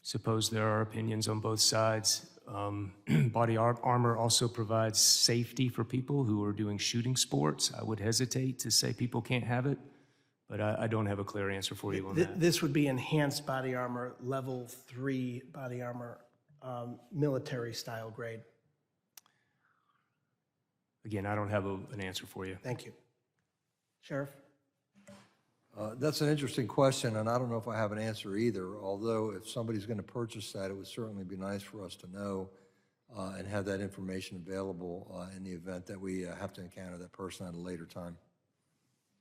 suppose there are opinions on both sides. Body armor also provides safety for people who are doing shooting sports. I would hesitate to say people can't have it, but I don't have a clear answer for you on that. This would be enhanced body armor, level 3 body armor, military style grade. Again, I don't have an answer for you. Thank you. Sheriff? That's an interesting question, and I don't know if I have an answer either, although if somebody's going to purchase that, it would certainly be nice for us to know and have that information available in the event that we have to encounter that person at a later time.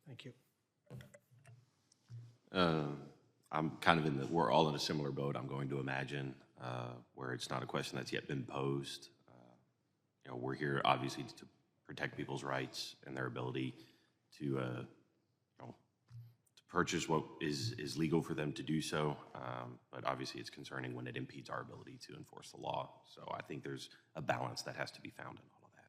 Thank you. I'm kind of we're all in a similar boat, I'm going to imagine, where it's not a question that's yet been posed. We're here obviously to protect people's rights and their ability to purchase what is legal for them to do so, but obviously it's concerning when it impedes our ability to enforce the law. So I think there's a balance that has to be found in all of that.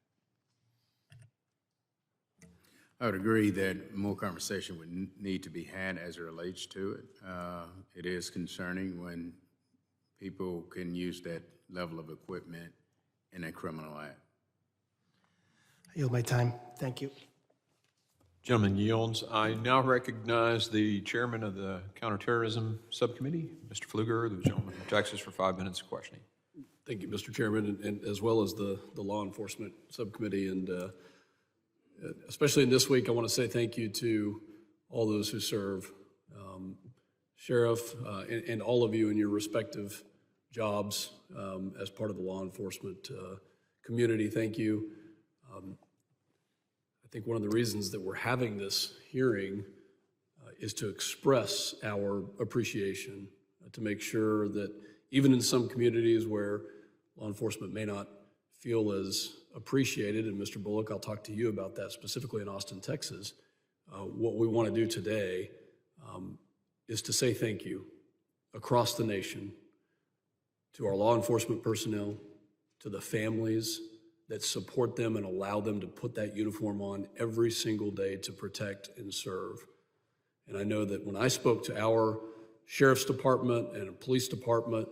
I would agree that more conversation would need to be had as it relates to it. It is concerning when people can use that level of equipment in a criminal act. I yield my time. Thank you. Gentleman yields. I now recognize the chairman of the Counterterrorism Subcommittee, Mr. Pfluger, the gentleman from Texas, for 5 minutes of questioning. Thank you, Mr. Chairman, and as well as the Law Enforcement Subcommittee. And especially in this week, I want to say thank you to all those who serve, Sheriff, and all of you in your respective jobs as part of the law enforcement community. Thank you. I think one of the reasons that we're having this hearing is to express our appreciation, to make sure that even in some communities where law enforcement may not feel as appreciated, and Mr. Bullock, I'll talk to you about that specifically in Austin, Texas, what we want to do today is to say thank you across the nation to our law enforcement personnel, to the families that support them and allow them to put that uniform on every single day to protect and serve. And I know that when I spoke to our sheriff's department and police department,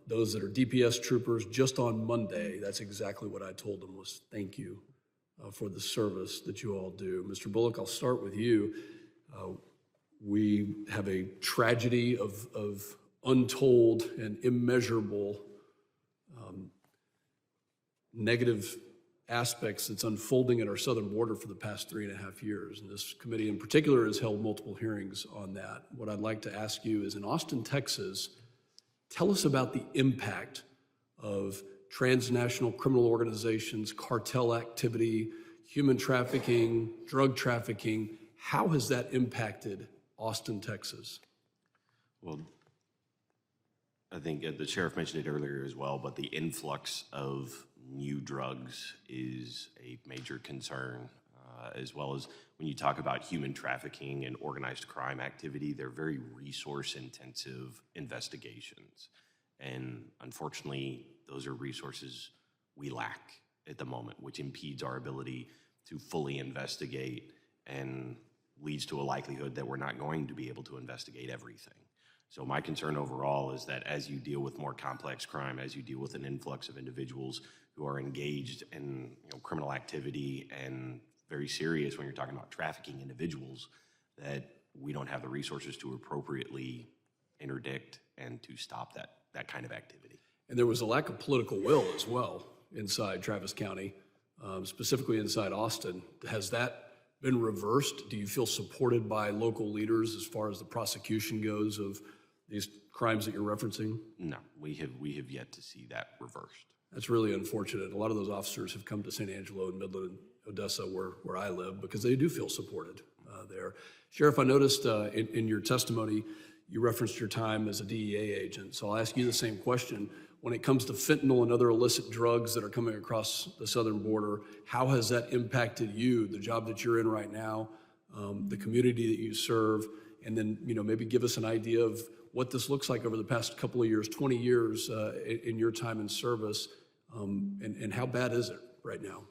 those that are DPS troopers, just on Monday, that's exactly what I told them was thank you for the service that you all do. Mr. Bullock, I'll start with you. We have a tragedy of untold and immeasurable negative aspects that's unfolding at our southern border for the past 3.5 years. And this committee in particular has held multiple hearings on that. What I'd like to ask you is in Austin, Texas, tell us about the impact of transnational criminal organizations, cartel activity, human trafficking, drug trafficking. How has that impacted Austin, Texas? Well, I think the sheriff mentioned it earlier as well, but the influx of new drugs is a major concern, as well as when you talk about human trafficking and organized crime activity, they're very resource-intensive investigations. And unfortunately, those are resources we lack at the moment, which impedes our ability to fully investigate and leads to a likelihood that we're not going to be able to investigate everything. So my concern overall is that as you deal with more complex crime, as you deal with an influx of individuals who are engaged in criminal activity and very serious when you're talking about trafficking individuals, that we don't have the resources to appropriately interdict and to stop that kind of activity. And there was a lack of political will as well inside Travis County, specifically inside Austin. Has that been reversed? Do you feel supported by local leaders as far as the prosecution goes of these crimes that you're referencing? No, we have yet to see that reversed. That's really unfortunate. A lot of those officers have come to San Angelo and Midland and Odessa, where I live, because they do feel supported there. Sheriff, I noticed in your testimony, you referenced your time as a DEA agent. So I'll ask you the same question. When it comes to fentanyl and other illicit drugs that are coming across the southern border, how has that impacted you, the job that you're in right now, the community that you serve, and then maybe give us an idea of what this looks like over the past couple of years, 20 years in your time in service, and how bad is it right now?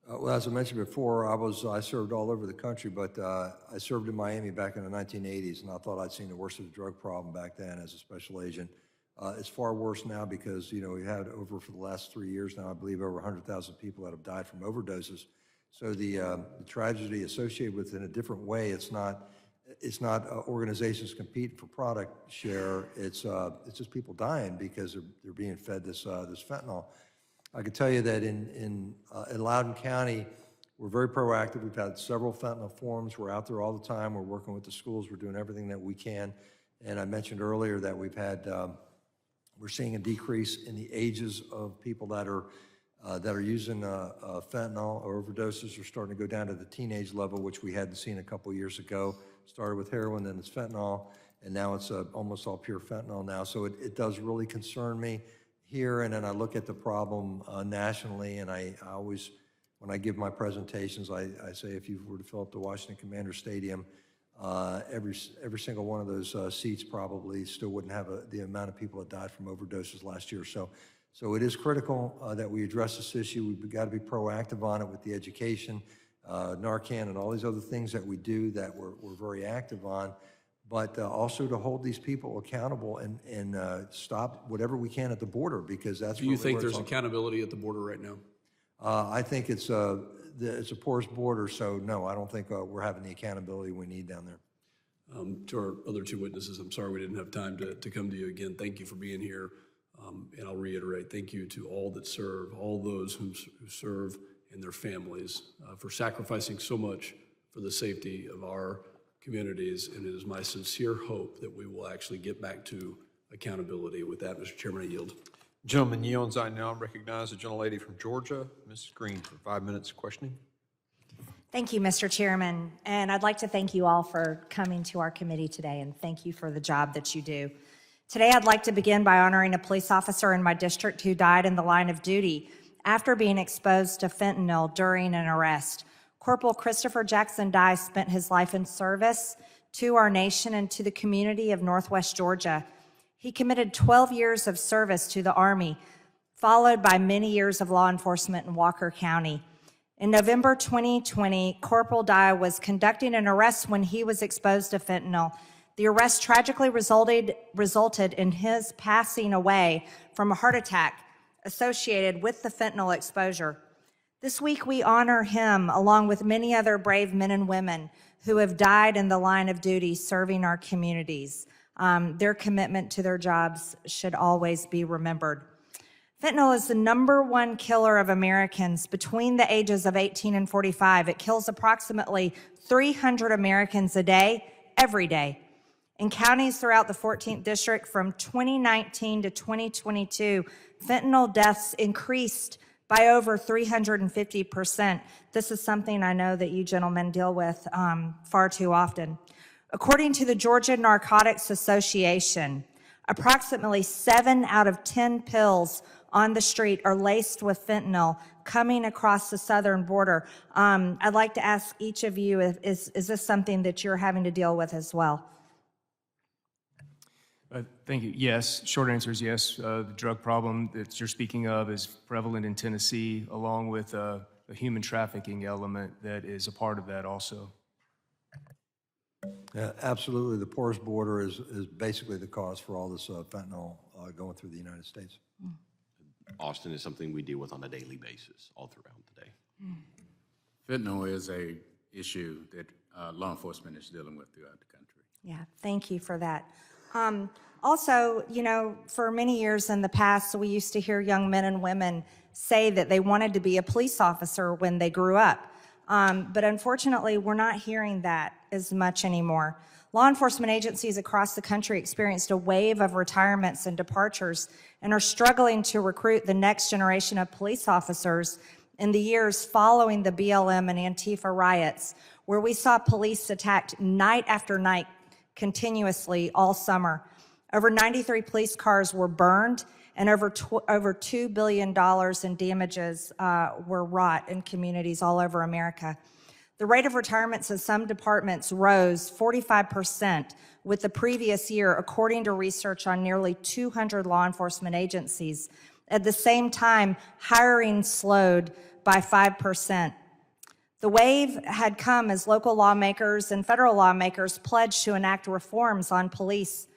Well, as I mentioned before, I served all over the country, but I served in Miami back in the 1980s, and I thought I'd seen the worst of the drug problem back then as a special agent. It's far worse now because, we had for the last 3 years now, I believe over 100,000 people that have died from overdoses. So the tragedy associated with it in a different way, it's not organizations competing for product share. It's just people dying because they're being fed this fentanyl. I can tell you that in Loudoun County, we're very proactive. We've had several fentanyl forums. We're out there all the time. We're working with the schools. We're doing everything that we can. And I mentioned earlier that we're seeing a decrease in the ages of people that are using fentanyl or overdoses are starting to go down to the teenage level, which we hadn't seen a couple years ago. Started with heroin, then it's fentanyl, and now it's almost all pure fentanyl now. So it does really concern me here, and then I look at the problem nationally, and I always, when I give my presentations, I say if you were to fill up the Washington Commander Stadium, every single one of those seats probably still wouldn't have the amount of people that died from overdoses last year. So it is critical that we address this issue. We've got to be proactive on it with the education. Narcan and all these other things that we do that we're very active on, but also to hold these people accountable and stop whatever we can at the border, because that's Do you really think where it's there's all- accountability at the border right now? I think it's a porous border, so no, I don't think we're having the accountability we need down there. To our other two witnesses, I'm sorry we didn't have time to come to you again. Thank you for being here. And I'll reiterate, thank you to all that serve, all those who serve and their families for sacrificing so much for the safety of our communities. And it is my sincere hope that we will actually get back to accountability. With that, Mr. Chairman, I yield. Gentleman yields. I now recognize the gentlelady from Georgia, Mrs. Green, for 5 minutes of questioning. Thank you, Mr. Chairman. And I'd like to thank you all for coming to our committee today, and thank you for the job that you do. Today, I'd like to begin by honoring a police officer in my district who died in the line of duty after being exposed to fentanyl during an arrest. Corporal Christopher Jackson Dye spent his life in service to our nation and to the community of Northwest Georgia. He committed 12 years of service to the Army, followed by many years of law enforcement in Walker County. In November 2020, Corporal Dye was conducting an arrest when he was exposed to fentanyl. The arrest tragically resulted in his passing away from a heart attack associated with the fentanyl exposure. This week, we honor him along with many other brave men and women who have died in the line of duty serving our communities. Their commitment to their jobs should always be remembered. Fentanyl is the #1 killer of Americans between the ages of 18 and 45. It kills approximately 300 Americans a day, every day. In counties throughout the 14th District from 2019 to 2022, fentanyl deaths increased by over 350%. This is something I know that you gentlemen deal with far too often. According to the Georgia Narcotics Association, approximately 7 out of 10 pills on the street are laced with fentanyl coming across the southern border. I'd like to ask each of you, is this something that you're having to deal with as well? Thank you. Yes, short answer is yes. The drug problem that you're speaking of is prevalent in Tennessee, along with a human trafficking element that is a part of that also. Yeah, absolutely. The porous border is basically the cause for all this fentanyl going through the United States. Austin is something we deal with on a daily basis all throughout the day. Fentanyl is a issue that law enforcement is dealing with throughout the country. Yeah, thank you for that. Also, you know, for many years in the past, we used to hear young men and women say that they wanted to be a police officer when they grew up. But unfortunately, we're not hearing that as much anymore. Law enforcement agencies across the country experienced a wave of retirements and departures and are struggling to recruit the next generation of police officers in the years following the BLM and Antifa riots, where we saw police attacked night after night continuously all summer. Over 93 police cars were burned, and over $2 billion in damages were wrought in communities all over America. The rate of retirements in some departments rose 45% with the previous year, according to research on nearly 200 law enforcement agencies. At the same time, hiring slowed by 5%. The wave had come as local lawmakers and federal lawmakers pledged to enact reforms on police,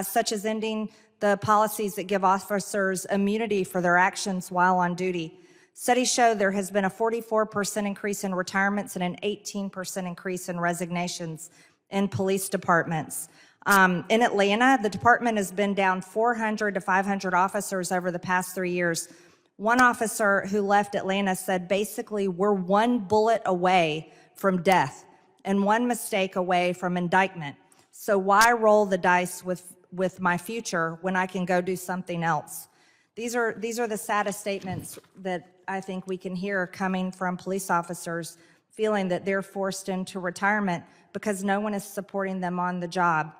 such as ending the policies that give officers immunity for their actions while on duty. Studies show there has been a 44% increase in retirements and an 18% increase in resignations in police departments. In Atlanta, the department has been down 400 to 500 officers over the past 3 years. One officer who left Atlanta said, basically, we're one bullet away from death and one mistake away from indictment. So why roll the dice with my future when I can go do something else? These are the saddest statements that I think we can hear coming from police officers feeling that they're forced into retirement because no one is supporting them on the job.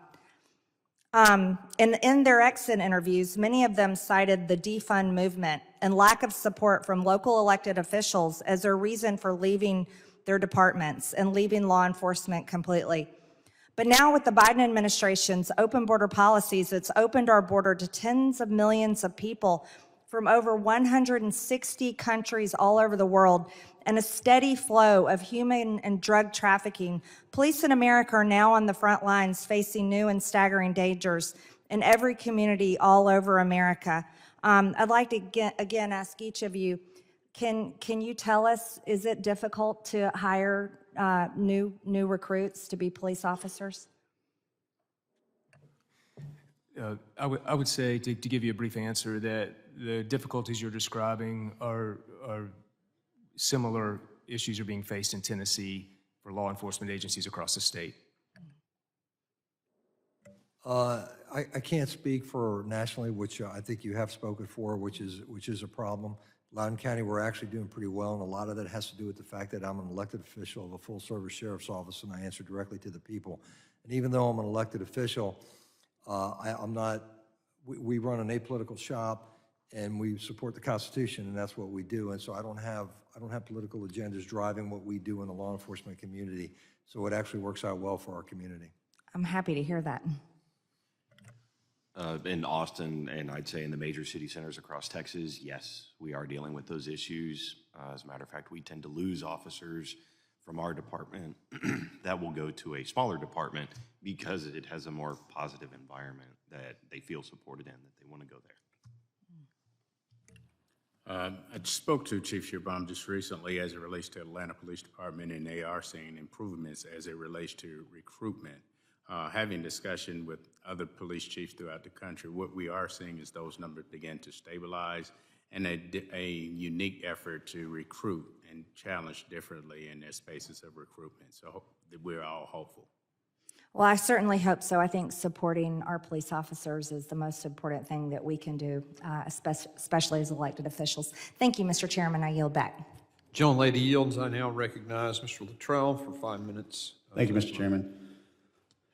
In their exit interviews, many of them cited the defund movement and lack of support from local elected officials as their reason for leaving their departments and leaving law enforcement completely. But now with the Biden administration's open border policies, it's opened our border to tens of millions of people from over 160 countries all over the world and a steady flow of human and drug trafficking, police in America are now on the front lines facing new and staggering dangers in every community all over America. I'd like to again ask each of you, can you tell us, is it difficult to hire new recruits to be police officers? I would say, to give you a brief answer, that the difficulties you're describing are similar issues are being faced in Tennessee for law enforcement agencies across the state. I can't speak for nationally, which I think you have spoken for, which is a problem. Loudoun County, we're actually doing pretty well, and a lot of that has to do with the fact that I'm an elected official of a full-service sheriff's office, and I answer directly to the people. And even though I'm an elected official, we run an apolitical shop, and we support the Constitution, and that's what we do. And so I don't have political agendas driving what we do in the law enforcement community. So it actually works out well for our community. I'm happy to hear that. In Austin, and I'd say in the major city centers across Texas, yes, we are dealing with those issues. As a matter of fact, we tend to lose officers from our department that will go to a smaller department because it has a more positive environment that they feel supported in, that they want to go there. I spoke to Chief Schierbaum just recently as it relates to Atlanta Police Department, and they are seeing improvements as it relates to recruitment. Having discussion with other police chiefs throughout the country, what we are seeing is those numbers begin to stabilize, and a unique effort to recruit and challenge differently in their spaces of recruitment. So we're all hopeful. Well, I certainly hope so. I think supporting our police officers is the most important thing that we can do, especially as elected officials. Thank you, Mr. Chairman. I yield back. Joan Lady yields. I now recognize Mr. Luttrell for 5 minutes. Thank you, Mr. Chairman.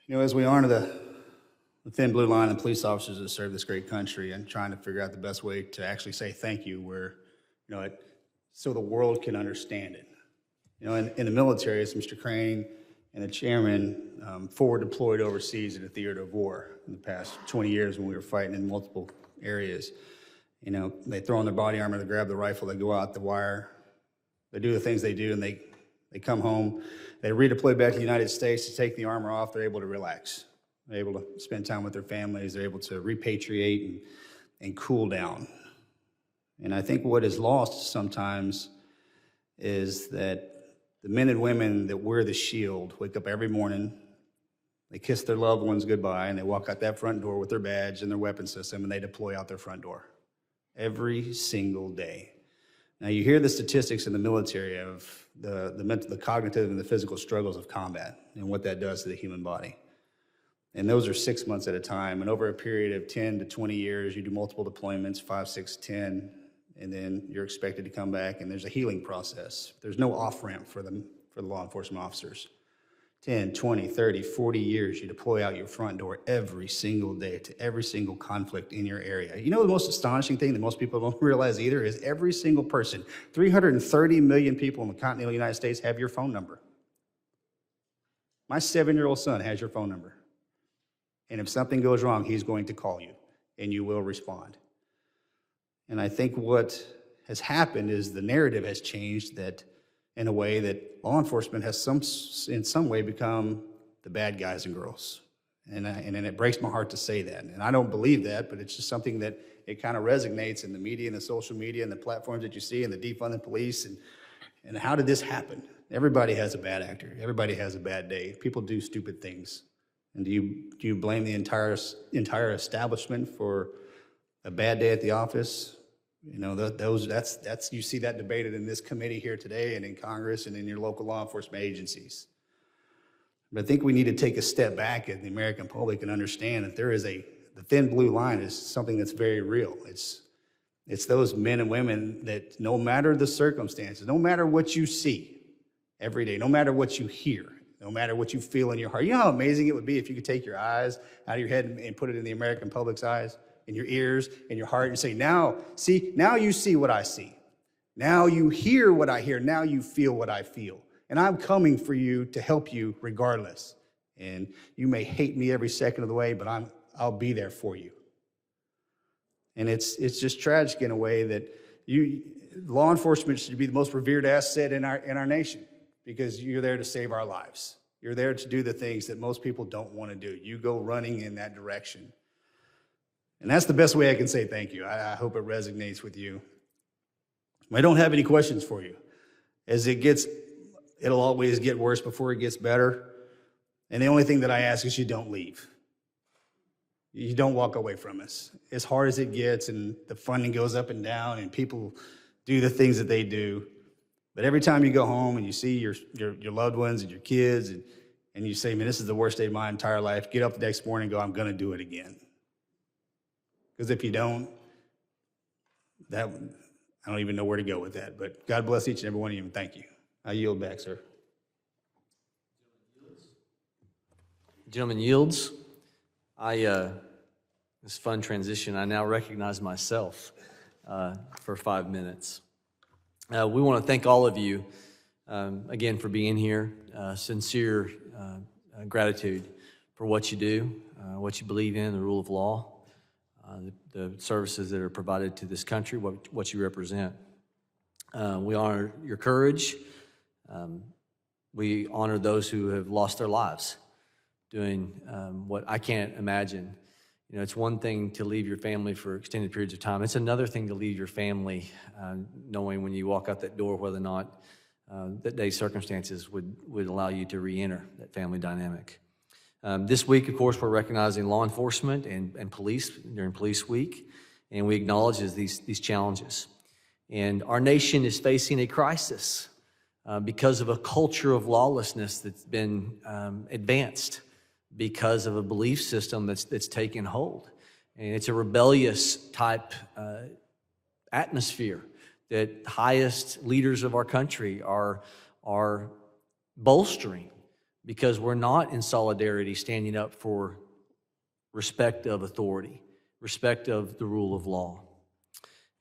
You know, as we honor the thin blue line of police officers that serve this great country and trying to figure out the best way to actually say thank you where, you know, so the world can understand it. You know, in the military, as Mr. Crane and the chairman forward deployed overseas in the theater of war in the past 20 years when we were fighting in multiple areas. You know, they throw on their body armor, they grab the rifle, they go out the wire, they do the things they do, and they come home, they redeploy back to the United States to take the armor off, they're able to relax. They're able to spend time with their families, they're able to repatriate and cool down. And I think what is lost sometimes is that the men and women that wear the shield wake up every morning, they kiss their loved ones goodbye, and they walk out that front door with their badge and their weapon system, and they deploy out their front door every single day. Now, you hear the statistics in the military of the cognitive and the physical struggles of combat and what that does to the human body. And those are 6 months at a time. And over a period of 10 to 20 years, you do multiple deployments, 5, 6, 10, and then you're expected to come back, and there's a healing process. There's no off-ramp for the law enforcement officers. 10, 20, 30, 40 years, you deploy out your front door every single day to every single conflict in your area. You know the most astonishing thing that most people don't realize either is every single person, 330 million people in the continental United States have your phone number. My 7-year-old son has your phone number. And if something goes wrong, he's going to call you, and you will respond. And I think what has happened is the narrative has changed that in a way that law enforcement has in some way become the bad guys and girls. And it breaks my heart to say that. And I don't believe that, but it's just something that it kind of resonates in the media and the social media and the platforms that you see and the defunded police. And how did this happen? Everybody has a bad actor. Everybody has a bad day. People do stupid things. And do you blame the entire establishment for a bad day at the office? You know, that's you see that debated in this committee here today and in Congress and in your local law enforcement agencies. But I think we need to take a step back in the American public and understand that the thin blue line is something that's very real. It's those men and women that no matter the circumstances, no matter what you see every day, no matter what you hear, no matter what you feel in your heart. You know how amazing it would be if you could take your eyes out of your head and put it in the American public's eyes? In your ears, in your heart, and say, now you see what I see. Now you hear what I hear. Now you feel what I feel. And I'm coming for you to help you regardless. And you may hate me every second of the way, but I'll be there for you. And it's just tragic in a way that law enforcement should be the most revered asset in our nation, because you're there to save our lives. You're there to do the things that most people don't want to do. You go running in that direction. And that's the best way I can say thank you. I hope it resonates with you. I don't have any questions for you. It'll always get worse before it gets better. And the only thing that I ask is you don't leave. You don't walk away from us. As hard as it gets, and the funding goes up and down, and people do the things that they do. But every time you go home and you see your loved ones and your kids, and you say, man, this is the worst day of my entire life, get up the next morning and go, I'm going to do it again. Because if you don't, I don't even know where to go with that. But God bless each and every one of you, and thank you. I yield back, sir. Gentleman yields. This fun transition, I now recognize myself for 5 minutes. We want to thank all of you again for being here. Sincere gratitude for what you do, what you believe in, the rule of law, the services that are provided to this country, what you represent. We honor your courage. We honor those who have lost their lives doing what I can't imagine. You know, it's one thing to leave your family for extended periods of time. It's another thing to leave your family knowing when you walk out that door whether or not that day's circumstances would allow you to re-enter that family dynamic. This week, of course, we're recognizing law enforcement and police during Police Week, and we acknowledge these challenges. And our nation is facing a crisis because of a culture of lawlessness that's been advanced because of a belief system that's taken hold. And it's a rebellious type atmosphere that highest leaders of our country are bolstering, because we're not in solidarity standing up for respect of authority, respect of the rule of law.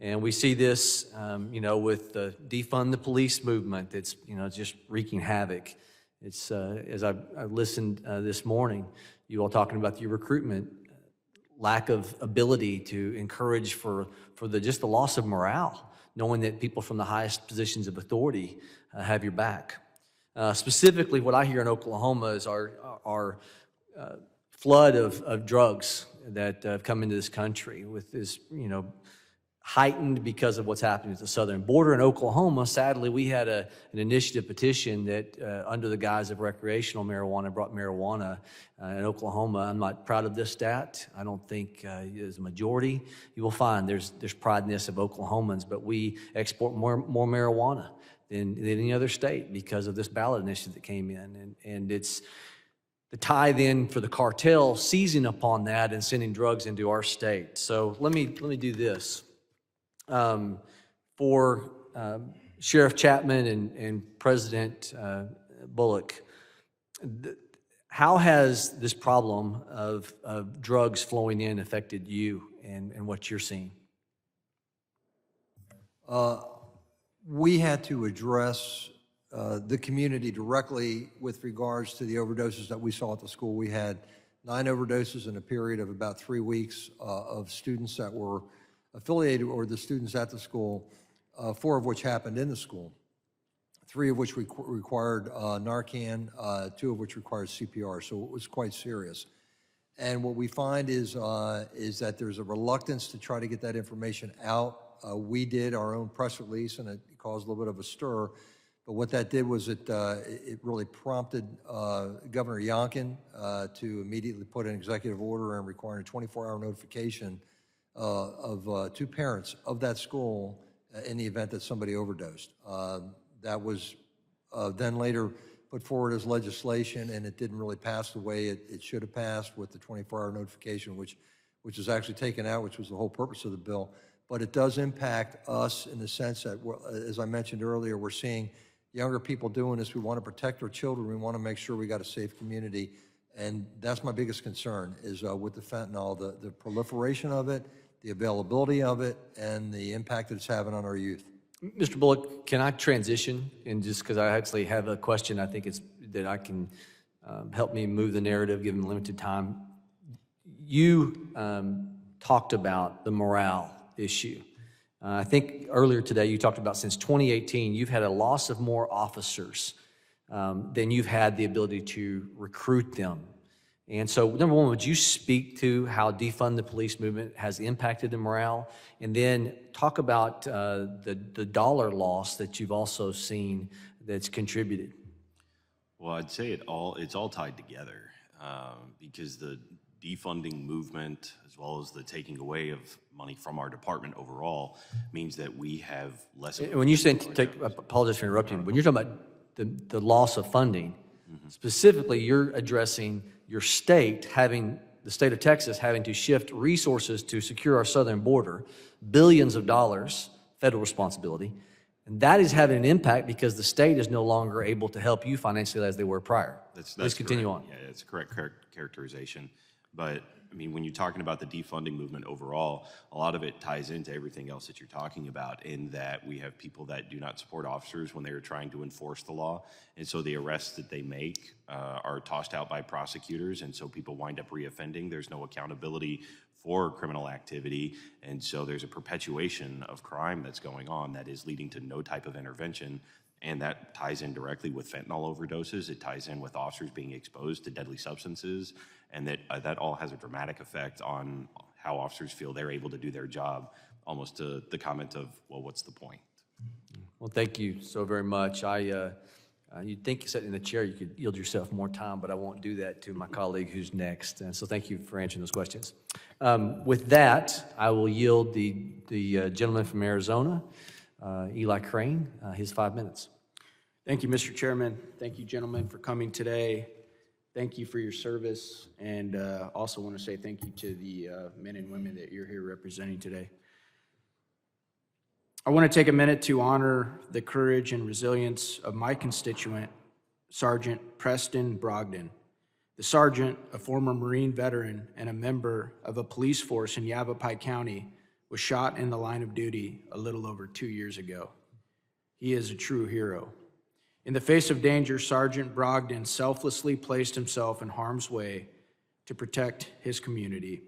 And we see this, with the defund the police movement. It's, just wreaking havoc. It's, as I listened this morning, you all talking about your recruitment, lack of ability to encourage for just the loss of morale, knowing that people from the highest positions of authority have your back. Specifically, what I hear in Oklahoma is our flood of drugs that have come into this country with this, heightened because of what's happening at the southern border in Oklahoma. Sadly, we had an initiative petition that, under the guise of recreational marijuana, brought marijuana in Oklahoma. I'm not proud of this stat. I don't think as a majority. You will find there's pride in this of Oklahomans, but we export more marijuana than any other state because of this ballot initiative that came in, and it's the tie then for the cartel seizing upon that and sending drugs into our state. So let me do this. For Sheriff Chapman and President Bullock, how has this problem of drugs flowing in affected you and what you're seeing? We had to address the community directly with regards to the overdoses that we saw at the school. We had 9 overdoses in a period of about 3 weeks of students that were affiliated, or the students at the school, 4 of which happened in the school, 3 of which required Narcan, 2 of which required CPR, so it was quite serious. And what we find is that there's a reluctance to try to get that information out. We did our own press release, and it caused a little bit of a stir, but what that did was it really prompted Governor Youngkin to immediately put an executive order and requiring a 24-hour notification of 2 parents of that school in the event that somebody overdosed. That was then later put forward as legislation, and it didn't really pass the way it should have passed with the 24-hour notification, which was actually taken out, which was the whole purpose of the bill. But it does impact us in the sense that, as I mentioned earlier, we're seeing younger people doing this. We want to protect our children. We want to make sure we got a safe community. And that's my biggest concern is with the fentanyl, the proliferation of it, the availability of it, and the impact that it's having on our youth. Mr. Bullock, can I transition? And just because I actually have a question, I think that I can help me move the narrative given limited time. You talked about the morale issue. I think earlier today you talked about since 2018, you've had a loss of more officers than you've had the ability to recruit them. And so, number one, would you speak to how defund the police movement has impacted the morale? And then talk about the dollar loss that you've also seen that's contributed. Well, I'd say it's all tied together because the defunding movement, as well as the taking away of money from our department overall, means that we have less. When you say I apologize for interrupting. When you're talking about the loss of funding, specifically, you're addressing your state the state of Texas having to shift resources to secure our southern border, billions of dollars, federal responsibility. And that is having an impact because the state is no longer able to help you financially as they were prior. Let's continue correct. on. Yeah, it's a correct characterization. But I mean, when you're talking about the defunding movement overall, a lot of it ties into everything else that you're talking about, in that we have people that do not support officers when they are trying to enforce the law. And so the arrests that they make are tossed out by prosecutors. And so people wind up reoffending. There's no accountability for criminal activity. And so there's a perpetuation of crime that's going on that is leading to no type of intervention. And that ties in directly with fentanyl overdoses. It ties in with officers being exposed to deadly substances, and that all has a dramatic effect on how officers feel they're able to do their job, almost to the comment of, well, what's the point? Well, thank you so very much. You'd think sitting in the chair you could yield yourself more time, but I won't do that to my colleague who's next. And so thank you for answering those questions. With that, I will yield the gentleman from Arizona, Eli Crane, his 5 minutes. Thank you, Mr. Chairman. Thank you, gentlemen, for coming today. Thank you for your service, and also want to say thank you to the men and women that you're here representing today. I want to take a minute to honor the courage and resilience of my constituent, Sergeant Preston Brogdon. The sergeant, a former Marine veteran and a member of a police force in Yavapai County, was shot in the line of duty a little over 2 years ago. He is a true hero. In the face of danger, Sergeant Brogdon selflessly placed himself in harm's way to protect his community.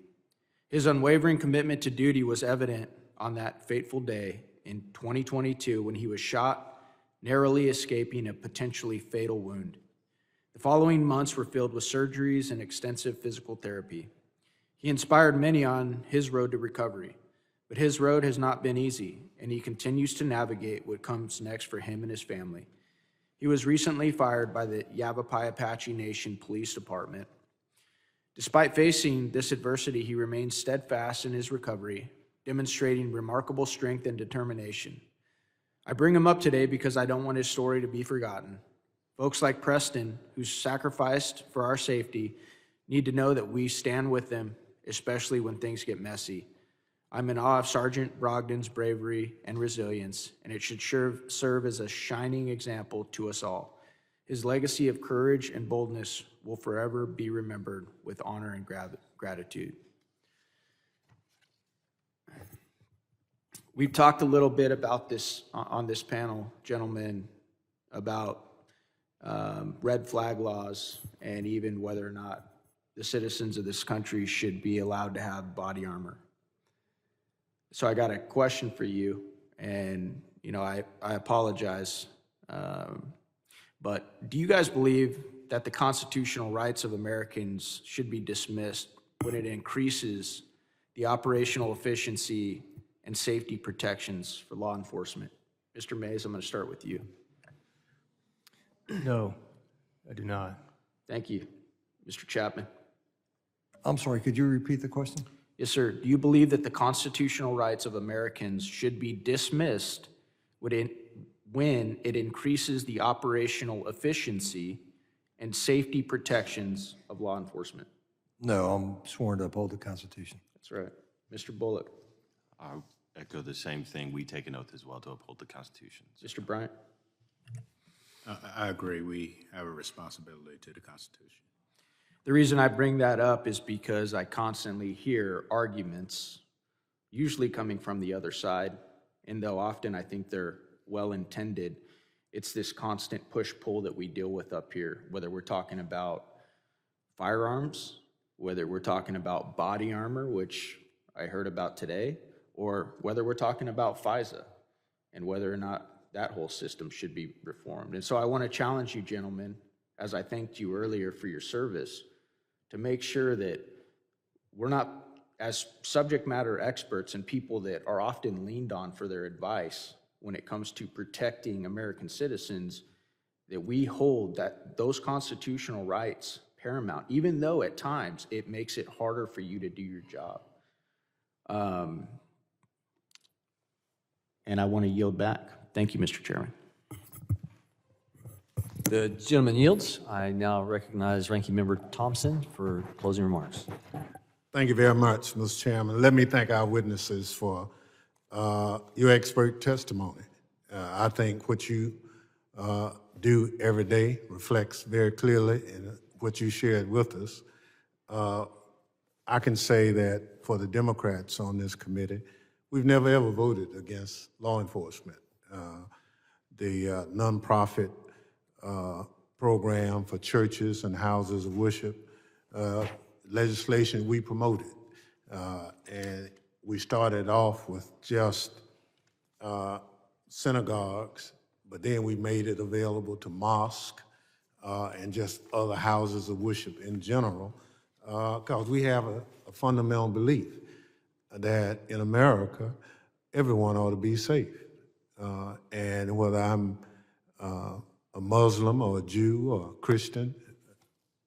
His unwavering commitment to duty was evident on that fateful day in 2022 when he was shot, narrowly escaping a potentially fatal wound. The following months were filled with surgeries and extensive physical therapy. He inspired many on his road to recovery, but his road has not been easy, and he continues to navigate what comes next for him and his family. He was recently fired by the Yavapai Apache Nation Police Department. Despite facing this adversity, he remains steadfast in his recovery, demonstrating remarkable strength and determination. I bring him up today because I don't want his story to be forgotten. Folks like Preston, who sacrificed for our safety, need to know that we stand with them, especially when things get messy. I'm in awe of Sergeant Brogdon's bravery and resilience, and it should serve as a shining example to us all. His legacy of courage and boldness will forever be remembered with honor and gratitude. We've talked a little bit about this on this panel, gentlemen, about red flag laws and even whether or not the citizens of this country should be allowed to have body armor. So I got a question for you, and I apologize, but do you guys believe that the constitutional rights of Americans should be dismissed when it increases the operational efficiency and safety protections for law enforcement? Mr. Mays, I'm going to start with you. No, I do not. Thank you. Mr. Chapman. I'm sorry, could you repeat the question? Yes, sir. Do you believe that the constitutional rights of Americans should be dismissed when it increases the operational efficiency and safety protections of law enforcement? No, I'm sworn to uphold the Constitution. That's right. Mr. Bullock. I'll echo the same thing. We take an oath as well to uphold the Constitution. Mr. Bryant. I agree. We have a responsibility to the Constitution. The reason I bring that up is because I constantly hear arguments, usually coming from the other side, and though often I think they're well-intended, it's this constant push-pull that we deal with up here, whether we're talking about firearms, whether we're talking about body armor, which I heard about today, or whether we're talking about FISA and whether or not that whole system should be reformed. And so I want to challenge you, gentlemen, as I thanked you earlier for your service, to make sure that we're not, as subject matter experts and people that are often leaned on for their advice when it comes to protecting American citizens, that we hold those constitutional rights paramount, even though at times it makes it harder for you to do your job. And I want to yield back. Thank you, Mr. Chairman. The gentleman yields. I now recognize Ranking Member Thompson for closing remarks. Thank you very much, Mr. Chairman. Let me thank our witnesses for your expert testimony. I think what you do every day reflects very clearly in what you shared with us. I can say that for the Democrats on this committee, we've never ever voted against law enforcement. The nonprofit program for churches and houses of worship legislation we promoted. And we started off with just synagogues, but then we made it available to mosques and just other houses of worship in general, because we have a fundamental belief that in America, everyone ought to be safe. And whether I'm a Muslim or a Jew or a Christian,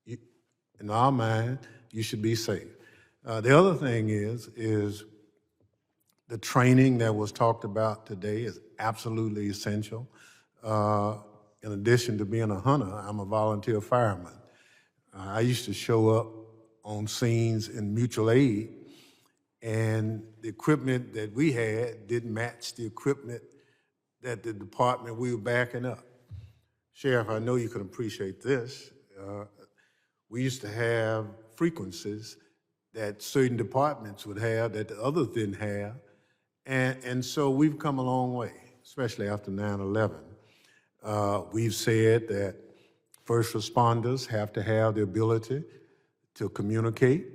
in our mind, you should be safe. The other thing is the training that was talked about today is absolutely essential. In addition to being a hunter, I'm a volunteer fireman. I used to show up on scenes in mutual aid, and the equipment that we had didn't match the equipment that the department we were backing up. Sheriff, I know you can appreciate this. We used to have frequencies that certain departments would have that the others didn't have. And so we've come a long way, especially after 9/11. We've said that first responders have to have the ability to communicate.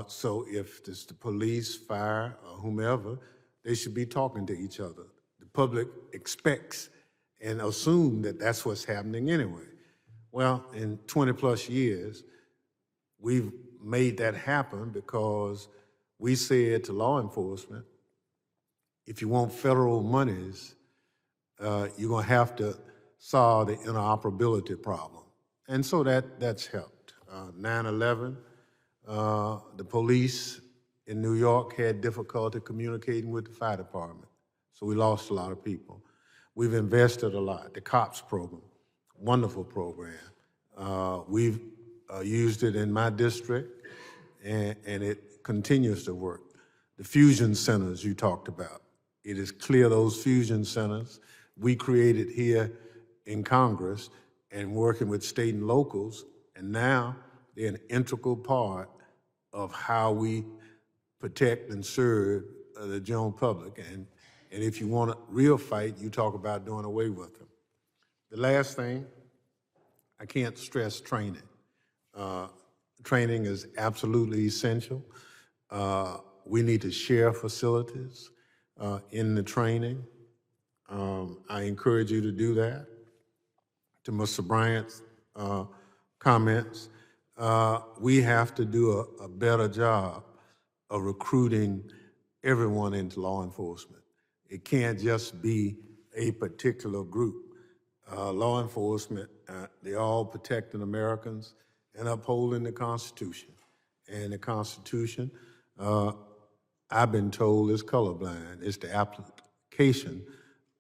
So if it's the police, fire, or whomever, they should be talking to each other. The public expects and assume that that's what's happening anyway. Well, in 20 plus years, we've made that happen because we said to law enforcement, if you want federal monies, you're gonna have to solve the interoperability problem. And so that's helped. 9/11, the police in New York had difficulty communicating with the fire department. So we lost a lot of people. We've invested a lot. The COPS program, wonderful program. We've used it in my district, and it continues to work. The fusion centers you talked about, it is clear those fusion centers we created here in Congress and working with state and locals, and now they're an integral part of how we protect and serve the general public. And if you want a real fight, you talk about doing away with them. The last thing, I can't stress training. Training is absolutely essential. We need to share facilities in the training. I encourage you to do that. To Mr. Bryant's comments, we have to do a better job of recruiting everyone into law enforcement. It can't just be a particular group. Law enforcement, they're all protecting Americans and upholding the Constitution. And the Constitution, I've been told, is colorblind. It's the application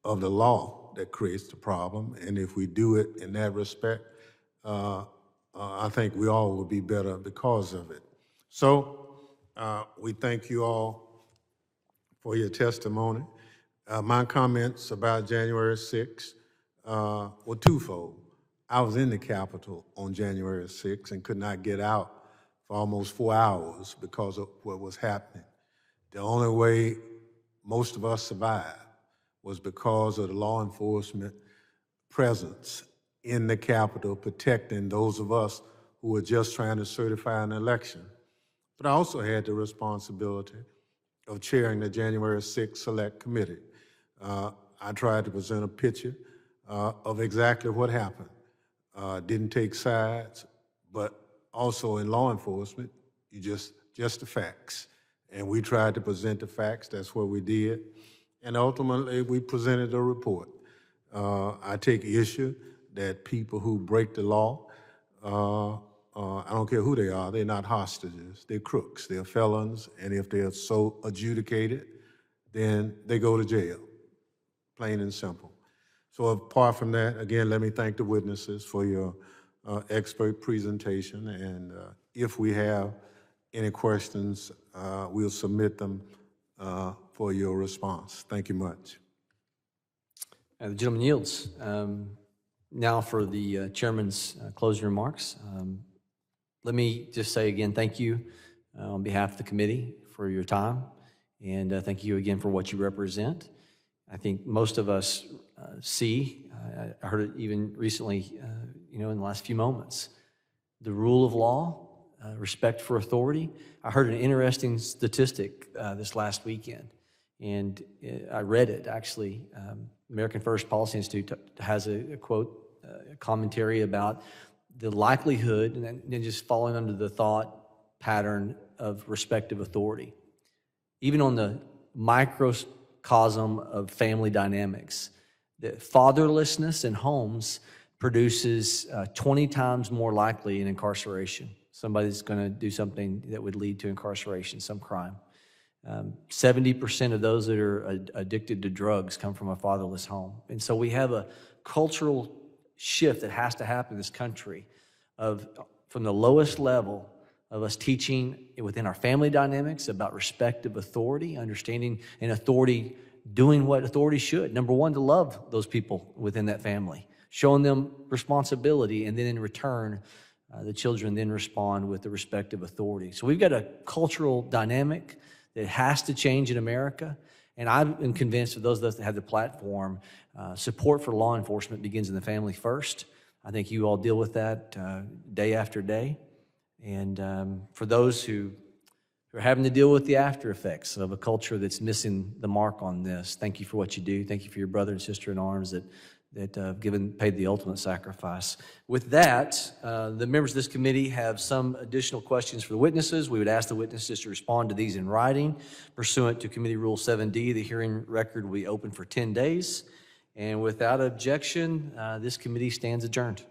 of the law that creates the problem. And if we do it in that respect, I think we all will be better because of it. So we thank you all for your testimony. My comments about January 6th were twofold. I was in the Capitol on January 6th and could not get out for almost 4 hours because of what was happening. The only way most of us survived was because of the law enforcement presence in the Capitol protecting those of us who were just trying to certify an election. But I also had the responsibility of chairing the January 6th Select Committee. I tried to present a picture of exactly what happened. Didn't take sides, but also in law enforcement, you just the facts. And we tried to present the facts, that's what we did. And ultimately, we presented a report. I take issue that people who break the law, I don't care who they are, they're not hostages, they're crooks, they're felons, and if they're so adjudicated, then they go to jail, plain and simple. So apart from that, again, let me thank the witnesses for your expert presentation, and if we have any questions, we'll submit them for your response. Thank you much. The gentleman yields. Now for the chairman's closing remarks. Let me just say again, thank you on behalf of the committee for your time, and thank you again for what you represent. I think most of us see, I heard it even recently, in the last few moments, the rule of law, respect for authority. I heard an interesting statistic this last weekend, and I read it actually. American First Policy Institute has a quote, a commentary about the likelihood, and then just falling under the thought pattern of respect of authority. Even on the microcosm of family dynamics, that fatherlessness in homes produces 20 times more likely in incarceration. Somebody's going to do something that would lead to incarceration, some crime. 70% of those that are addicted to drugs come from a fatherless home. And so we have a cultural shift that has to happen in this country from the lowest level of us teaching within our family dynamics about respect of authority, understanding and authority doing what authority should. Number one, to love those people within that family, showing them responsibility, and then in return, the children then respond with the respect of authority. So we've got a cultural dynamic that has to change in America, and I've been convinced of those of us that have the platform, support for law enforcement begins in the family first. I think you all deal with that day after day. And for those who are having to deal with the after effects of a culture that's missing the mark on this, thank you for what you do. Thank you for your brother and sister in arms that paid the ultimate sacrifice. With that, the members of this committee have some additional questions for the witnesses. We would ask the witnesses to respond to these in writing. Pursuant to Committee Rule 7D, the hearing record will be open for 10 days. And without objection, this committee stands adjourned.